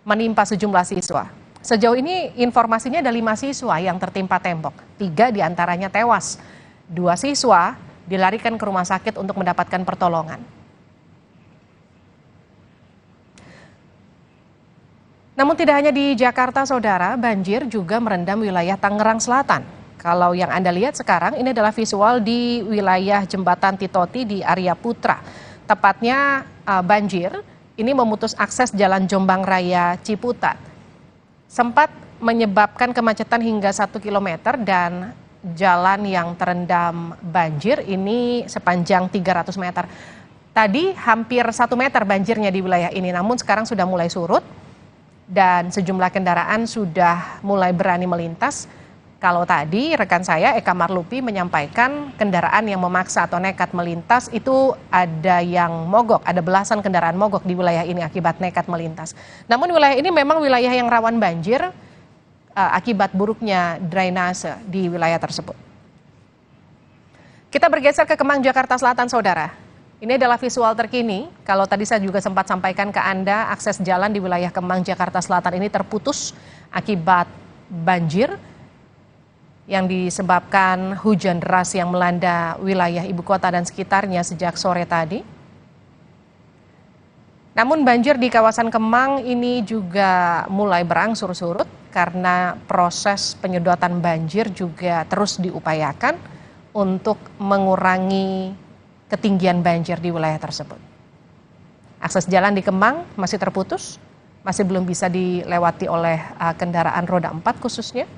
menimpa sejumlah siswa. Sejauh ini informasinya ada 5 siswa yang tertimpa tembok. 3 diantaranya tewas. 2 siswa dilarikan ke rumah sakit untuk mendapatkan pertolongan. Namun tidak hanya di Jakarta, saudara, banjir juga merendam wilayah Tangerang Selatan. Kalau yang Anda lihat sekarang, ini adalah visual di wilayah Jembatan Titoti di Arya Putra. Tepatnya banjir ini memutus akses Jalan Jombang Raya Ciputat. sempat menyebabkan kemacetan hingga 1 km dan jalan yang terendam banjir ini sepanjang 300 meter. Tadi hampir 1 meter banjirnya di wilayah ini, namun sekarang sudah mulai surut dan sejumlah kendaraan sudah mulai berani melintas. Kalau tadi rekan saya Eka Marlupi menyampaikan kendaraan yang memaksa atau nekat melintas itu ada yang mogok, ada belasan kendaraan mogok di wilayah ini akibat nekat melintas. Namun wilayah ini memang wilayah yang rawan banjir akibat buruknya drainase di wilayah tersebut. Kita bergeser ke Kemang, Jakarta Selatan, saudara. Ini adalah visual terkini. Kalau tadi saya juga sempat sampaikan ke Anda, akses jalan di wilayah Kemang, Jakarta Selatan ini terputus akibat banjir yang disebabkan hujan deras yang melanda wilayah ibu kota dan sekitarnya sejak sore tadi. Namun banjir di kawasan Kemang ini juga mulai berangsur surut karena proses penyedotan banjir juga terus diupayakan untuk mengurangi ketinggian banjir di wilayah tersebut. Akses jalan di Kemang masih terputus, masih belum bisa dilewati oleh kendaraan roda 4 khususnya.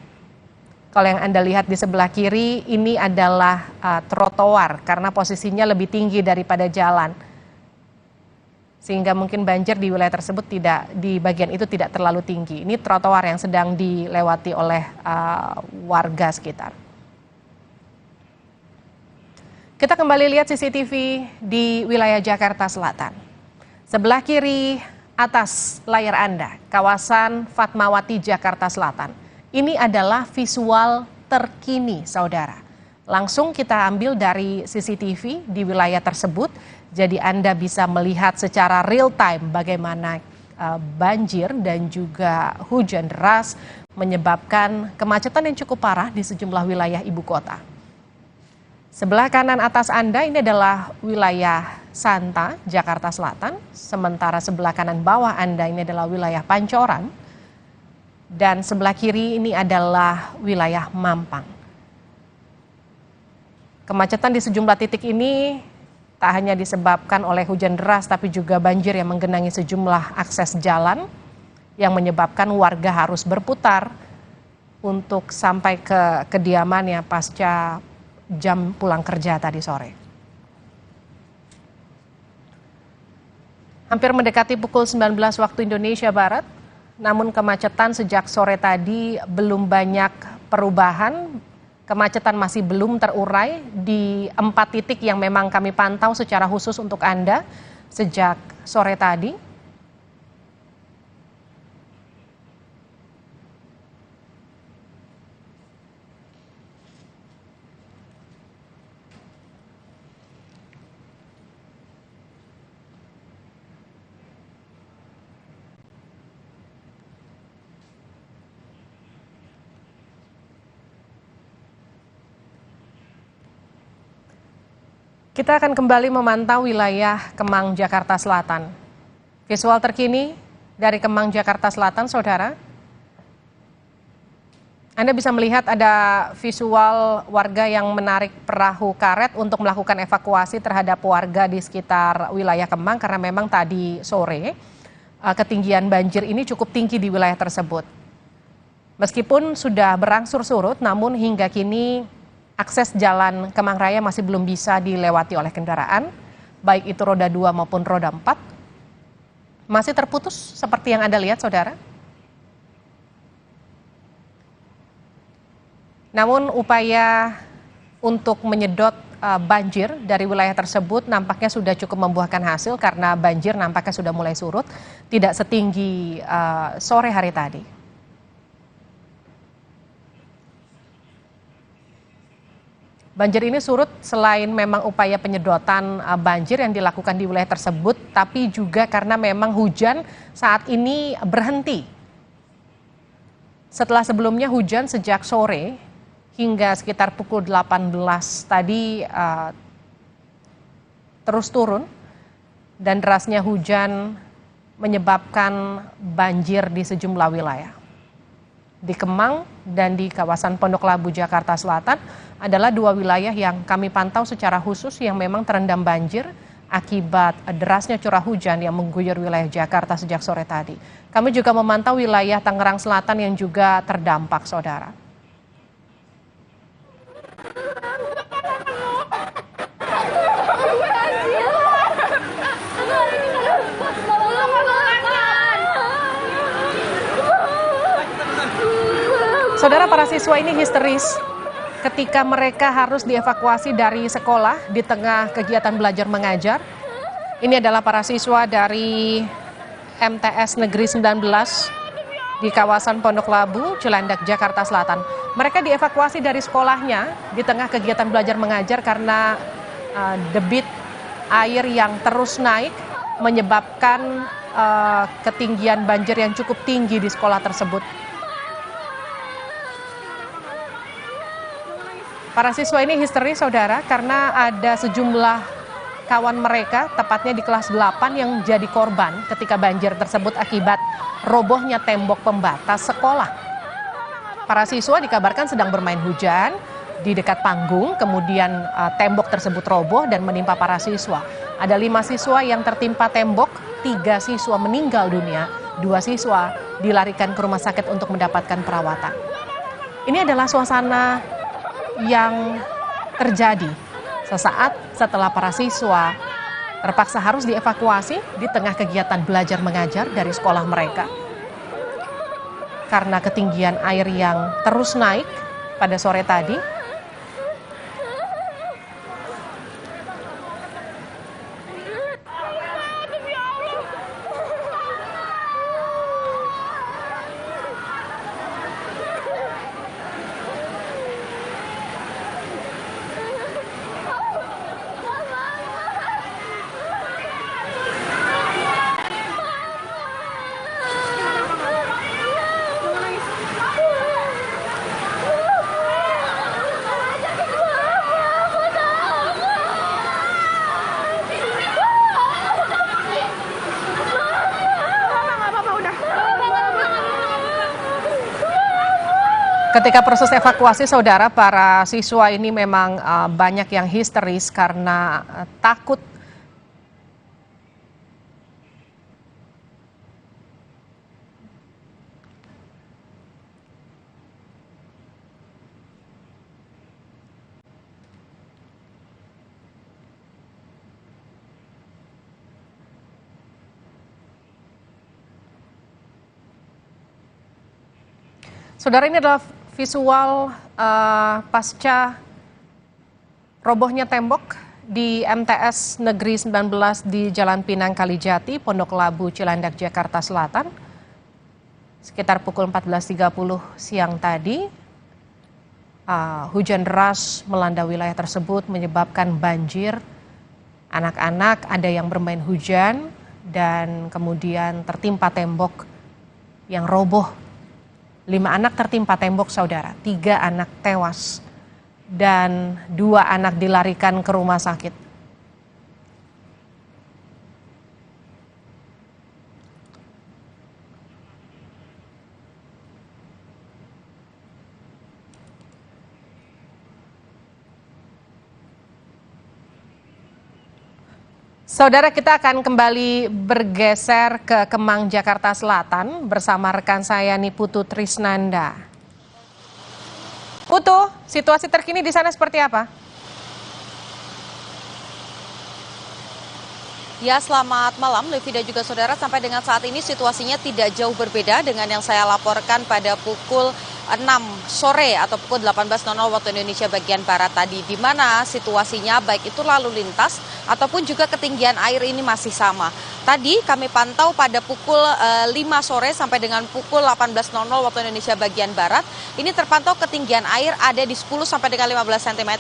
Kalau yang Anda lihat di sebelah kiri ini adalah trotoar karena posisinya lebih tinggi daripada jalan. Sehingga mungkin banjir di wilayah tersebut di bagian itu tidak terlalu tinggi. Ini trotoar yang sedang dilewati oleh warga sekitar. Kita kembali lihat CCTV di wilayah Jakarta Selatan. Sebelah kiri atas layar Anda, kawasan Fatmawati, Jakarta Selatan. Ini adalah visual terkini, saudara. Langsung kita ambil dari CCTV di wilayah tersebut, jadi Anda bisa melihat secara real time bagaimana banjir dan juga hujan deras menyebabkan kemacetan yang cukup parah di sejumlah wilayah ibu kota. Sebelah kanan atas Anda ini adalah wilayah Santa, Jakarta Selatan, sementara sebelah kanan bawah Anda ini adalah wilayah Pancoran, dan sebelah kiri ini adalah wilayah Mampang. Kemacetan di sejumlah titik ini tak hanya disebabkan oleh hujan deras, tapi juga banjir yang menggenangi sejumlah akses jalan yang menyebabkan warga harus berputar untuk sampai ke kediamannya pasca jam pulang kerja tadi sore. Hampir mendekati pukul 19 waktu Indonesia Barat, namun kemacetan sejak sore tadi belum banyak perubahan. Kemacetan masih belum terurai di 4 titik yang memang kami pantau secara khusus untuk Anda sejak sore tadi. Kita akan kembali memantau wilayah Kemang, Jakarta Selatan. Visual terkini dari Kemang, Jakarta Selatan, saudara. Anda bisa melihat ada visual warga yang menarik perahu karet untuk melakukan evakuasi terhadap warga di sekitar wilayah Kemang karena memang tadi sore ketinggian banjir ini cukup tinggi di wilayah tersebut. Meskipun sudah berangsur surut, namun hingga kini akses jalan Kemang Raya masih belum bisa dilewati oleh kendaraan, baik itu roda 2 maupun roda 4. Masih terputus seperti yang Anda lihat, saudara. Namun upaya untuk menyedot banjir dari wilayah tersebut nampaknya sudah cukup membuahkan hasil karena banjir nampaknya sudah mulai surut, tidak setinggi sore hari tadi. Banjir ini surut selain memang upaya penyedotan banjir yang dilakukan di wilayah tersebut, tapi juga karena memang hujan saat ini berhenti. Setelah sebelumnya hujan sejak sore hingga sekitar pukul 18 tadi terus turun dan derasnya hujan menyebabkan banjir di sejumlah wilayah. Di Kemang dan di kawasan Pondok Labu, Jakarta Selatan adalah 2 wilayah yang kami pantau secara khusus yang memang terendam banjir akibat derasnya curah hujan yang mengguyur wilayah Jakarta sejak sore tadi. Kami juga memantau wilayah Tangerang Selatan yang juga terdampak, saudara. Saudara, para siswa ini histeris ketika mereka harus dievakuasi dari sekolah di tengah kegiatan belajar mengajar. Ini adalah para siswa dari MTS Negeri 19 di kawasan Pondok Labu, Cilandak, Jakarta Selatan. Mereka dievakuasi dari sekolahnya di tengah kegiatan belajar mengajar karena debit air yang terus naik menyebabkan ketinggian banjir yang cukup tinggi di sekolah tersebut. Para siswa ini histeris, saudara, karena ada sejumlah kawan mereka, tepatnya di kelas 8 yang jadi korban ketika banjir tersebut akibat robohnya tembok pembatas sekolah. Para siswa dikabarkan sedang bermain hujan di dekat panggung, kemudian tembok tersebut roboh dan menimpa para siswa. Ada 5 siswa yang tertimpa tembok, 3 siswa meninggal dunia, 2 siswa dilarikan ke rumah sakit untuk mendapatkan perawatan. Ini adalah suasana yang terjadi sesaat setelah para siswa terpaksa harus dievakuasi di tengah kegiatan belajar mengajar dari sekolah mereka. Karena ketinggian air yang terus naik pada sore tadi, ketika proses evakuasi, saudara, para siswa ini memang banyak yang histeris karena takut Saudara, ini adalah visual pasca robohnya tembok di MTS Negeri 19 di Jalan Pinang Kalijati, Pondok Labu, Cilandak, Jakarta Selatan. Sekitar pukul 14.30 siang tadi, hujan deras melanda wilayah tersebut menyebabkan banjir. Anak-anak ada yang bermain hujan dan kemudian tertimpa tembok yang roboh. 5 anak tertimpa tembok, saudara, 3 anak tewas dan 2 anak dilarikan ke rumah sakit. Saudara, kita akan kembali bergeser ke Kemang, Jakarta Selatan bersama rekan saya Niputu Trisnanda. Putu, situasi terkini di sana seperti apa? Ya, selamat malam Levi dan juga saudara. Sampai dengan saat ini situasinya tidak jauh berbeda dengan yang saya laporkan pada pukul 6 sore atau pukul 18.00 waktu Indonesia bagian Barat tadi, di mana situasinya baik itu lalu lintas ataupun juga ketinggian air ini masih sama. Tadi kami pantau pada pukul 5 sore sampai dengan pukul 18.00 waktu Indonesia bagian Barat, ini terpantau ketinggian air ada di 10 sampai dengan 15 cm.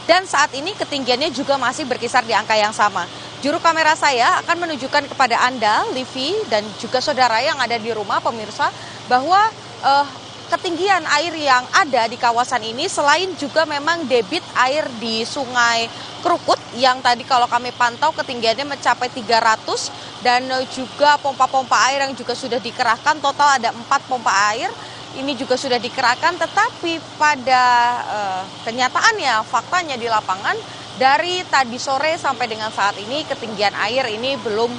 Dan saat ini ketinggiannya juga masih berkisar di angka yang sama. Juru kamera saya akan menunjukkan kepada Anda, Livi, dan juga saudara yang ada di rumah, pemirsa, bahwa ketinggian air yang ada di kawasan ini selain juga memang debit air di Sungai Krukut yang tadi kalau kami pantau ketinggiannya mencapai 300 dan juga pompa-pompa air yang juga sudah dikerahkan, total ada 4 pompa air ini juga sudah dikerahkan, tetapi pada kenyataannya, faktanya di lapangan dari tadi sore sampai dengan saat ini ketinggian air ini belum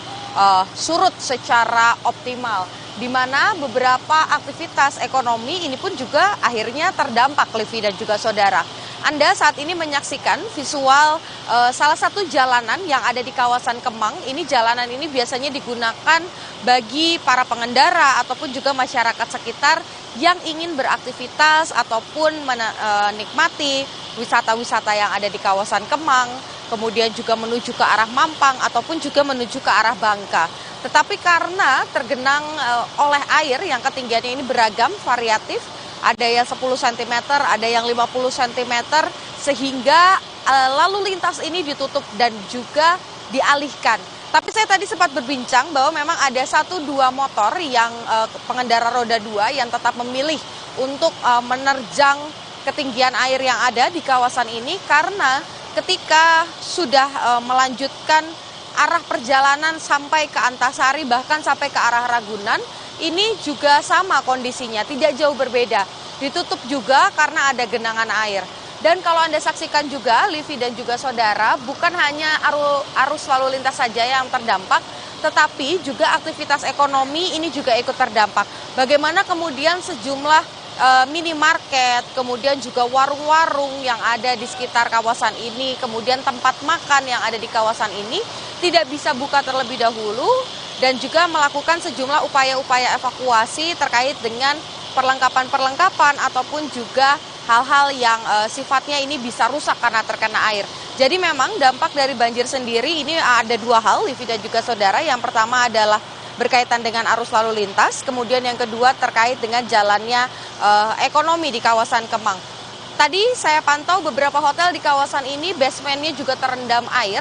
surut secara optimal, di mana beberapa aktivitas ekonomi ini pun juga akhirnya terdampak, Livi dan juga saudara. Anda saat ini menyaksikan visual salah satu jalanan yang ada di kawasan Kemang. Ini jalanan ini biasanya digunakan bagi para pengendara ataupun juga masyarakat sekitar yang ingin beraktivitas ataupun menikmati wisata-wisata yang ada di kawasan Kemang, kemudian juga menuju ke arah Mampang ataupun juga menuju ke arah Bangka. Tetapi karena tergenang oleh air yang ketinggiannya ini beragam, variatif, ada yang 10 cm, ada yang 50 cm, sehingga lalu lintas ini ditutup dan juga dialihkan. Tapi saya tadi sempat berbincang bahwa memang ada 1-2 motor yang pengendara roda 2 yang tetap memilih untuk menerjang ketinggian air yang ada di kawasan ini, karena ketika sudah melanjutkan arah perjalanan sampai ke Antasari bahkan sampai ke arah Ragunan, ini juga sama kondisinya, tidak jauh berbeda. Ditutup juga karena ada genangan air. Dan kalau Anda saksikan juga, Livi dan juga saudara, bukan hanya arus lalu lintas saja yang terdampak, tetapi juga aktivitas ekonomi ini juga ikut terdampak. Bagaimana kemudian sejumlah minimarket, kemudian juga warung-warung yang ada di sekitar kawasan ini, kemudian tempat makan yang ada di kawasan ini tidak bisa buka terlebih dahulu, dan juga melakukan sejumlah upaya-upaya evakuasi terkait dengan perlengkapan-perlengkapan ataupun juga hal-hal yang sifatnya ini bisa rusak karena terkena air. Jadi memang dampak dari banjir sendiri ini ada 2 hal, Livi dan juga saudara. Yang pertama adalah berkaitan dengan arus lalu lintas, kemudian yang kedua terkait dengan jalannya ekonomi di kawasan Kemang. Tadi saya pantau beberapa hotel di kawasan ini basementnya juga terendam air.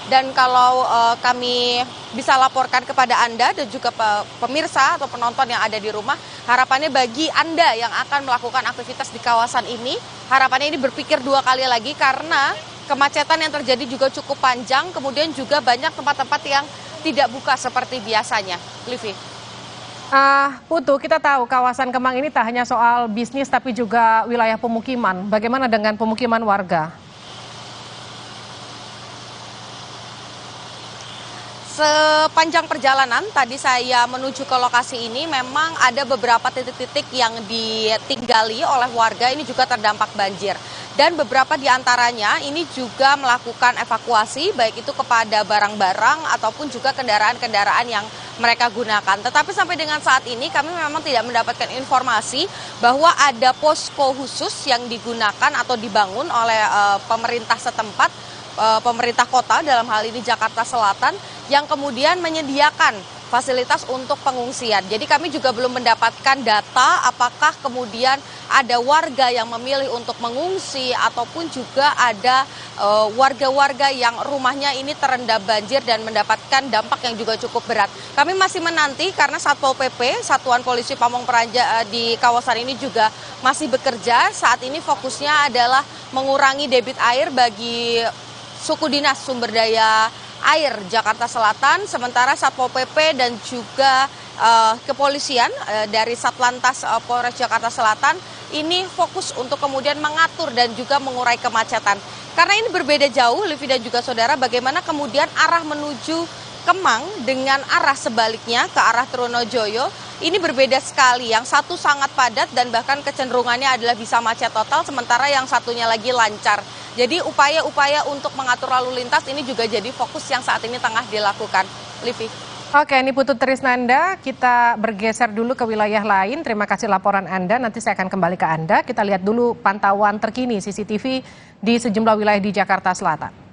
Dan kalau kami bisa laporkan kepada Anda dan juga pemirsa atau penonton yang ada di rumah, harapannya bagi Anda yang akan melakukan aktivitas di kawasan ini, harapannya ini berpikir 2 kali lagi karena kemacetan yang terjadi juga cukup panjang, kemudian juga banyak tempat-tempat yang tidak buka seperti biasanya. Livi. Putu, kita tahu kawasan Kemang ini tak hanya soal bisnis tapi juga wilayah pemukiman. Bagaimana dengan pemukiman warga? Sepanjang perjalanan tadi saya menuju ke lokasi ini memang ada beberapa titik-titik yang ditinggali oleh warga ini juga terdampak banjir. Dan beberapa di antaranya ini juga melakukan evakuasi baik itu kepada barang-barang ataupun juga kendaraan-kendaraan yang mereka gunakan. Tetapi sampai dengan saat ini kami memang tidak mendapatkan informasi bahwa ada posko khusus yang digunakan atau dibangun oleh pemerintah setempat, pemerintah kota dalam hal ini Jakarta Selatan, yang kemudian menyediakan fasilitas untuk pengungsian. Jadi kami juga belum mendapatkan data apakah kemudian ada warga yang memilih untuk mengungsi ataupun juga ada warga-warga yang rumahnya ini terendam banjir dan mendapatkan dampak yang juga cukup berat. Kami masih menanti karena Satpol PP, Satuan Polisi Pamong Praja di kawasan ini juga masih bekerja. Saat ini fokusnya adalah mengurangi debit air bagi Suku Dinas Sumber Daya Air Jakarta Selatan, sementara Satpol PP dan juga kepolisian dari Satlantas Polres Jakarta Selatan ini fokus untuk kemudian mengatur dan juga mengurai kemacetan. Karena ini berbeda jauh, Livi dan juga saudara, bagaimana kemudian arah menuju Kemang dengan arah sebaliknya ke arah Trunojoyo ini berbeda sekali. Yang satu sangat padat dan bahkan kecenderungannya adalah bisa macet total, sementara yang satunya lagi lancar. Jadi upaya-upaya untuk mengatur lalu lintas ini juga jadi fokus yang saat ini tengah dilakukan. Livi. Oke, ini Putu Trisnanda, kita bergeser dulu ke wilayah lain. Terima kasih laporan Anda, nanti saya akan kembali ke Anda. Kita lihat dulu pantauan terkini CCTV di sejumlah wilayah di Jakarta Selatan.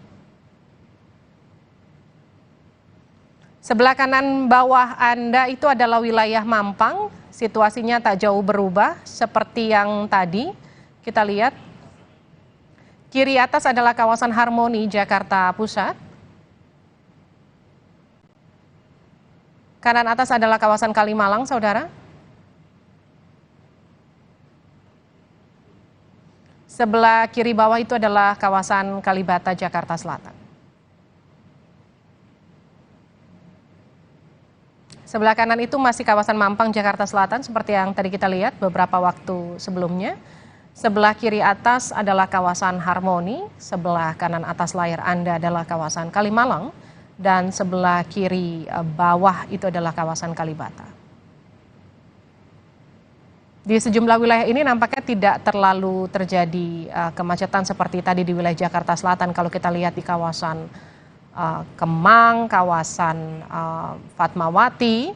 Sebelah kanan bawah Anda itu adalah wilayah Mampang, situasinya tak jauh berubah seperti yang tadi. Kita lihat. Kiri atas adalah kawasan Harmoni, Jakarta Pusat. Kanan atas adalah kawasan Kalimalang, saudara. Sebelah kiri bawah itu adalah kawasan Kalibata, Jakarta Selatan. Sebelah kanan itu masih kawasan Mampang, Jakarta Selatan, seperti yang tadi kita lihat beberapa waktu sebelumnya. Sebelah kiri atas adalah kawasan Harmoni, sebelah kanan atas layar Anda adalah kawasan Kalimalang, dan sebelah kiri bawah itu adalah kawasan Kalibata. Di sejumlah wilayah ini nampaknya tidak terlalu terjadi kemacetan seperti tadi di wilayah Jakarta Selatan. Kalau kita lihat di kawasan Kemang, kawasan Fatmawati,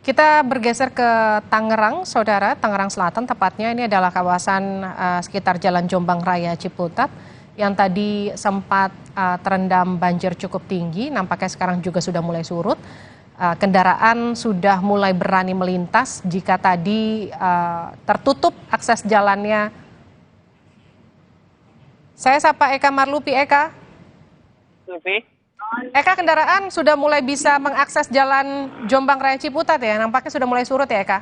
kita bergeser ke Tangerang, Saudara, Tangerang Selatan tepatnya. Ini adalah kawasan sekitar Jalan Jombang Raya Ciputat yang tadi sempat terendam banjir cukup tinggi, nampaknya sekarang juga sudah mulai surut. Kendaraan sudah mulai berani melintas jika tadi tertutup akses jalannya. Saya sapa Eka Marlupi. Eka. Eka, kendaraan sudah mulai bisa mengakses jalan Jombang Raya Ciputat ya? Nampaknya sudah mulai surut ya, Eka?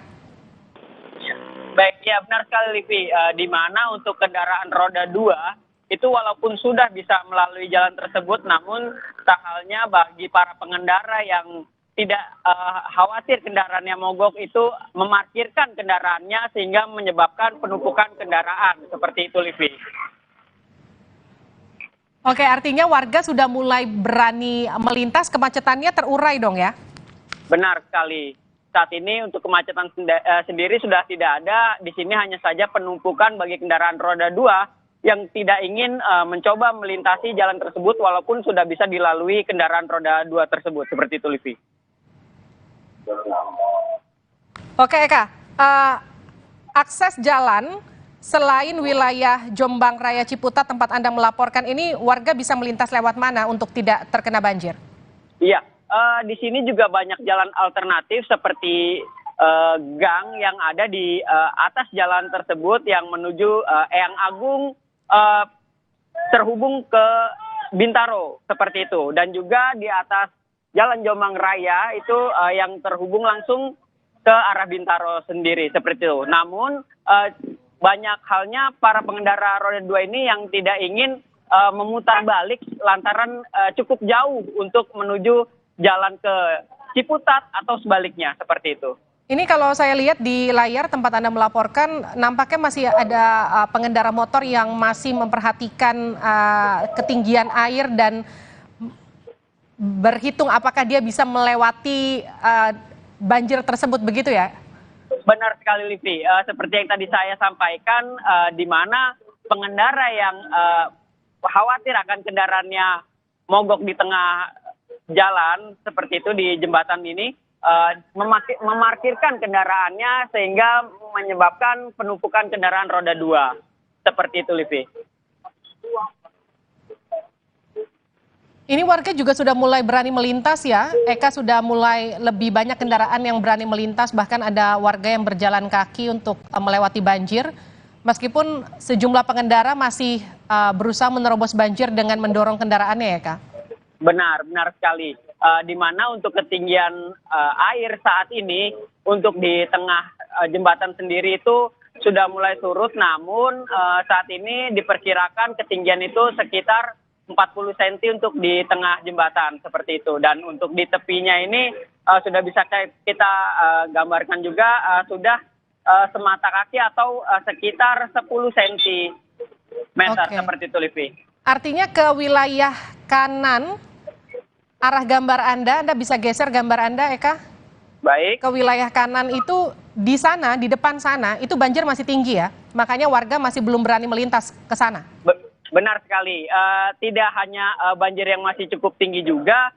Baik, ya benar sekali, Livi. Di mana untuk kendaraan roda 2, itu walaupun sudah bisa melalui jalan tersebut, namun tak halnya bagi para pengendara yang tidak khawatir kendaraannya mogok itu memarkirkan kendaraannya sehingga menyebabkan penumpukan kendaraan. Seperti itu, Livi. Oke, artinya warga sudah mulai berani melintas, kemacetannya terurai dong ya? Benar sekali. Saat ini untuk kemacetan sendiri sudah tidak ada. Di sini hanya saja penumpukan bagi kendaraan roda 2 yang tidak ingin mencoba melintasi jalan tersebut walaupun sudah bisa dilalui kendaraan roda 2 tersebut. Seperti itu, Livi. Oke, Eka. Akses jalan selain wilayah Jombang Raya Ciputat tempat Anda melaporkan ini, warga bisa melintas lewat mana untuk tidak terkena banjir? Iya, di sini juga banyak jalan alternatif seperti gang yang ada di atas jalan tersebut yang menuju Eyang Agung terhubung ke Bintaro, seperti itu. Dan juga di atas Jalan Jombang Raya itu yang terhubung langsung ke arah Bintaro sendiri, seperti itu. Namun banyak halnya para pengendara roda 2 ini yang tidak ingin memutar balik lantaran cukup jauh untuk menuju jalan ke Ciputat atau sebaliknya, seperti itu. Ini kalau saya lihat di layar tempat Anda melaporkan, nampaknya masih ada pengendara motor yang masih memperhatikan ketinggian air dan berhitung apakah dia bisa melewati banjir tersebut, begitu ya? Benar sekali, Livi. Seperti yang tadi saya sampaikan, di mana pengendara yang khawatir akan kendaraannya mogok di tengah jalan, seperti itu di jembatan ini, memarkirkan kendaraannya sehingga menyebabkan penumpukan kendaraan roda 2. Seperti itu, Livi. Ini warga juga sudah mulai berani melintas ya, Eka, sudah mulai lebih banyak kendaraan yang berani melintas, bahkan ada warga yang berjalan kaki untuk melewati banjir, meskipun sejumlah pengendara masih berusaha menerobos banjir dengan mendorong kendaraannya ya, Kak? Benar sekali. Di mana untuk ketinggian air saat ini, untuk di tengah jembatan sendiri itu sudah mulai surut, namun saat ini diperkirakan ketinggian itu sekitar 40 cm untuk di tengah jembatan, seperti itu. Dan untuk di tepinya ini sudah bisa kita gambarkan juga sudah semata kaki atau sekitar 10 cm, seperti itu, Livi. Artinya ke wilayah kanan arah gambar Anda bisa geser gambar Anda, Eka? Baik. Ke wilayah kanan itu di sana, di depan sana, itu banjir masih tinggi ya? Makanya warga masih belum berani melintas ke sana? Benar sekali, tidak hanya banjir yang masih cukup tinggi juga,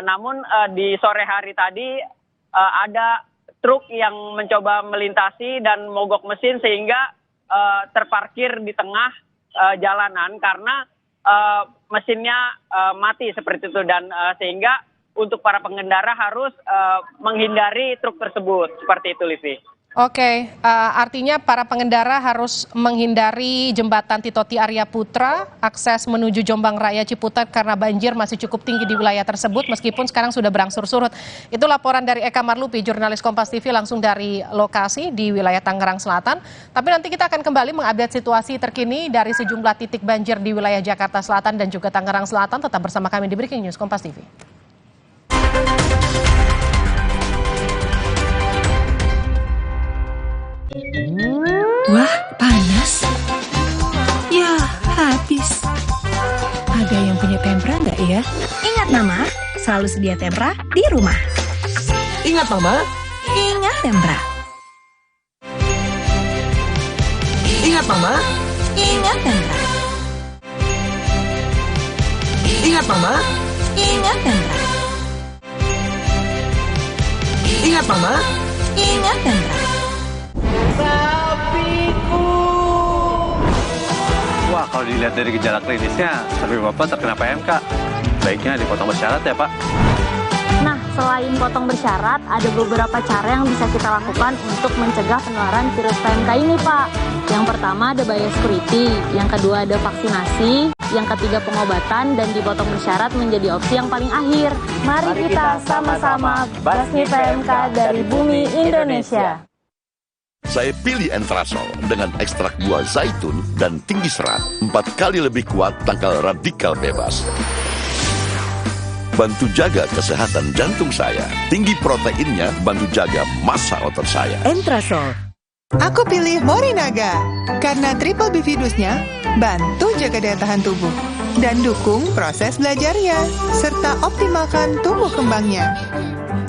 namun di sore hari tadi ada truk yang mencoba melintasi dan mogok mesin sehingga terparkir di tengah jalanan karena mesinnya mati, seperti itu, dan sehingga untuk para pengendara harus menghindari truk tersebut, seperti itu, Livi. Oke, artinya para pengendara harus menghindari jembatan Titoti Arya Putra, akses menuju Jombang Raya Ciputat karena banjir masih cukup tinggi di wilayah tersebut meskipun sekarang sudah berangsur surut. Itu laporan dari Eka Marlupi, jurnalis Kompas TV langsung dari lokasi di wilayah Tangerang Selatan. Tapi nanti kita akan kembali mengupdate situasi terkini dari sejumlah titik banjir di wilayah Jakarta Selatan dan juga Tangerang Selatan. Tetap bersama kami di Breaking News Kompas TV. Wah, panas. Ya, habis. Ada yang punya tempra nggak ya? Ingat Mama, selalu sedia tempra di rumah. Ingat Mama. Ingat tempra. Ingat Mama. Ingat tempra. Ingat Mama. Ingat tempra. Ingat Mama. Ingat tempra. Wah, kalau dilihat dari gejala klinisnya, sapi Bapak terkena PMK. Baiknya dipotong bersyarat ya, Pak. Nah, selain potong bersyarat, ada beberapa cara yang bisa kita lakukan untuk mencegah penularan virus PMK ini, Pak. Yang pertama ada biosecurity, yang kedua ada vaksinasi, yang ketiga pengobatan, dan dipotong bersyarat menjadi opsi yang paling akhir. Mari kita sama-sama basmi PMK dari bumi Indonesia. Saya pilih Entrasol dengan ekstrak buah zaitun dan tinggi serat. 4 kali lebih kuat tangkal radikal bebas. Bantu jaga kesehatan jantung saya. Tinggi proteinnya bantu jaga massa otot saya. Entrasol. Aku pilih Morinaga karena triple bifidusnya bantu jaga daya tahan tubuh dan dukung proses belajarnya serta optimalkan tumbuh kembangnya.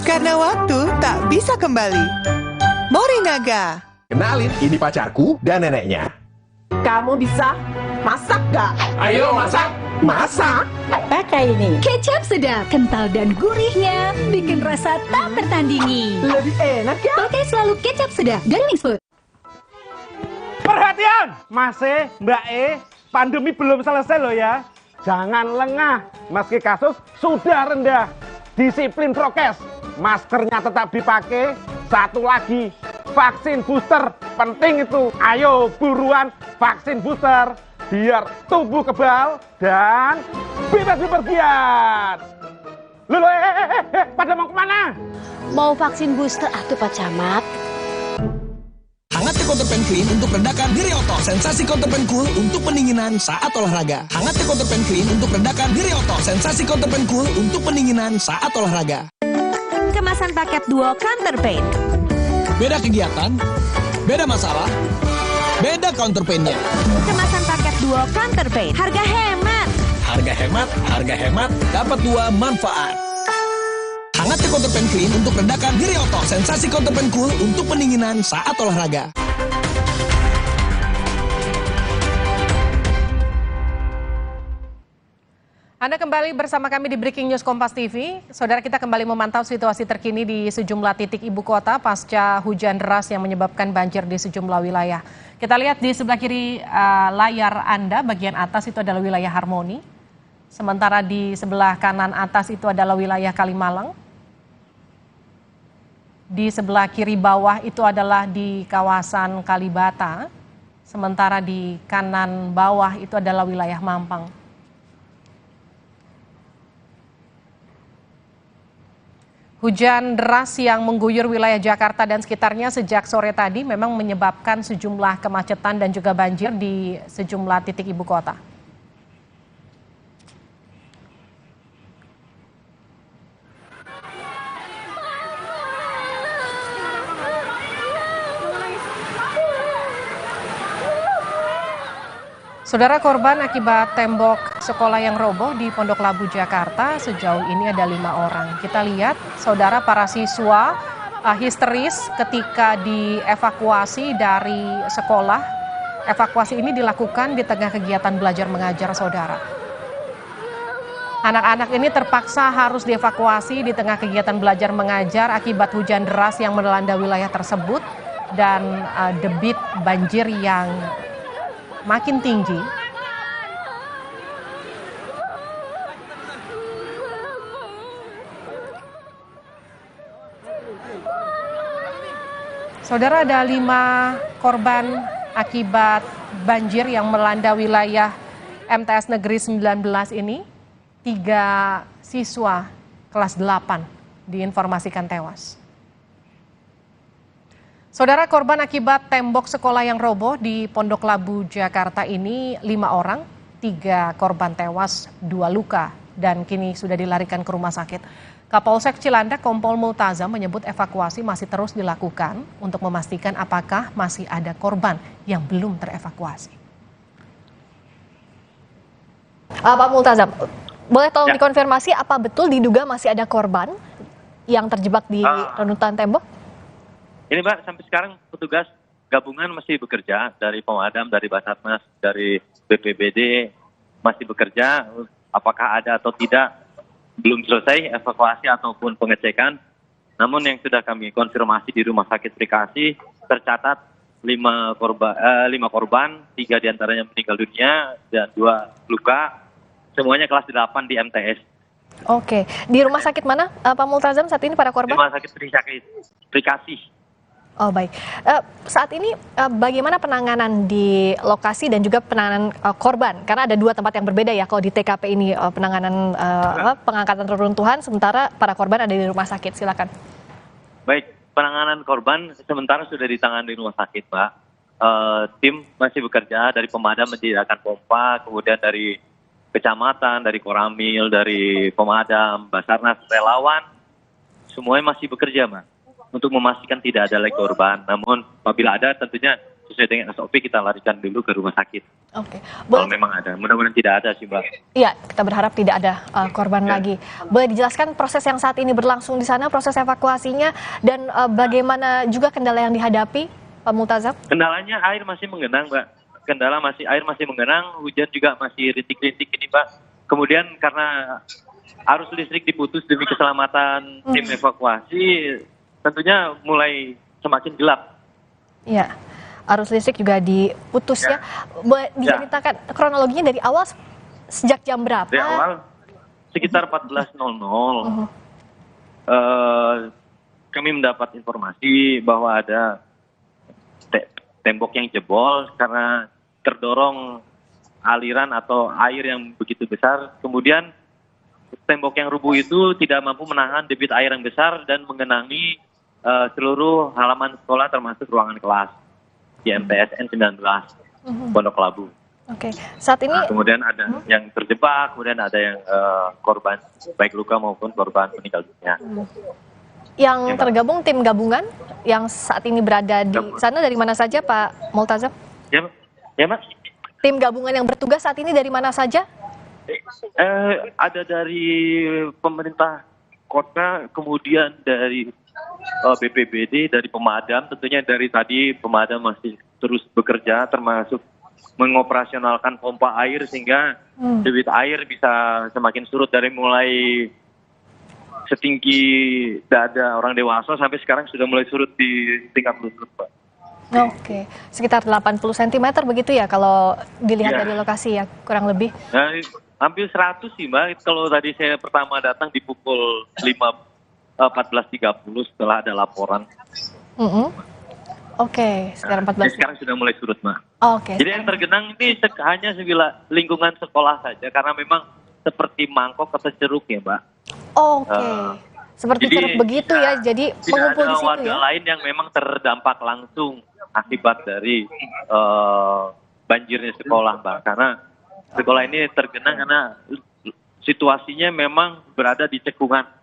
Karena waktu tak bisa kembali. Morinaga. Kenalin, ini pacarku dan neneknya. Kamu bisa masak gak? Ayo masak! Masak! Pakai ini. Kecap sedap, kental dan gurihnya bikin rasa tak tertandingi. Lebih enak ya? Pakai selalu kecap sedap dari Wings Food. Perhatian! Mas E, Mbak E, pandemi belum selesai loh ya. Jangan lengah, meski kasus sudah rendah. Disiplin prokes, maskernya tetap dipakai. Satu lagi, vaksin booster, penting itu. Ayo buruan vaksin booster, biar tubuh kebal dan bebas bepergian. Loh, pada mau kemana? Mau vaksin booster atuh Pak Camat. Hangatnya Counterpane Clean untuk redakan nyeri otot. Sensasi Counterpane Cool untuk pendinginan saat olahraga. Hangatnya Counterpane Clean untuk redakan nyeri otot. Sensasi Counterpane Cool untuk pendinginan saat olahraga. Kemasan paket duo Counterpane. Beda kegiatan, beda masalah, beda Counterpane-nya. Kemasan paket duo Counterpane. Harga hemat. Harga hemat, harga hemat, dapat 2 manfaat. Hangatnya Counterpane Clean untuk redakan nyeri otot. Sensasi Counterpane Cool untuk pendinginan saat olahraga. Anda kembali bersama kami di Breaking News Kompas TV. Saudara, kita kembali memantau situasi terkini di sejumlah titik ibu kota pasca hujan deras yang menyebabkan banjir di sejumlah wilayah. Kita lihat di sebelah kiri layar Anda, bagian atas itu adalah wilayah Harmoni. Sementara di sebelah kanan atas itu adalah wilayah Kalimalang. Di sebelah kiri bawah itu adalah di kawasan Kalibata. Sementara di kanan bawah itu adalah wilayah Mampang. Hujan deras yang mengguyur wilayah Jakarta dan sekitarnya sejak sore tadi memang menyebabkan sejumlah kemacetan dan juga banjir di sejumlah titik ibu kota. Saudara, korban akibat tembok sekolah yang roboh di Pondok Labu, Jakarta sejauh ini ada 5 orang. Kita lihat, saudara, para siswa histeris ketika dievakuasi dari sekolah. Evakuasi ini dilakukan di tengah kegiatan belajar mengajar, saudara. Anak-anak ini terpaksa harus dievakuasi di tengah kegiatan belajar mengajar akibat hujan deras yang melanda wilayah tersebut dan debit banjir yang makin tinggi. Saudara, ada 5 korban akibat banjir yang melanda wilayah MTS Negeri 19 ini. 3 siswa kelas 8 diinformasikan tewas. Saudara, korban akibat tembok sekolah yang roboh di Pondok Labu, Jakarta ini 5 orang, 3 korban tewas, 2 luka dan kini sudah dilarikan ke rumah sakit. Kapolsek Cilandak Kompol Multazam menyebut evakuasi masih terus dilakukan untuk memastikan apakah masih ada korban yang belum terevakuasi. Pak Multazam, boleh tolong dikonfirmasi apa betul diduga masih ada korban yang terjebak di renutan tembok? Ini Mbak, sampai sekarang petugas gabungan masih bekerja dari pemadam, dari Basarnas, dari BPBD masih bekerja. Apakah ada atau tidak belum selesai evakuasi ataupun pengecekan. Namun yang sudah kami konfirmasi di Rumah Sakit Bekasi tercatat 5 korban, 3 diantaranya meninggal dunia dan 2 luka. Semuanya kelas 8 di MTS. Oke, di rumah sakit mana Pak Multazam saat ini para korban? Rumah Sakit Bekasi. Oh baik, saat ini bagaimana penanganan di lokasi dan juga penanganan korban? Karena ada 2 tempat yang berbeda ya, kalau di TKP ini penanganan pengangkatan reruntuhan, sementara para korban ada di rumah sakit. Silakan. Baik, penanganan korban sementara sudah ditangani di rumah sakit, Pak. Tim masih bekerja dari pemadam menyediakan pompa, kemudian dari kecamatan, dari Koramil, dari pemadam, Basarnas, relawan, semuanya masih bekerja, Pak, untuk memastikan tidak ada lagi korban. Namun apabila ada tentunya sesuai dengan SOP kita larikan dulu ke rumah sakit. Oke. Kalau memang ada, mudah-mudahan tidak ada sih, Mbak. Iya, kita berharap tidak ada korban lagi. Boleh dijelaskan proses yang saat ini berlangsung di sana, proses evakuasinya, dan bagaimana juga kendala yang dihadapi, Pak Multazam? Kendalanya air masih mengenang, Mbak. Air masih mengenang, hujan juga masih rintik-rintik ini, Mbak. Kemudian karena arus listrik diputus demi keselamatan tim evakuasi, tentunya mulai semakin gelap. Iya, arus listrik juga diputus ya. Boleh diceritakan kronologinya dari awal sejak jam berapa? Dari awal sekitar 14.00. Kami mendapat informasi bahwa ada tembok yang jebol karena terdorong aliran atau air yang begitu besar. Kemudian tembok yang rubuh itu tidak mampu menahan debit air yang besar dan mengenangi seluruh halaman sekolah termasuk ruangan kelas di MTSN 19 Pondok Labu. Oke, saat ini kemudian ada yang terjebak, kemudian ada yang korban baik luka maupun korban meninggal dunia. Yang tergabung tim gabungan yang saat ini berada di sana dari mana saja, Pak Multazam? Ya, Mas. Tim gabungan yang bertugas saat ini dari mana saja? Ada dari pemerintah kota, kemudian dari BPBD, dari pemadam. Tentunya dari tadi pemadam masih terus bekerja, termasuk mengoperasionalkan pompa air sehingga debit air bisa semakin surut dari mulai setinggi dada orang dewasa sampai sekarang sudah mulai surut di tingkat lutut, Pak. Oke, sekitar 80 cm begitu ya kalau dilihat dari lokasi ya, kurang lebih? Nah, hampir 100 sih, Mbak. Kalau tadi saya pertama datang di pukul 14.30 setelah ada laporan. Oke, sekitar 14. Sekarang sudah mulai surut, Mbak. Oke. Jadi yang tergenang ini hanya lingkungan sekolah saja karena memang seperti mangkok atau ceruk ya, Mbak. Oke. Seperti ceruk begitu ya, jadi mengumpul di situ ya. Tidak ada warga lain yang memang terdampak langsung akibat dari banjirnya sekolah, Mbak. Karena sekolah ini tergenang karena situasinya memang berada di cekungan.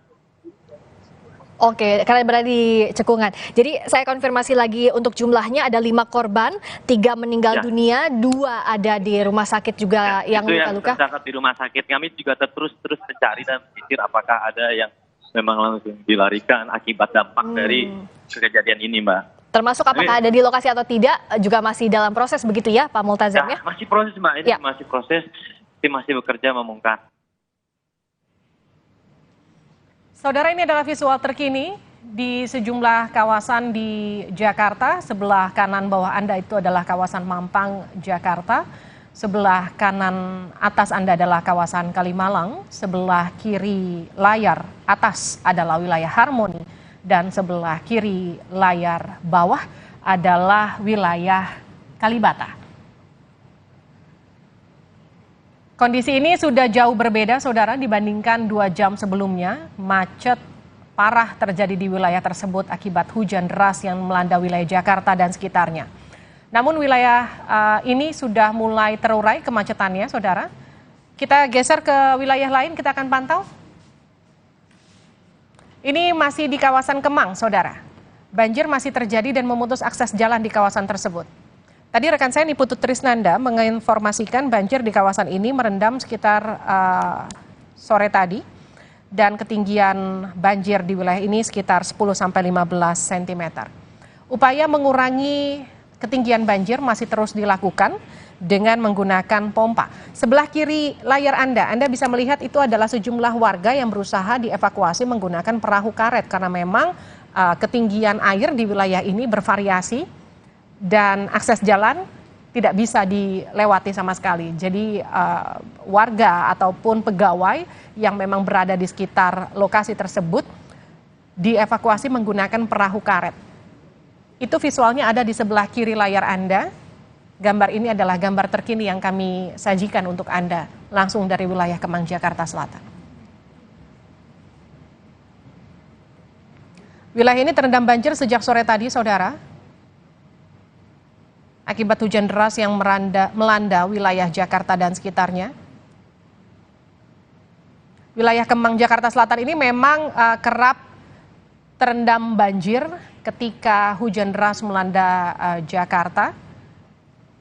Oke, karena berada di cekungan. Jadi saya konfirmasi lagi untuk jumlahnya ada 5 korban, 3 meninggal dunia, 2 ada di rumah sakit juga yang luka-luka. Itu yang di rumah sakit. Kami juga terus mencari dan menyisir apakah ada yang memang langsung dilarikan akibat dampak dari kejadian ini, Mbak. Termasuk apakah ada di lokasi atau tidak juga masih dalam proses begitu ya, Pak Multazam ya? Masih proses, Mbak. Ini masih proses. Tim masih bekerja membongkar. Saudara, ini adalah visual terkini di sejumlah kawasan di Jakarta. Sebelah kanan bawah Anda itu adalah kawasan Mampang, Jakarta. Sebelah kanan atas Anda adalah kawasan Kalimalang. Sebelah kiri layar atas adalah wilayah Harmoni. Dan sebelah kiri layar bawah adalah wilayah Kalibata. Kondisi ini sudah jauh berbeda, Saudara, dibandingkan 2 jam sebelumnya. Macet parah terjadi di wilayah tersebut akibat hujan deras yang melanda wilayah Jakarta dan sekitarnya. Namun wilayah ini sudah mulai terurai kemacetannya, Saudara. Kita geser ke wilayah lain, kita akan pantau. Ini masih di kawasan Kemang, Saudara. Banjir masih terjadi dan memutus akses jalan di kawasan tersebut. Tadi rekan saya Niputu Trisnanda menginformasikan banjir di kawasan ini merendam sekitar sore tadi dan ketinggian banjir di wilayah ini sekitar 10-15 cm. Upaya mengurangi ketinggian banjir masih terus dilakukan dengan menggunakan pompa. Sebelah kiri layar Anda bisa melihat itu adalah sejumlah warga yang berusaha dievakuasi menggunakan perahu karet karena memang ketinggian air di wilayah ini bervariasi dan akses jalan tidak bisa dilewati sama sekali. Jadi warga ataupun pegawai yang memang berada di sekitar lokasi tersebut dievakuasi menggunakan perahu karet. Itu visualnya ada di sebelah kiri layar Anda. Gambar ini adalah gambar terkini yang kami sajikan untuk Anda langsung dari wilayah Kemang, Jakarta Selatan. Wilayah ini terendam banjir sejak sore tadi, Saudara. Akibat hujan deras yang melanda wilayah Jakarta dan sekitarnya. Wilayah Kemang, Jakarta Selatan ini memang kerap terendam banjir ketika hujan deras melanda Jakarta.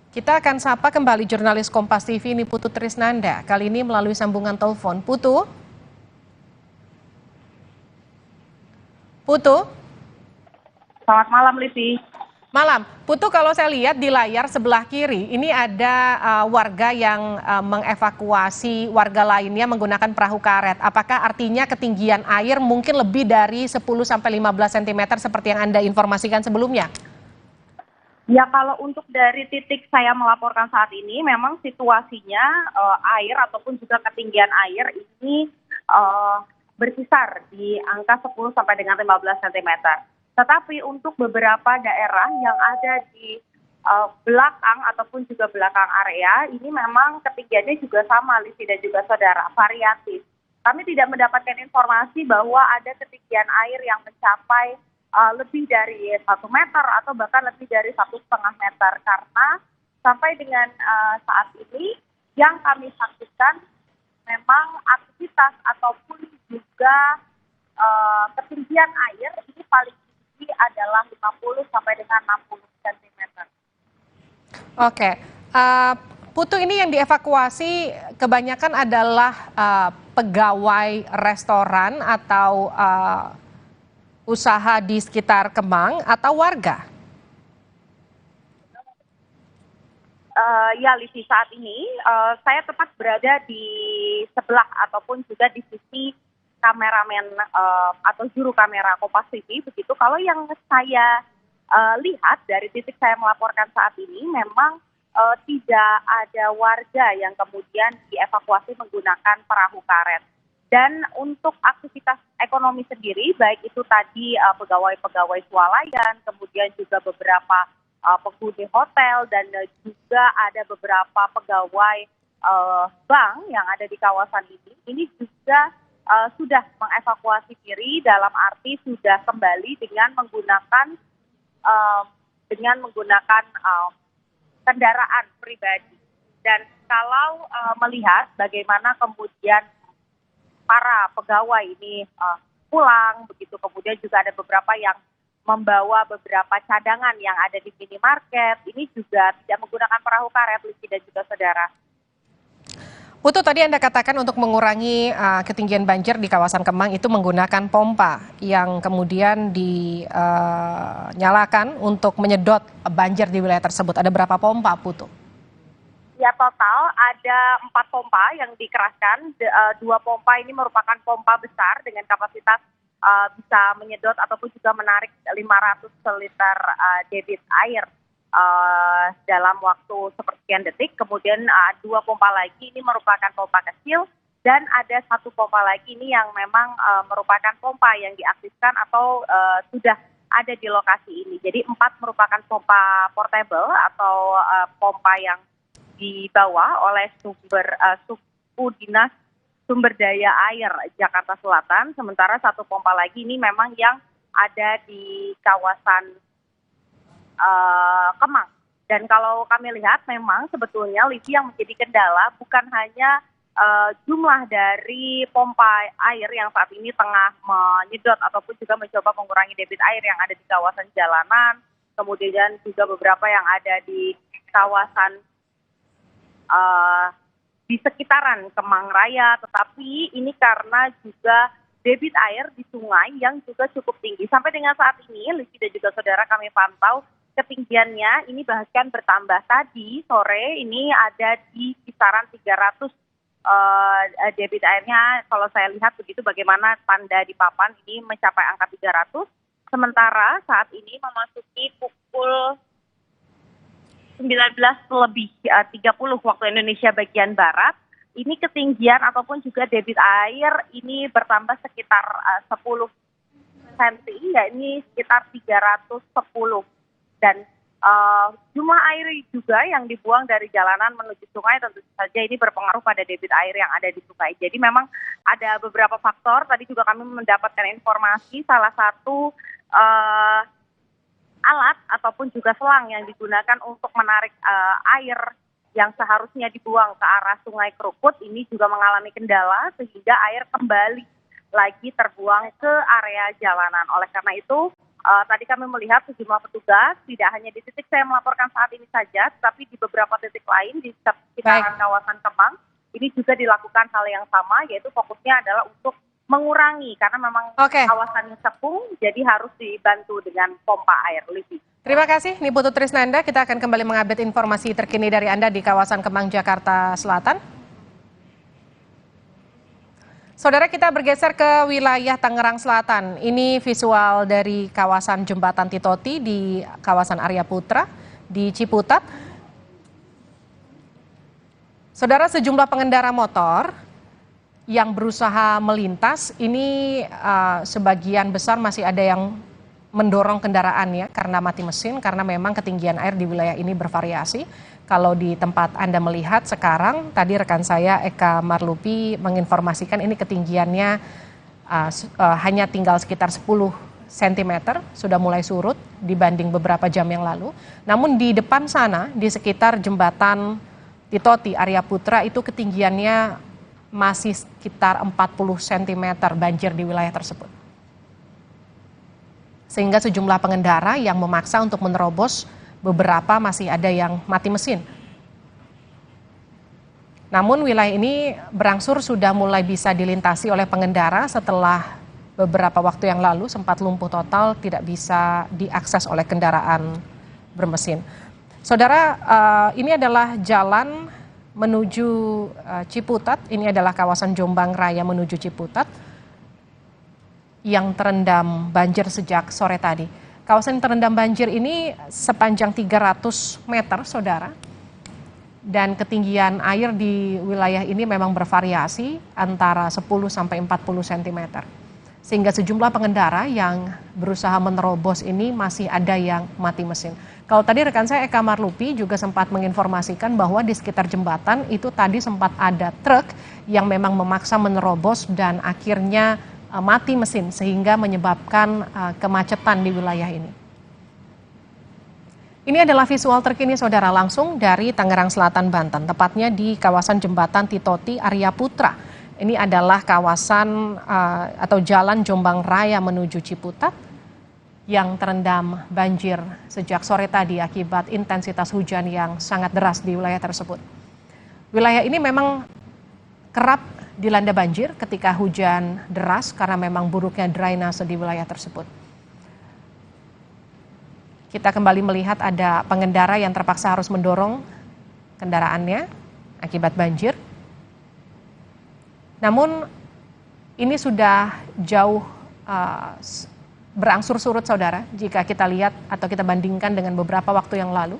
Kita akan sapa kembali jurnalis Kompas TV Niputu Trisnanda, kali ini melalui sambungan telepon. Putu? Selamat malam, Livi. Malam. Putu, kalau saya lihat di layar sebelah kiri, ini ada warga yang mengevakuasi warga lainnya menggunakan perahu karet. Apakah artinya ketinggian air mungkin lebih dari 10-15 cm seperti yang Anda informasikan sebelumnya? Ya, kalau untuk dari titik saya melaporkan saat ini, memang situasinya air ataupun juga ketinggian air ini berkisar di angka 10 sampai dengan 15 cm. Tetapi untuk beberapa daerah yang ada di belakang ataupun juga belakang area, ini memang ketinggiannya juga sama, Livi dan juga saudara, variatif. Kami tidak mendapatkan informasi bahwa ada ketinggian air yang mencapai lebih dari 1 meter atau bahkan lebih dari 1,5 meter. Karena sampai dengan saat ini yang kami saksikan memang aktivitas ataupun juga ketinggian air ini paling tinggi adalah 50 sampai dengan 60 cm. Oke, Putu, ini yang dievakuasi kebanyakan adalah pegawai restoran atau usaha di sekitar Kemang atau warga? Ya, Livi, saat ini saya tepat berada di sebelah ataupun juga di sisi kameramen atau juru kamera Kompas TV. Begitu, kalau yang saya lihat dari titik saya melaporkan saat ini memang tidak ada warga yang kemudian dievakuasi menggunakan perahu karet. Dan untuk aktivitas ekonomi sendiri, baik itu tadi pegawai-pegawai swalayan, kemudian juga beberapa penghuni hotel, dan juga ada beberapa pegawai bank yang ada di kawasan ini juga sudah mengevakuasi diri, dalam arti sudah kembali dengan menggunakan kendaraan pribadi. Dan kalau melihat bagaimana kemudian para pegawai ini pulang, begitu, kemudian juga ada beberapa yang membawa beberapa cadangan yang ada di minimarket, ini juga tidak menggunakan perahu karet, Livi dan juga saudara. Putu, tadi Anda katakan untuk mengurangi ketinggian banjir di kawasan Kemang itu menggunakan pompa yang kemudian dinyalakan untuk menyedot banjir di wilayah tersebut. Ada berapa pompa, Putu? Ya, total ada 4 pompa yang dikeraskan. 2 pompa ini merupakan pompa besar dengan kapasitas bisa menyedot ataupun juga menarik 500 liter debit air dalam waktu sepersekian detik. Kemudian 2 pompa lagi ini merupakan pompa kecil, dan ada 1 pompa lagi ini yang memang merupakan pompa yang diaktifkan atau sudah ada di lokasi ini. Jadi 4 merupakan pompa portable atau pompa yang dibawa oleh suku dinas sumber daya air Jakarta Selatan, sementara 1 pompa lagi ini memang yang ada di kawasan Kemang. Dan kalau kami lihat memang sebetulnya, Livi, yang menjadi kendala bukan hanya jumlah dari pompa air yang saat ini tengah menyedot ataupun juga mencoba mengurangi debit air yang ada di kawasan jalanan, kemudian juga beberapa yang ada di kawasan di sekitaran Kemang Raya, tetapi ini karena juga debit air di sungai yang juga cukup tinggi. Sampai dengan saat ini, Livi dan juga saudara kami pantau ketinggiannya ini bahkan bertambah. Tadi sore ini ada di kisaran 300 debit airnya, kalau saya lihat begitu bagaimana tanda di papan ini mencapai angka 300. Sementara saat ini memasuki pukul 19:30 waktu Indonesia bagian Barat, ini ketinggian ataupun juga debit air ini bertambah sekitar 10 cm, ya ini sekitar 310. Dan jumlah air juga yang dibuang dari jalanan menuju sungai tentu saja ini berpengaruh pada debit air yang ada di sungai. Jadi memang ada beberapa faktor, tadi juga kami mendapatkan informasi salah satu alat ataupun juga selang yang digunakan untuk menarik air yang seharusnya dibuang ke arah Sungai Krukut ini juga mengalami kendala sehingga air kembali lagi terbuang ke area jalanan. Oleh karena itu tadi kami melihat sejumlah petugas tidak hanya di titik saya melaporkan saat ini saja, tapi di beberapa titik lain di sekitaran kawasan Kemang ini juga dilakukan hal yang sama, yaitu fokusnya adalah untuk mengurangi karena memang kawasannya sekung, jadi harus dibantu dengan pompa air. Livi. Terima kasih Niputu Trisnanda, kita akan kembali mengupdate informasi terkini dari Anda di kawasan Kemang, Jakarta Selatan. Saudara, kita bergeser ke wilayah Tangerang Selatan. Ini visual dari kawasan Jembatan Titoti di kawasan Arya Putra di Ciputat. Saudara, sejumlah pengendara motor yang berusaha melintas, ini sebagian besar masih ada yang mendorong kendaraannya karena mati mesin, karena memang ketinggian air di wilayah ini bervariasi. Kalau di tempat Anda melihat sekarang, tadi rekan saya Eka Marlupi menginformasikan ini ketinggiannya hanya tinggal sekitar 10 cm, sudah mulai surut dibanding beberapa jam yang lalu. Namun di depan sana, di sekitar jembatan Titoti, Arya Putra, itu ketinggiannya masih sekitar 40 cm banjir di wilayah tersebut. Sehingga sejumlah pengendara yang memaksa untuk menerobos, beberapa masih ada yang mati mesin. Namun wilayah ini berangsur sudah mulai bisa dilintasi oleh pengendara setelah beberapa waktu yang lalu sempat lumpuh total, tidak bisa diakses oleh kendaraan bermesin. Saudara, ini adalah jalan menuju Ciputat, ini adalah kawasan Jombang Raya menuju Ciputat yang terendam banjir sejak sore tadi. Kawasan terendam banjir ini sepanjang 300 meter, saudara. Dan ketinggian air di wilayah ini memang bervariasi antara 10 sampai 40 cm. Sehingga sejumlah pengendara yang berusaha menerobos ini masih ada yang mati mesin. Kalau tadi rekan saya Eka Marlupi juga sempat menginformasikan bahwa di sekitar jembatan itu tadi sempat ada truk yang memang memaksa menerobos dan akhirnya mati mesin sehingga menyebabkan kemacetan di wilayah ini. Ini adalah visual terkini saudara langsung dari Tangerang Selatan, Banten, tepatnya di kawasan Jembatan Titoti Arya Putra. Ini adalah kawasan atau jalan Jombang Raya menuju Ciputat yang terendam banjir sejak sore tadi akibat intensitas hujan yang sangat deras di wilayah tersebut. Wilayah ini memang kerap dilanda banjir ketika hujan deras karena memang buruknya drainase di wilayah tersebut. Kita kembali melihat ada pengendara yang terpaksa harus mendorong kendaraannya akibat banjir. Namun ini sudah jauh berangsur surut saudara jika kita lihat atau kita bandingkan dengan beberapa waktu yang lalu.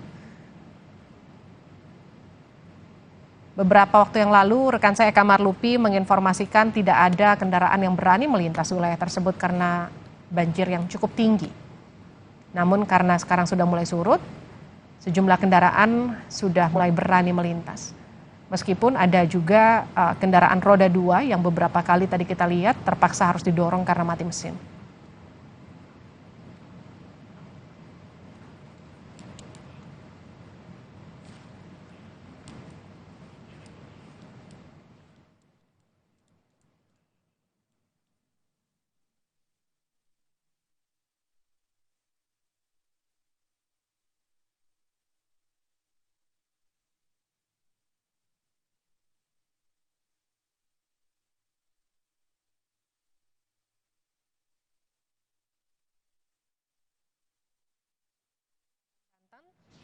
Beberapa waktu yang lalu, rekan saya Eka Marlupi menginformasikan tidak ada kendaraan yang berani melintas wilayah tersebut karena banjir yang cukup tinggi. Namun karena sekarang sudah mulai surut, sejumlah kendaraan sudah mulai berani melintas. Meskipun ada juga kendaraan roda 2 yang beberapa kali tadi kita lihat terpaksa harus didorong karena mati mesin.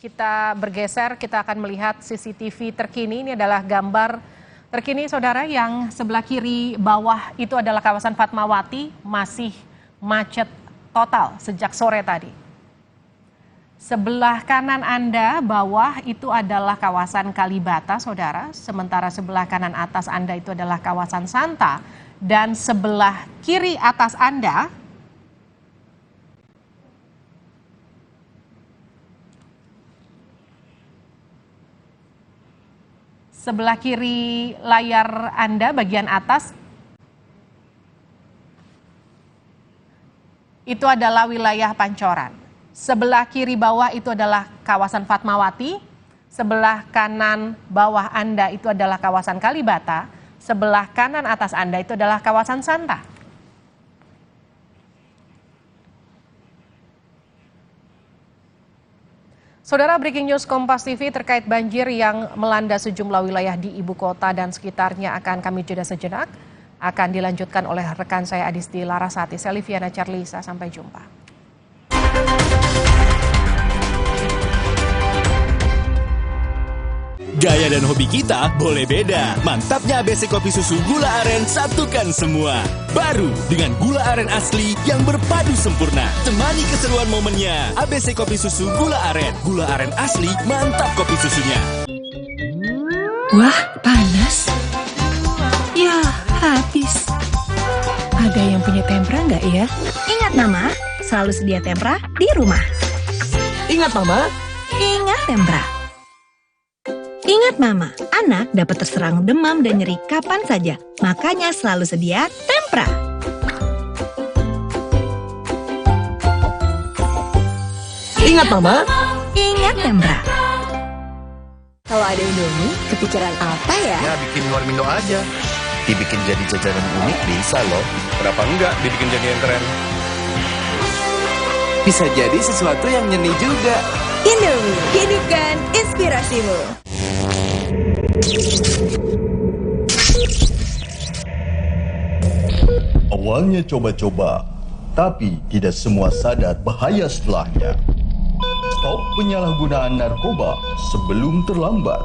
Kita bergeser, kita akan melihat CCTV terkini. Ini adalah gambar terkini saudara, yang sebelah kiri bawah itu adalah kawasan Fatmawati, masih macet total sejak sore tadi. Sebelah kanan Anda bawah itu adalah kawasan Kalibata saudara, sementara sebelah kanan atas Anda itu adalah kawasan Santa, dan sebelah kiri atas Anda sebelah kiri layar Anda bagian atas itu adalah wilayah Pancoran. Sebelah kiri bawah itu adalah kawasan Fatmawati. Sebelah kanan bawah Anda itu adalah kawasan Kalibata. Sebelah kanan atas Anda itu adalah kawasan Santa. Saudara, breaking news Kompas TV terkait banjir yang melanda sejumlah wilayah di ibu kota dan sekitarnya akan kami jeda sejenak. Akan dilanjutkan oleh rekan saya Adisti Larasati. Saya Liviana Charlisa, sampai jumpa. Gaya dan hobi kita boleh beda. Mantapnya ABC Kopi Susu Gula Aren satukan semua. Baru dengan gula aren asli yang berpadu sempurna. Temani keseruan momennya. ABC Kopi Susu Gula Aren. Gula aren asli, mantap kopi susunya. Wah, panas. Ya, habis. Ada yang punya tempra nggak ya? Ingat Mama, selalu sedia tempra di rumah. Ingat Mama. Ingat tempra. Ingat Mama, anak dapat terserang demam dan nyeri kapan saja. Makanya selalu sedia tempra. Ingat Mama. Ingat tempra. Kalau ada Indomie, kepikiran apa ya? Ya bikin warmindo aja. Dibikin jadi jajanan unik bisa loh. Kenapa enggak dibikin jadi yang keren? Bisa jadi sesuatu yang nyeni juga. Indomie, hidupkan inspirasimu. Awalnya coba-coba, tapi tidak semua sadar bahaya setelahnya. Stop penyalahgunaan narkoba sebelum terlambat.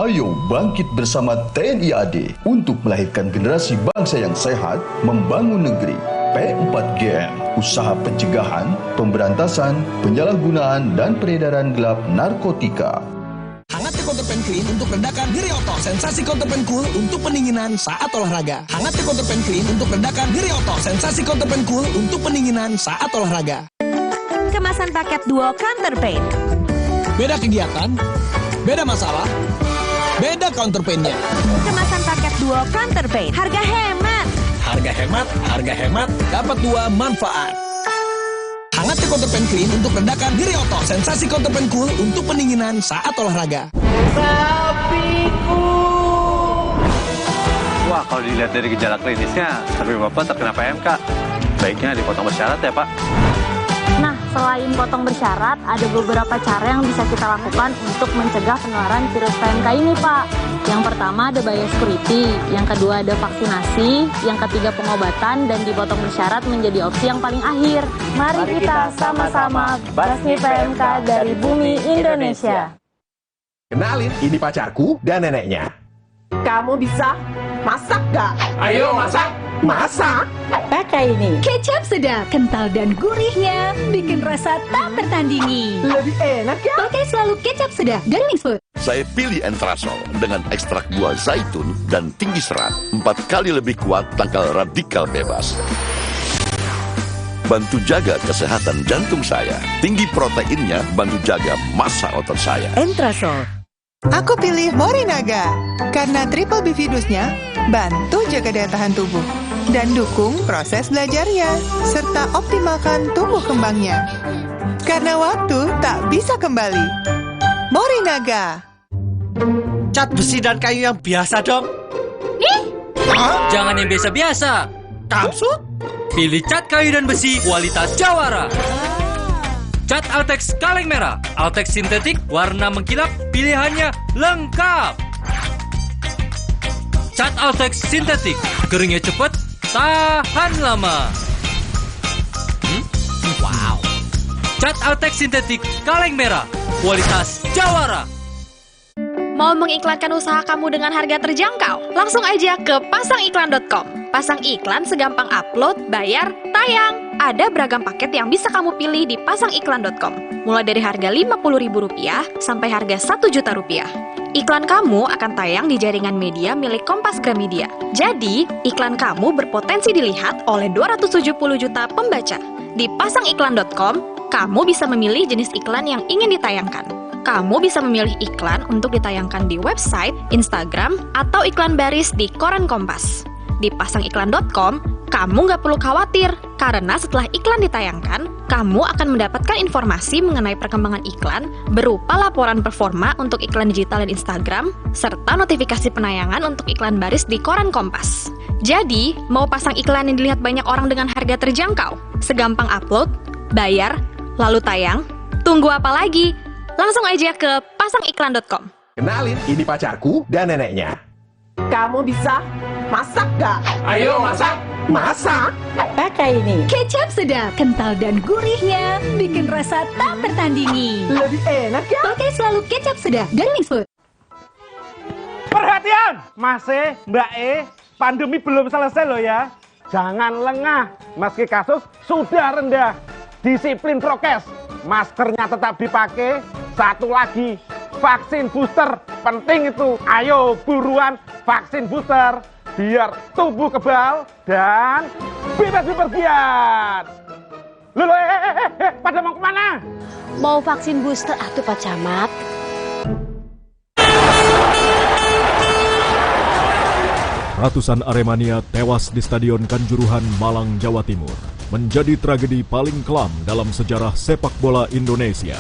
Ayo bangkit bersama TNI AD untuk melahirkan generasi bangsa yang sehat, membangun negeri. P4GM, Usaha Pencegahan, Pemberantasan, Penyalahgunaan, dan Peredaran Gelap Narkotika. Hangat Counterpan Clean untuk redakan nyeri otot. Sensasi Counterpan Cool untuk pendinginan saat olahraga. Hangat Counterpan Clean untuk redakan nyeri otot. Sensasi Counterpan Cool untuk pendinginan saat olahraga. Kemasan paket duo Counterpain. Beda kegiatan, beda masalah, beda counterpainnya. Kemasan paket duo Counterpain. Harga hemat. Harga hemat, dapat dua manfaat. Hangat Counterpan Clean untuk redakan nyeri otot. Sensasi Counterpan Cool untuk pendinginan saat olahraga. Sapiku. Wah, kalau dilihat dari gejala klinisnya, sapi Bapak terkena PMK. Baiknya dipotong bersyarat ya, Pak. Nah, selain potong bersyarat, ada beberapa cara yang bisa kita lakukan untuk mencegah penularan virus PMK ini, Pak. Yang pertama ada biosecurity, yang kedua ada vaksinasi, yang ketiga pengobatan, dan dipotong bersyarat menjadi opsi yang paling akhir. Mari kita sama-sama basmi PMK dari bumi Indonesia. Kenalin, ini pacarku dan neneknya. Kamu bisa masak gak? Ayo masak! Masak! Pakai ini. Kecap sedap, kental dan gurihnya bikin rasa tak tertandingi. Lebih enak ya? Pakai selalu kecap sedap dan Mixfood. Saya pilih Entrasol dengan ekstrak buah zaitun dan tinggi serat. 4 kali lebih kuat tangkal radikal bebas. Bantu jaga kesehatan jantung saya. Tinggi proteinnya bantu jaga massa otot saya. Entrasol. Aku pilih Morinaga karena triple bifidusnya bantu jaga daya tahan tubuh dan dukung proses belajarnya serta optimalkan tumbuh kembangnya. Karena waktu tak bisa kembali. Morinaga. Cat besi dan kayu yang biasa dong. Nih? Jangan yang biasa-biasa. Kapsut? Pilih cat kayu dan besi kualitas Jawara. Cat Altex kaleng merah, Altex sintetik, warna mengkilap, pilihannya lengkap. Cat Altex sintetik, keringnya cepat, tahan lama. Wow. Cat Altex sintetik kaleng merah, kualitas Jawara. Mau mengiklankan usaha kamu dengan harga terjangkau? Langsung aja ke pasangiklan.com. Pasang iklan segampang upload, bayar, tayang. Ada beragam paket yang bisa kamu pilih di pasangiklan.com. Mulai dari harga Rp50.000 sampai harga Rp1.000.000. Iklan kamu akan tayang di jaringan media milik Kompas Gramedia. Jadi, iklan kamu berpotensi dilihat oleh 270 juta pembaca. Di pasangiklan.com, kamu bisa memilih jenis iklan yang ingin ditayangkan. Kamu bisa memilih iklan untuk ditayangkan di website, Instagram, atau iklan baris di koran Kompas. Di pasangiklan.com, kamu nggak perlu khawatir, karena setelah iklan ditayangkan, kamu akan mendapatkan informasi mengenai perkembangan iklan berupa laporan performa untuk iklan digital dan Instagram, serta notifikasi penayangan untuk iklan baris di koran Kompas. Jadi, mau pasang iklan yang dilihat banyak orang dengan harga terjangkau? Segampang upload, bayar, lalu tayang? Tunggu apa lagi? Langsung aja ke pasangiklan.com. Kenalin, ini pacarku dan neneknya. Kamu bisa masak gak? Ayo masak, masak. Pakai ini. Kecap sedap, kental dan gurihnya bikin rasa tak tertandingi. Lebih enak ya? Pakai selalu kecap sedap dari Food. Perhatian, Mas E, Mbak E, pandemi belum selesai loh ya. Jangan lengah, meski kasus sudah rendah. Disiplin prokes, maskernya tetap dipakai. Satu lagi, vaksin booster, penting itu. Ayo buruan vaksin booster, biar tubuh kebal dan bebas bepergian. Loh, pada mau kemana? Mau vaksin booster atuh Pak Camat. Ratusan Aremania tewas di Stadion Kanjuruhan, Malang, Jawa Timur. Menjadi tragedi paling kelam dalam sejarah sepak bola Indonesia.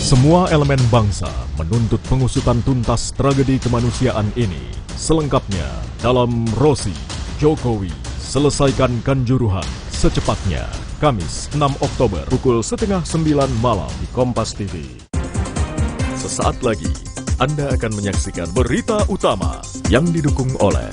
Semua elemen bangsa menuntut pengusutan tuntas tragedi kemanusiaan ini. Selengkapnya dalam Rosi, Jokowi, selesaikan Kanjuruhan secepatnya. Kamis 6 Oktober pukul 8:30 malam di Kompas TV. Sesaat lagi Anda akan menyaksikan berita utama yang didukung oleh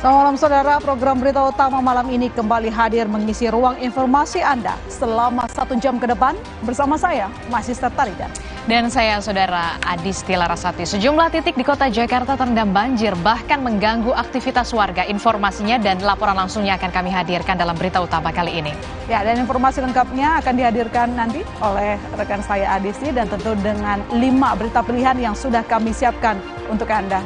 Selamat malam saudara, program berita utama malam ini kembali hadir mengisi ruang informasi Anda selama 1 jam ke depan bersama saya, Masista Taridan. Dan saya saudara Adisti Larasati. Sejumlah titik di kota Jakarta terendam banjir, bahkan mengganggu aktivitas warga. Informasinya dan laporan langsungnya akan kami hadirkan dalam berita utama kali ini. Ya, dan informasi lengkapnya akan dihadirkan nanti oleh rekan saya Adisti dan tentu dengan 5 berita pilihan yang sudah kami siapkan untuk Anda.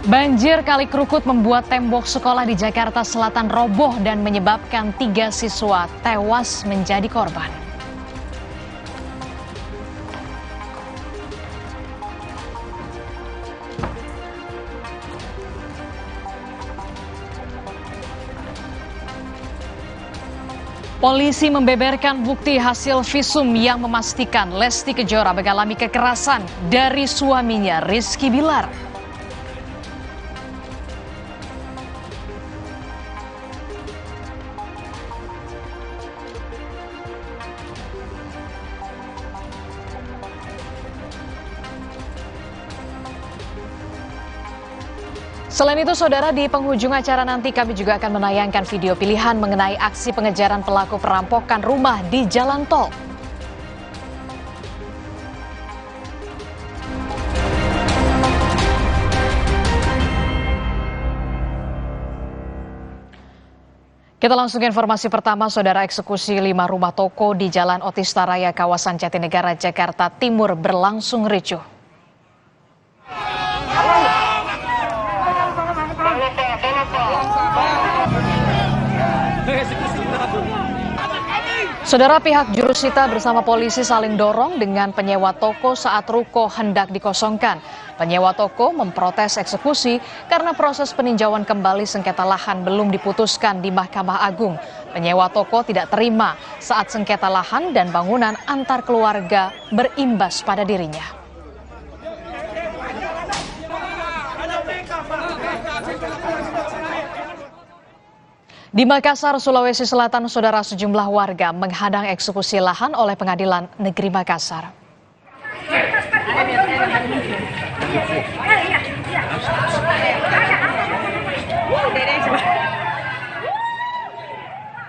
Banjir Kali Krukut membuat tembok sekolah di Jakarta Selatan roboh dan menyebabkan 3 siswa tewas menjadi korban. Polisi membeberkan bukti hasil visum yang memastikan Lesti Kejora mengalami kekerasan dari suaminya Rizky Bilar. Selain itu, saudara, di penghujung acara nanti kami juga akan menayangkan video pilihan mengenai aksi pengejaran pelaku perampokan rumah di jalan tol. Kita langsung ke informasi pertama, saudara. Eksekusi 5 rumah toko di Jalan Otista Raya, kawasan Jatinegara, Jakarta Timur berlangsung ricuh. Saudara, pihak jurusita bersama polisi saling dorong dengan penyewa toko saat ruko hendak dikosongkan. Penyewa toko memprotes eksekusi karena proses peninjauan kembali sengketa lahan belum diputuskan di Mahkamah Agung. Penyewa toko tidak terima saat sengketa lahan dan bangunan antar keluarga berimbas pada dirinya. Di Makassar, Sulawesi Selatan, saudara, sejumlah warga menghadang eksekusi lahan oleh Pengadilan Negeri Makassar.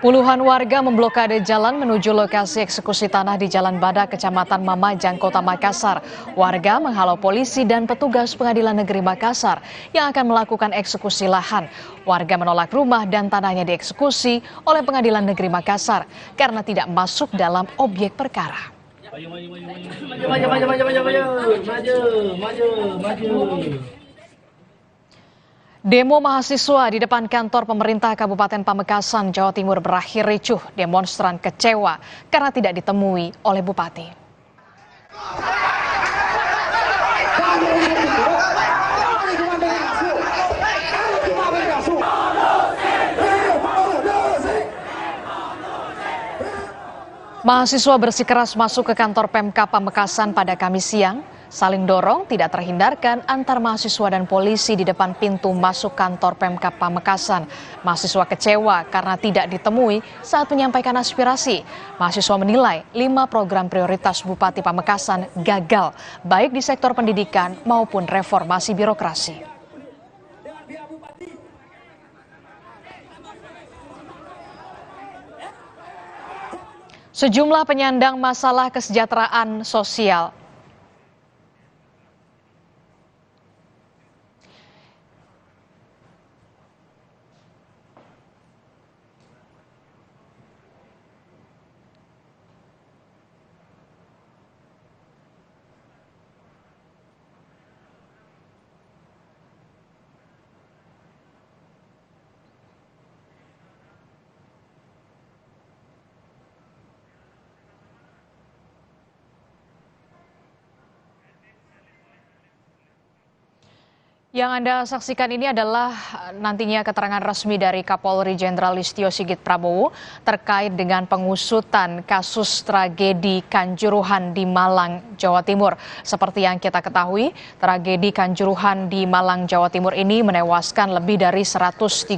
Puluhan warga memblokade jalan menuju lokasi eksekusi tanah di Jalan Badak, Kecamatan Mamajang, Kota Makassar. Warga menghalau polisi dan petugas Pengadilan Negeri Makassar yang akan melakukan eksekusi lahan. Warga menolak rumah dan tanahnya dieksekusi oleh Pengadilan Negeri Makassar karena tidak masuk dalam objek perkara. Demo mahasiswa di depan kantor pemerintah Kabupaten Pamekasan, Jawa Timur berakhir ricuh. Demonstran kecewa karena tidak ditemui oleh Bupati. Mahasiswa bersikeras masuk ke kantor Pemkab Pamekasan pada Kamis siang. Saling dorong tidak terhindarkan antar mahasiswa dan polisi di depan pintu masuk kantor Pemkab Pamekasan. Mahasiswa kecewa karena tidak ditemui saat menyampaikan aspirasi. Mahasiswa menilai 5 program prioritas Bupati Pamekasan gagal, baik di sektor pendidikan maupun reformasi birokrasi. Sejumlah penyandang masalah kesejahteraan sosial Yang Anda saksikan ini adalah nantinya keterangan resmi dari Kapolri Jenderal Listio Sigit Prabowo terkait dengan pengusutan kasus tragedi Kanjuruhan di Malang, Jawa Timur. Seperti yang kita ketahui, tragedi Kanjuruhan di Malang, Jawa Timur ini menewaskan lebih dari 130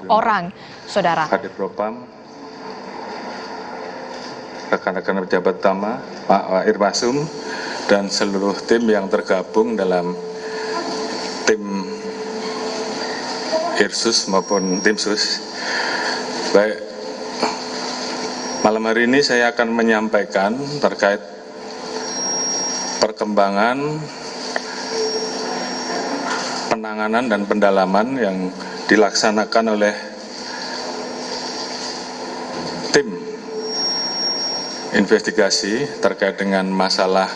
orang, saudara. Kadif Propam, rekan-rekan pejabat utama, Pak Irwasum, dan seluruh tim yang tergabung dalam tim Irsus maupun tim Sus. Baik, malam hari ini saya akan menyampaikan terkait perkembangan penanganan dan pendalaman yang dilaksanakan oleh tim investigasi terkait dengan masalah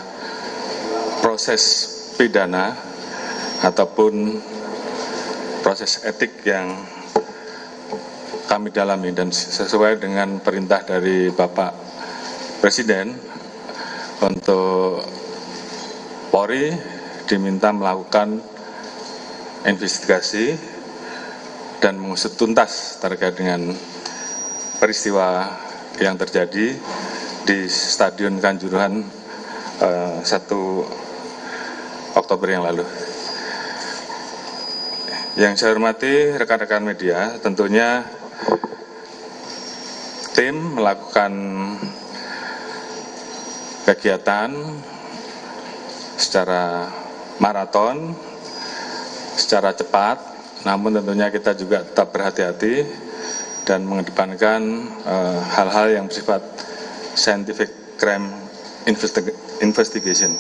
proses pidana ataupun proses etik yang kami dalami, dan sesuai dengan perintah dari Bapak Presiden untuk Polri diminta melakukan investigasi dan mengusut tuntas terkait dengan peristiwa yang terjadi di Stadion Kanjuruhan 1 Oktober yang lalu. Yang saya hormati rekan-rekan media, tentunya tim melakukan kegiatan secara maraton, secara cepat, namun tentunya kita juga tetap berhati-hati dan mengedepankan hal-hal yang bersifat scientific crime investigation.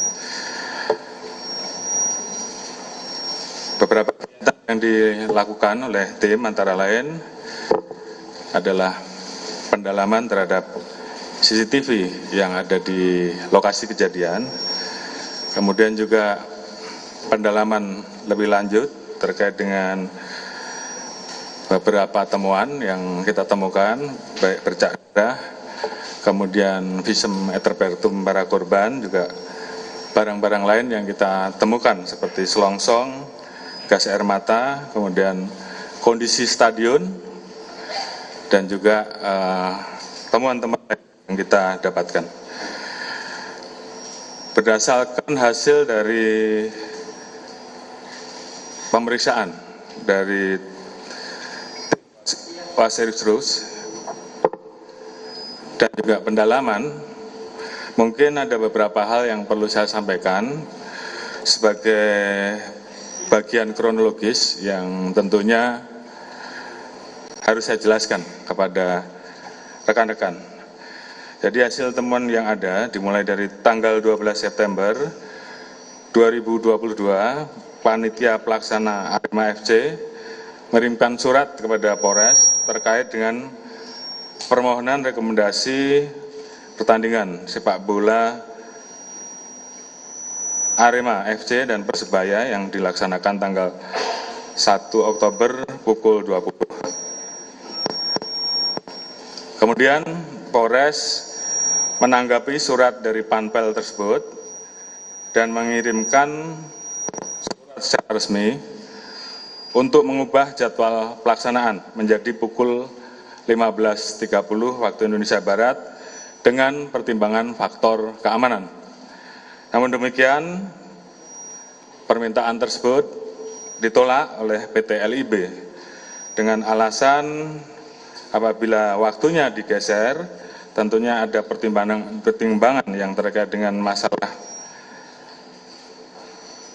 Beberapa kegiatan yang dilakukan oleh tim antara lain adalah pendalaman terhadap CCTV yang ada di lokasi kejadian, kemudian juga pendalaman lebih lanjut terkait dengan beberapa temuan yang kita temukan, baik bercak darah, kemudian visum et repertum para korban, juga barang-barang lain yang kita temukan seperti selongsong, gas air mata, kemudian kondisi stadion, dan juga temuan-temuan yang kita dapatkan. Berdasarkan hasil dari pemeriksaan dari Wasirus dan juga pendalaman, mungkin ada beberapa hal yang perlu saya sampaikan sebagai bagian kronologis yang tentunya harus saya jelaskan kepada rekan-rekan. Jadi hasil temuan yang ada dimulai dari tanggal 12 September 2022, Panitia Pelaksana Arema FC mengirimkan surat kepada Polres terkait dengan permohonan rekomendasi pertandingan sepak bola Arema FC dan Persebaya yang dilaksanakan tanggal 1 Oktober pukul 20. Kemudian Polres menanggapi surat dari Panpel tersebut dan mengirimkan surat secara resmi untuk mengubah jadwal pelaksanaan menjadi pukul 15.30 waktu Indonesia Barat dengan pertimbangan faktor keamanan. Namun demikian, permintaan tersebut ditolak oleh PT LIB dengan alasan apabila waktunya digeser, tentunya ada pertimbangan yang terkait dengan masalah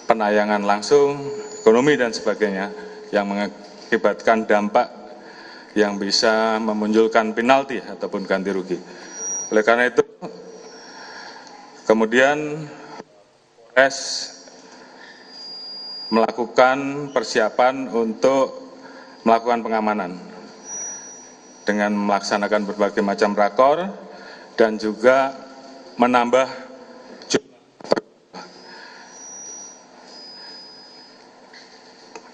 penayangan langsung, ekonomi dan sebagainya yang mengakibatkan dampak yang bisa memunculkan penalti ataupun ganti rugi. Oleh karena itu, kemudian Polres melakukan persiapan untuk melakukan pengamanan dengan melaksanakan berbagai macam rakor dan juga menambah jumlah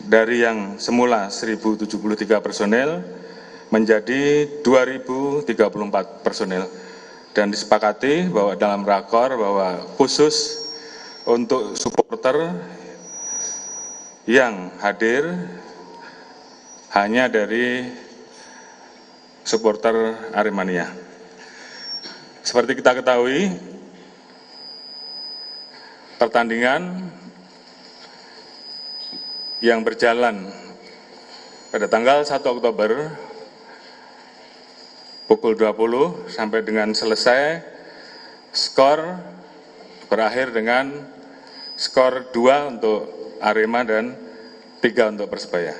dari yang semula 1.073 personel menjadi 2.034 personel, dan disepakati bahwa dalam rakor bahwa khusus untuk supporter yang hadir hanya dari supporter Aremania. Seperti kita ketahui, pertandingan yang berjalan pada tanggal 1 Oktober pukul 20 sampai dengan selesai, skor berakhir dengan skor 2 untuk Arema dan 3 untuk Persebaya.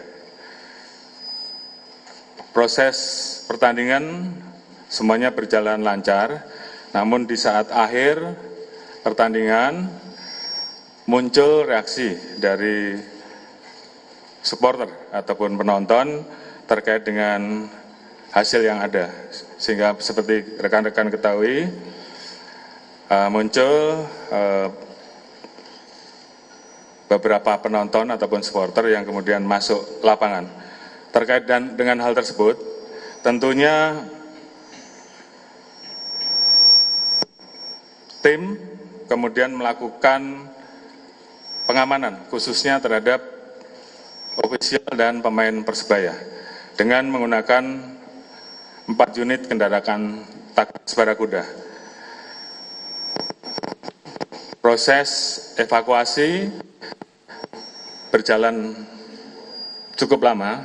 Proses pertandingan semuanya berjalan lancar, namun di saat akhir pertandingan muncul reaksi dari supporter ataupun penonton terkait dengan hasil yang ada, sehingga seperti rekan-rekan ketahui muncul beberapa penonton ataupun supporter yang kemudian masuk lapangan. Terkait dengan hal tersebut, tentunya tim kemudian melakukan pengamanan khususnya terhadap ofisial dan pemain Persebaya dengan menggunakan 4 unit kendaraan taktis barakuda. Proses evakuasi berjalan cukup lama,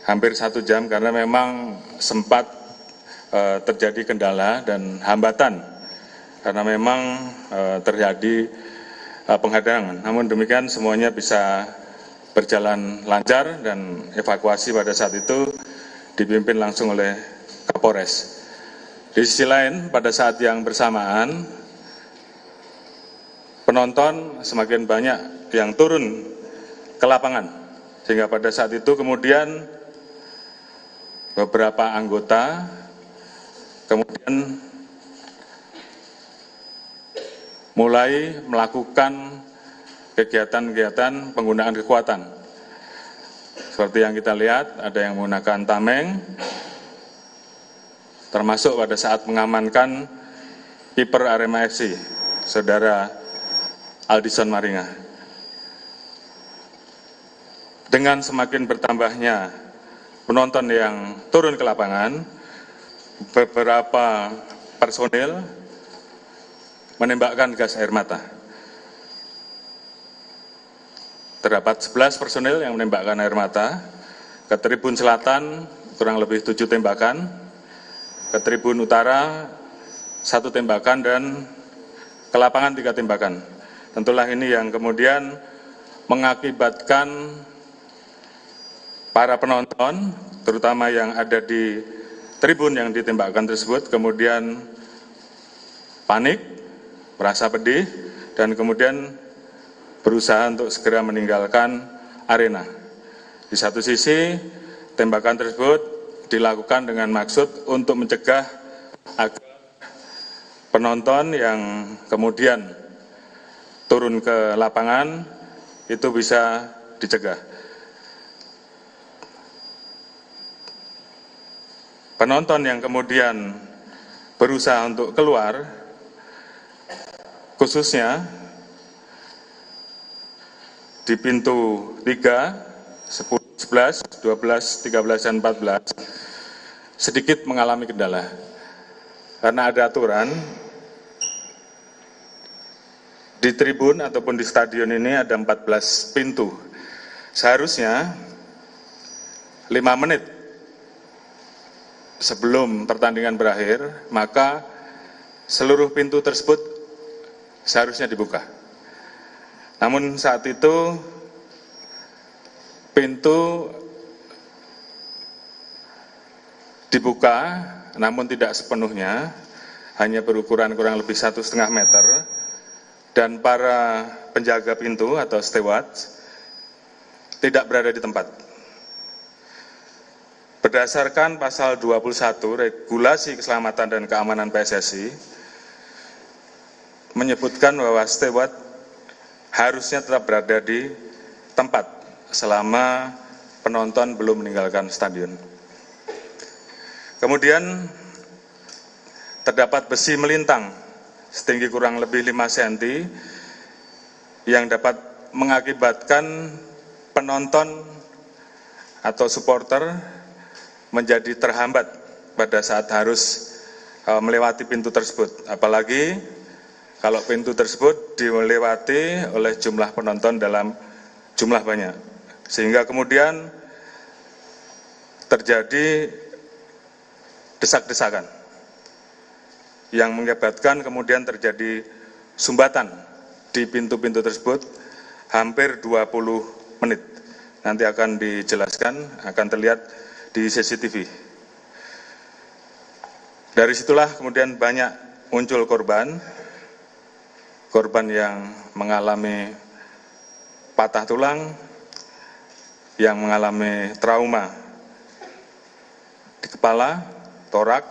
hampir 1 jam, karena memang sempat terjadi kendala dan hambatan karena memang terjadi penghadangan. Namun demikian semuanya bisa berjalan lancar dan evakuasi pada saat itu dipimpin langsung oleh Kapolres. Di sisi lain, pada saat yang bersamaan, penonton semakin banyak yang turun ke lapangan, sehingga pada saat itu kemudian beberapa anggota kemudian mulai melakukan kegiatan-kegiatan penggunaan kekuatan. Seperti yang kita lihat, ada yang menggunakan tameng, termasuk pada saat mengamankan kiper Arema FC, Saudara Aldison Maringa. Dengan semakin bertambahnya penonton yang turun ke lapangan, beberapa personil menembakkan gas air mata. Terdapat 11 personil yang menembakkan air mata, ke tribun selatan kurang lebih 7 tembakan, ke tribun utara 1 tembakan, dan ke lapangan 3 tembakan. Tentulah ini yang kemudian mengakibatkan para penonton, terutama yang ada di tribun yang ditembakkan tersebut, kemudian panik, merasa pedih, dan kemudian berusaha untuk segera meninggalkan arena. Di satu sisi, tembakan tersebut dilakukan dengan maksud untuk mencegah agar penonton yang kemudian turun ke lapangan itu bisa dicegah. Penonton yang kemudian berusaha untuk keluar, khususnya di pintu 3, 10, 11, 12, 13, dan 14, sedikit mengalami kendala. Karena ada aturan, di tribun ataupun di stadion ini ada 14 pintu. Seharusnya 5 menit sebelum pertandingan berakhir, maka seluruh pintu tersebut seharusnya dibuka. Namun saat itu pintu dibuka, namun tidak sepenuhnya, hanya berukuran kurang lebih 1,5 meter, dan para penjaga pintu atau steward tidak berada di tempat. Berdasarkan pasal 21 Regulasi Keselamatan dan Keamanan PSSI menyebutkan bahwa steward harusnya tetap berada di tempat selama penonton belum meninggalkan stadion. Kemudian terdapat besi melintang setinggi kurang lebih 5 cm yang dapat mengakibatkan penonton atau supporter menjadi terhambat pada saat harus melewati pintu tersebut. Apalagi kalau pintu tersebut dilewati oleh jumlah penonton dalam jumlah banyak. Sehingga kemudian terjadi desak-desakan yang mengakibatkan kemudian terjadi sumbatan di pintu-pintu tersebut hampir 20 menit. Nanti akan dijelaskan, akan terlihat di CCTV. Dari situlah kemudian banyak muncul korban yang mengalami patah tulang, yang mengalami trauma di kepala, torak,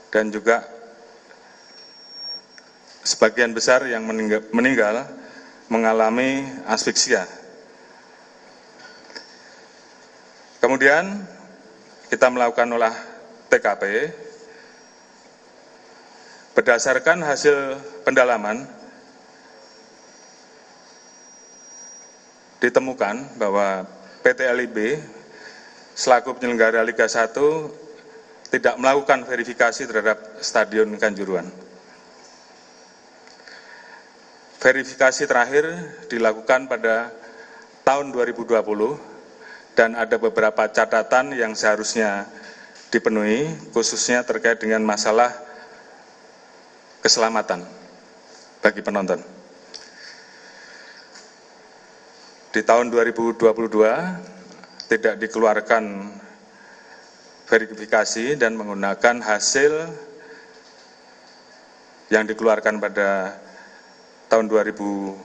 dan juga sebagian besar yang meninggal mengalami asfiksia. Kemudian kita melakukan olah TKP. Berdasarkan hasil pendalaman, ditemukan bahwa PT LIB selaku penyelenggara Liga 1 tidak melakukan verifikasi terhadap Stadion Kanjuruhan. Verifikasi terakhir dilakukan pada tahun 2020 dan ada beberapa catatan yang seharusnya dipenuhi, khususnya terkait dengan masalah keselamatan bagi penonton. Di tahun 2022 tidak dikeluarkan verifikasi dan menggunakan hasil yang dikeluarkan pada tahun 2020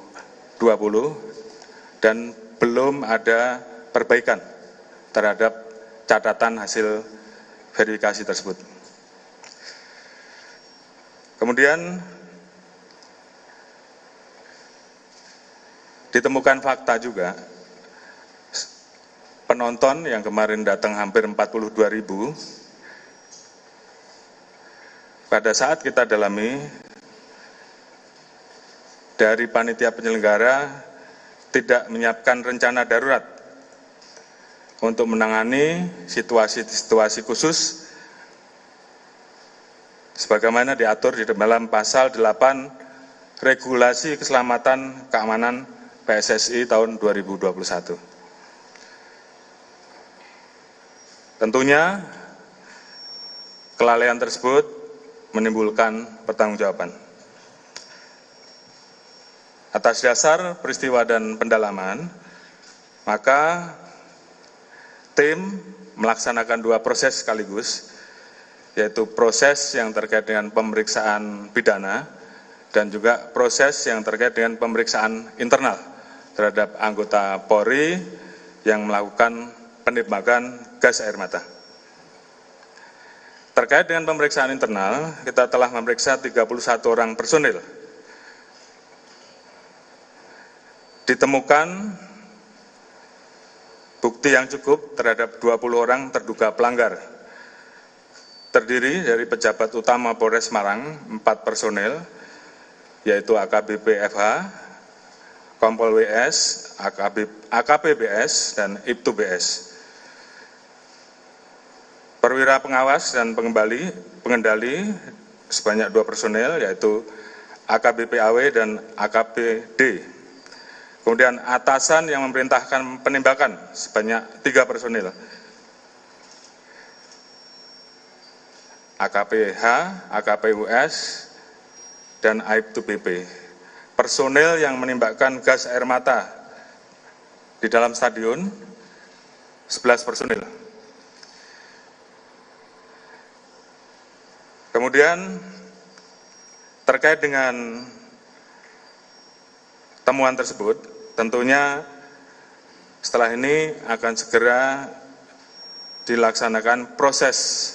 dan belum ada perbaikan terhadap catatan hasil verifikasi tersebut. Kemudian ditemukan fakta juga, penonton yang kemarin datang hampir 42.000, pada saat kita dalami, dari panitia penyelenggara tidak menyiapkan rencana darurat untuk menangani situasi-situasi khusus sebagaimana diatur di dalam pasal 8 Regulasi Keselamatan Keamanan PSSI tahun 2021. Tentunya kelalaian tersebut menimbulkan pertanggungjawaban. Atas dasar peristiwa dan pendalaman, maka tim melaksanakan 2 proses sekaligus, yaitu proses yang terkait dengan pemeriksaan pidana dan juga proses yang terkait dengan pemeriksaan internal terhadap anggota Polri yang melakukan penembakan gas air mata. Terkait dengan pemeriksaan internal, kita telah memeriksa 31 orang personil. Ditemukan bukti yang cukup terhadap 20 orang terduga pelanggar. Terdiri dari pejabat utama Polres Semarang, 4 personil, yaitu AKBP FH, Kompol WS, AKP BS, dan Ibtu BS. Perwira pengawas dan pengendali sebanyak 2 personil, yaitu AKBP AW dan AKP D. Kemudian atasan yang memerintahkan penembakan sebanyak 3 personil. AKP H, AKP US, dan Aibtu BP. Personil yang menembakkan gas air mata di dalam stadion, 11 personil. Kemudian terkait dengan temuan tersebut, tentunya setelah ini akan segera dilaksanakan proses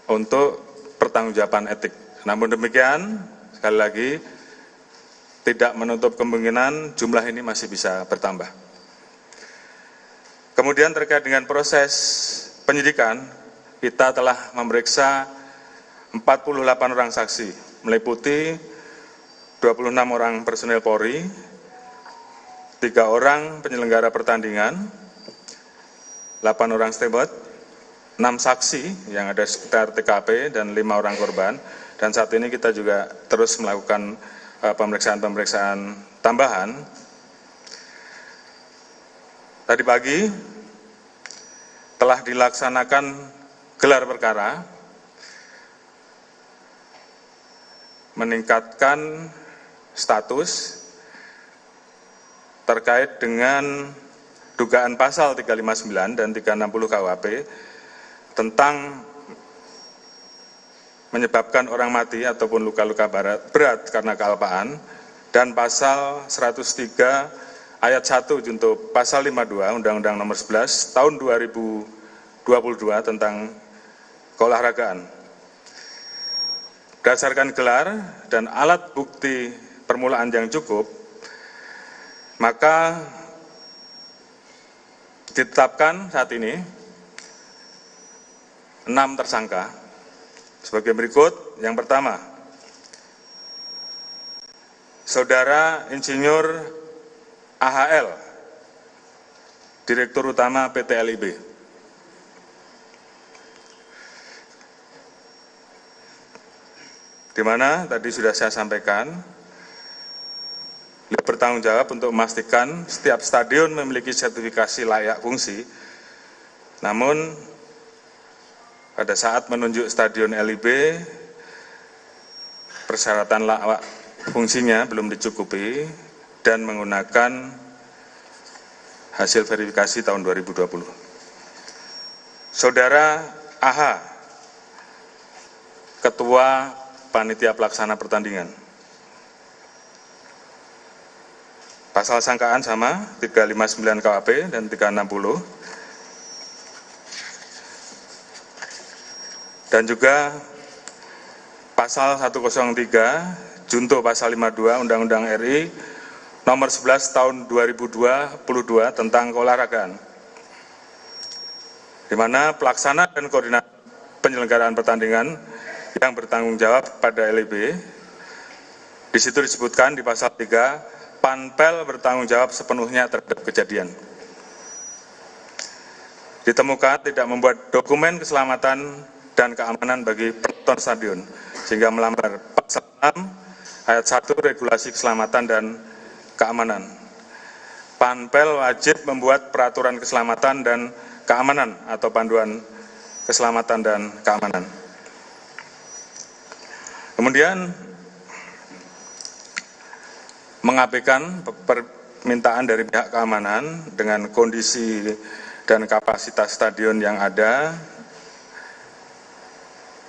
untuk pertanggungjawaban etik. Namun demikian, sekali lagi, tidak menutup kemungkinan jumlah ini masih bisa bertambah. Kemudian terkait dengan proses penyidikan, kita telah memeriksa 48 orang saksi, meliputi 26 orang personil Polri, 3 orang penyelenggara pertandingan, 8 orang steward, 6 saksi yang ada sekitar TKP, dan 5 orang korban. Dan saat ini kita juga terus melakukan pemeriksaan-pemeriksaan tambahan. Tadi pagi telah dilaksanakan gelar perkara, meningkatkan status terkait dengan dugaan pasal 359 dan 360 KUHP tentang menyebabkan orang mati ataupun luka-luka berat karena kealpaan, dan pasal 103 ayat 1 junto pasal 52 Undang-Undang Nomor 11 Tahun 2022 tentang keolahragaan. Berdasarkan gelar dan alat bukti permulaan yang cukup, maka ditetapkan saat ini 6 tersangka sebagai berikut. Yang pertama, Saudara Insinyur AHL, Direktur Utama PT LIB. Di mana tadi sudah saya sampaikan, beliau bertanggung jawab untuk memastikan setiap stadion memiliki sertifikasi layak fungsi. Namun pada saat menunjuk stadion LIB, persyaratan layak fungsinya belum dicukupi dan menggunakan hasil verifikasi tahun 2020. Saudara AH, Ketua Panitia Pelaksana Pertandingan. Pasal sangkaan sama, 359 KUHP dan 360. Dan juga pasal 103 junto pasal 52 Undang-Undang RI Nomor 11 Tahun 2022 tentang keolahragaan, di mana pelaksana dan koordinator penyelenggaraan pertandingan yang bertanggung jawab pada LIB. Di situ disebutkan di pasal 3, Panpel bertanggung jawab sepenuhnya terhadap kejadian. Ditemukan tidak membuat dokumen keselamatan dan keamanan bagi penonton stadion, sehingga melanggar pasal 6 ayat 1 regulasi keselamatan dan keamanan. Panpel wajib membuat peraturan keselamatan dan keamanan atau panduan keselamatan dan keamanan. Kemudian mengabaikan permintaan dari pihak keamanan dengan kondisi dan kapasitas stadion yang ada,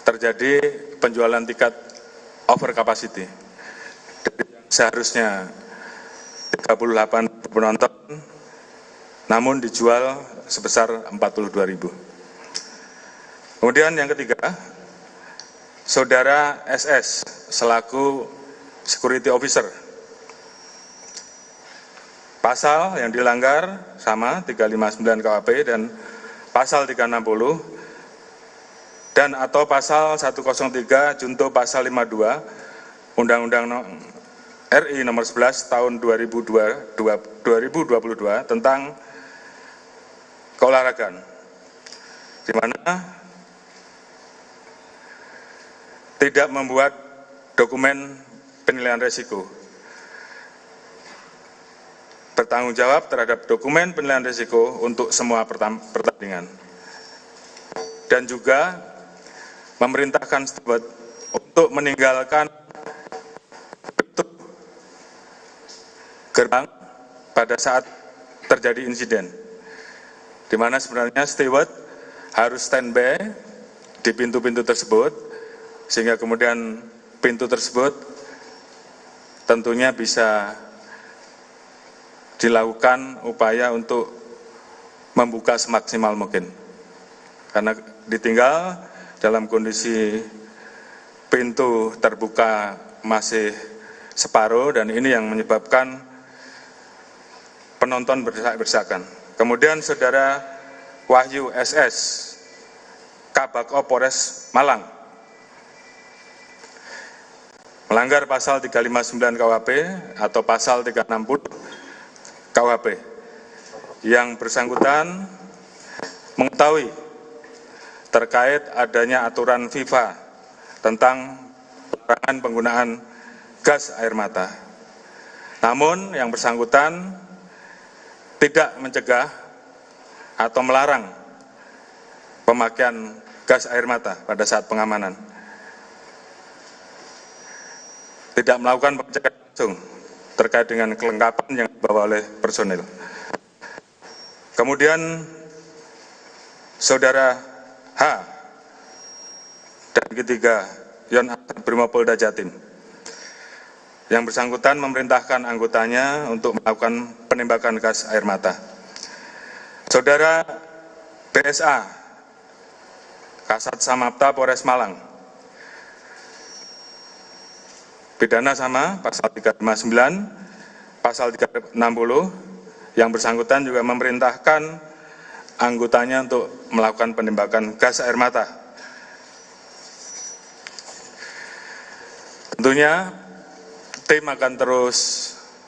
terjadi penjualan tiket over capacity. Seharusnya 38 penonton, namun dijual sebesar 42.000. Kemudian yang ketiga, Saudara SS selaku security officer. Pasal yang dilanggar sama 359 KUHP dan pasal 360 dan atau pasal 103 junto pasal 52 Undang-Undang RI nomor 11 tahun 2022 tentang keolahragaan, di mana tidak membuat dokumen penilaian risiko, bertanggung jawab terhadap dokumen penilaian risiko untuk semua pertandingan, dan juga memerintahkan steward untuk meninggalkan gerbang pada saat terjadi insiden, di mana sebenarnya steward harus standby di pintu-pintu tersebut, sehingga kemudian pintu tersebut tentunya bisa dilakukan upaya untuk membuka semaksimal mungkin. Karena ditinggal dalam kondisi pintu terbuka masih separuh, dan ini yang menyebabkan penonton berdesak-desakan. Kemudian Saudara Wahyu SS, Kabako Polres Malang, melanggar pasal 359 KUHP atau pasal 360 KUHP. Yang bersangkutan mengetahui terkait adanya aturan FIFA tentang larangan penggunaan gas air mata. Namun yang bersangkutan tidak mencegah atau melarang pemakaian gas air mata pada saat pengamanan. Tidak melakukan pengecekan langsung terkait dengan kelengkapan yang dibawa oleh personil. Kemudian Saudara H dan ketiga Yon Brimopolda Jatim, yang bersangkutan memerintahkan anggotanya untuk melakukan penembakan gas air mata. Saudara BSA, Kasat Samapta Polres Malang, pidana sama pasal 359, pasal 360, yang bersangkutan juga memerintahkan anggotanya untuk melakukan penembakan gas air mata. Tentunya tim akan terus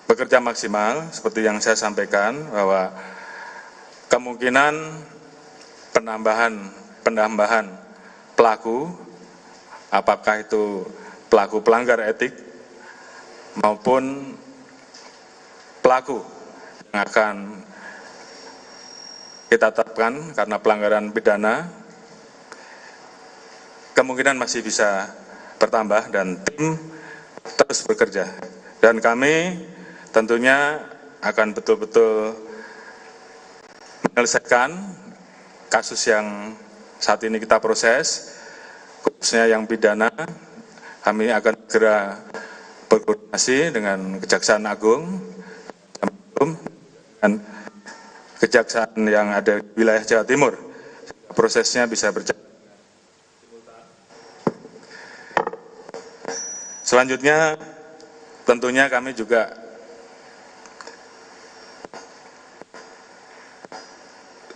bekerja maksimal seperti yang saya sampaikan, bahwa kemungkinan penambahan pelaku, apakah itu pelaku pelanggar etik maupun pelaku yang akan kita tetapkan karena pelanggaran pidana, kemungkinan masih bisa bertambah dan tim terus bekerja. Dan kami tentunya akan betul-betul menyelesaikan kasus yang saat ini kita proses, khususnya yang pidana. Kami akan segera berkoordinasi dengan Kejaksaan Agung dan kejaksaan yang ada di wilayah Jawa Timur. Prosesnya bisa berjalan. Selanjutnya, tentunya kami juga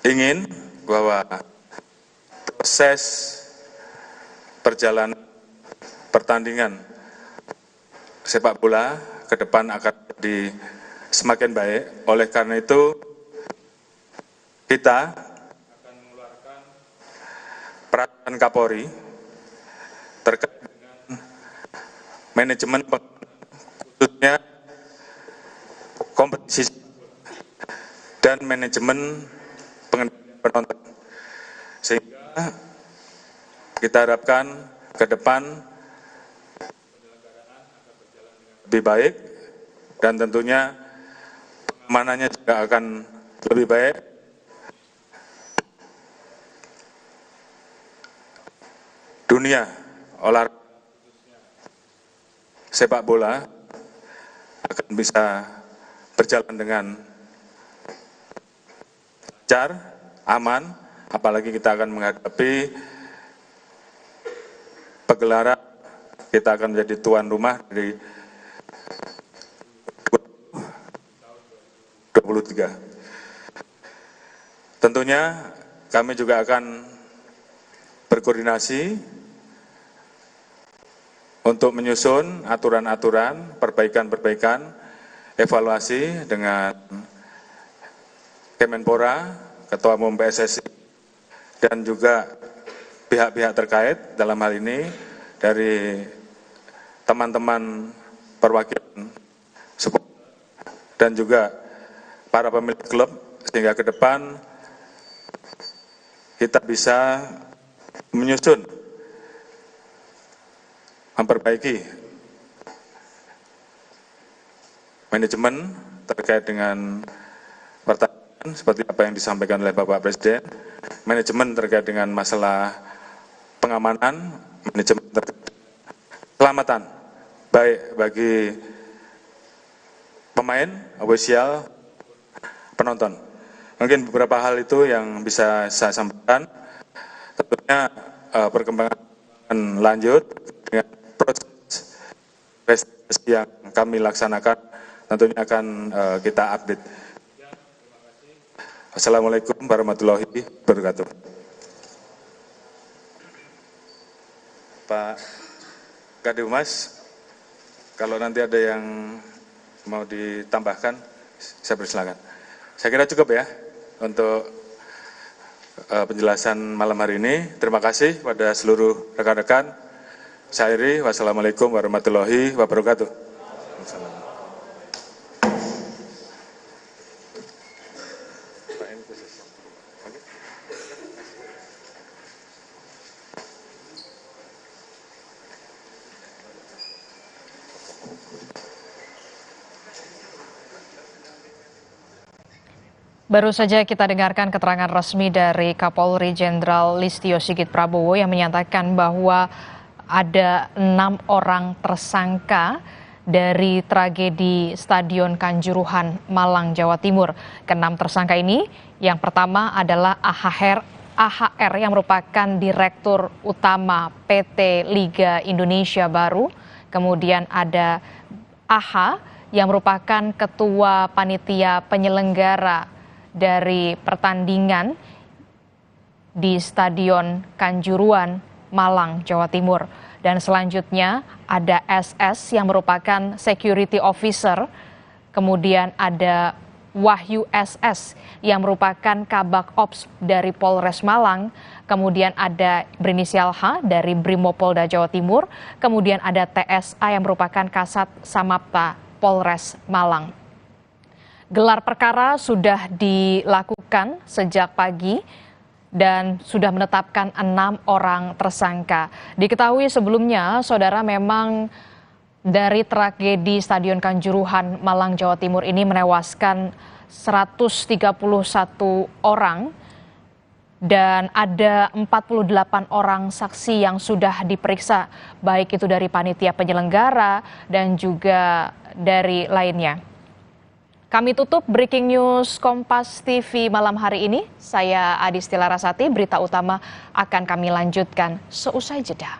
ingin bahwa proses perjalanan pertandingan sepak bola ke depan akan jadi semakin baik. Oleh karena itu, kita akan mengeluarkan peraturan Kapolri terkait dengan manajemen khususnya kompetisi dan manajemen pengendalian penonton. Sehingga kita harapkan ke depan lebih baik dan tentunya pengamanannya juga akan lebih baik. Dunia olahraga sepak bola akan bisa berjalan dengan lancar, aman, apalagi kita akan menghadapi pegelaran, kita akan menjadi tuan rumah dari 2023. Tentunya kami juga akan berkoordinasi untuk menyusun aturan-aturan, perbaikan-perbaikan, evaluasi dengan Kemenpora, Ketua Umum PSSI, dan juga pihak-pihak terkait dalam hal ini dari teman-teman perwakilan supporter dan juga para pemilik klub, sehingga ke depan kita bisa menyusun, memperbaiki manajemen terkait dengan pertandingan seperti apa yang disampaikan oleh Bapak Presiden, manajemen terkait dengan masalah pengamanan, manajemen terkait keselamatan, baik bagi pemain, ofisial, penonton. Mungkin beberapa hal itu yang bisa saya sampaikan. Tentunya perkembangan lanjut dengan proses investasi yang kami laksanakan tentunya akan kita update. Assalamualaikum warahmatullahi wabarakatuh. Pak Kadif Humas, kalau nanti ada yang mau ditambahkan, saya persilakan. Saya kira cukup ya untuk penjelasan malam hari ini. Terima kasih pada seluruh rekan-rekan. Saya akhiri, wassalamualaikum warahmatullahi wabarakatuh. Baru saja kita dengarkan keterangan resmi dari Kapolri Jenderal Listio Sigit Prabowo yang menyatakan bahwa ada 6 orang tersangka dari tragedi Stadion Kanjuruhan, Malang, Jawa Timur. Ke-6 tersangka ini, yang pertama adalah AHR yang merupakan Direktur Utama PT Liga Indonesia Baru. Kemudian ada AH yang merupakan Ketua Panitia Penyelenggara dari pertandingan di Stadion Kanjuruhan, Malang, Jawa Timur. Dan selanjutnya ada SS yang merupakan Security Officer, kemudian ada Wahyu SS yang merupakan Kabak Ops dari Polres Malang, kemudian ada berinisial H dari Brimopolda Jawa Timur, kemudian ada TSA yang merupakan Kasat Samapta Polres Malang. Gelar perkara sudah dilakukan sejak pagi dan sudah menetapkan 6 orang tersangka. Diketahui sebelumnya, saudara, memang dari tragedi Stadion Kanjuruhan, Malang, Jawa Timur ini menewaskan 131 orang dan ada 48 orang saksi yang sudah diperiksa, baik itu dari panitia penyelenggara dan juga dari lainnya. Kami tutup Breaking News Kompas TV malam hari ini. Saya Adisti Larasati, berita utama akan kami lanjutkan seusai jeda.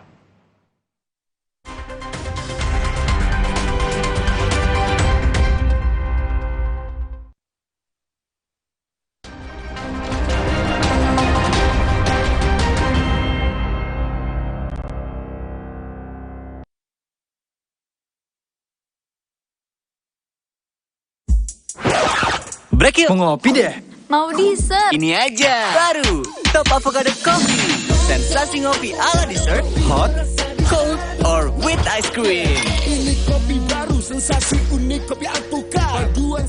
break yuk. Mau ngopi deh. Mau dessert. Ini aja. Baru. Top Avocado Coffee. Sensasi ngopi ala dessert. Hot, cold, or with ice cream. Ini kopi baru. Sensasi unik kopi alpukat. Paduan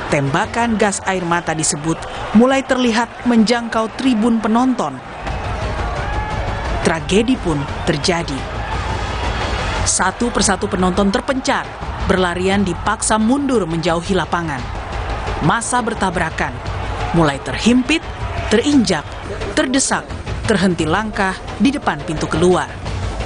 tembakan gas air mata disebut mulai terlihat menjangkau tribun penonton. Tragedi pun terjadi. Satu persatu penonton terpencar, berlarian dipaksa mundur menjauhi lapangan. Massa bertabrakan, mulai terhimpit, terinjak, terdesak, terhenti langkah di depan pintu keluar.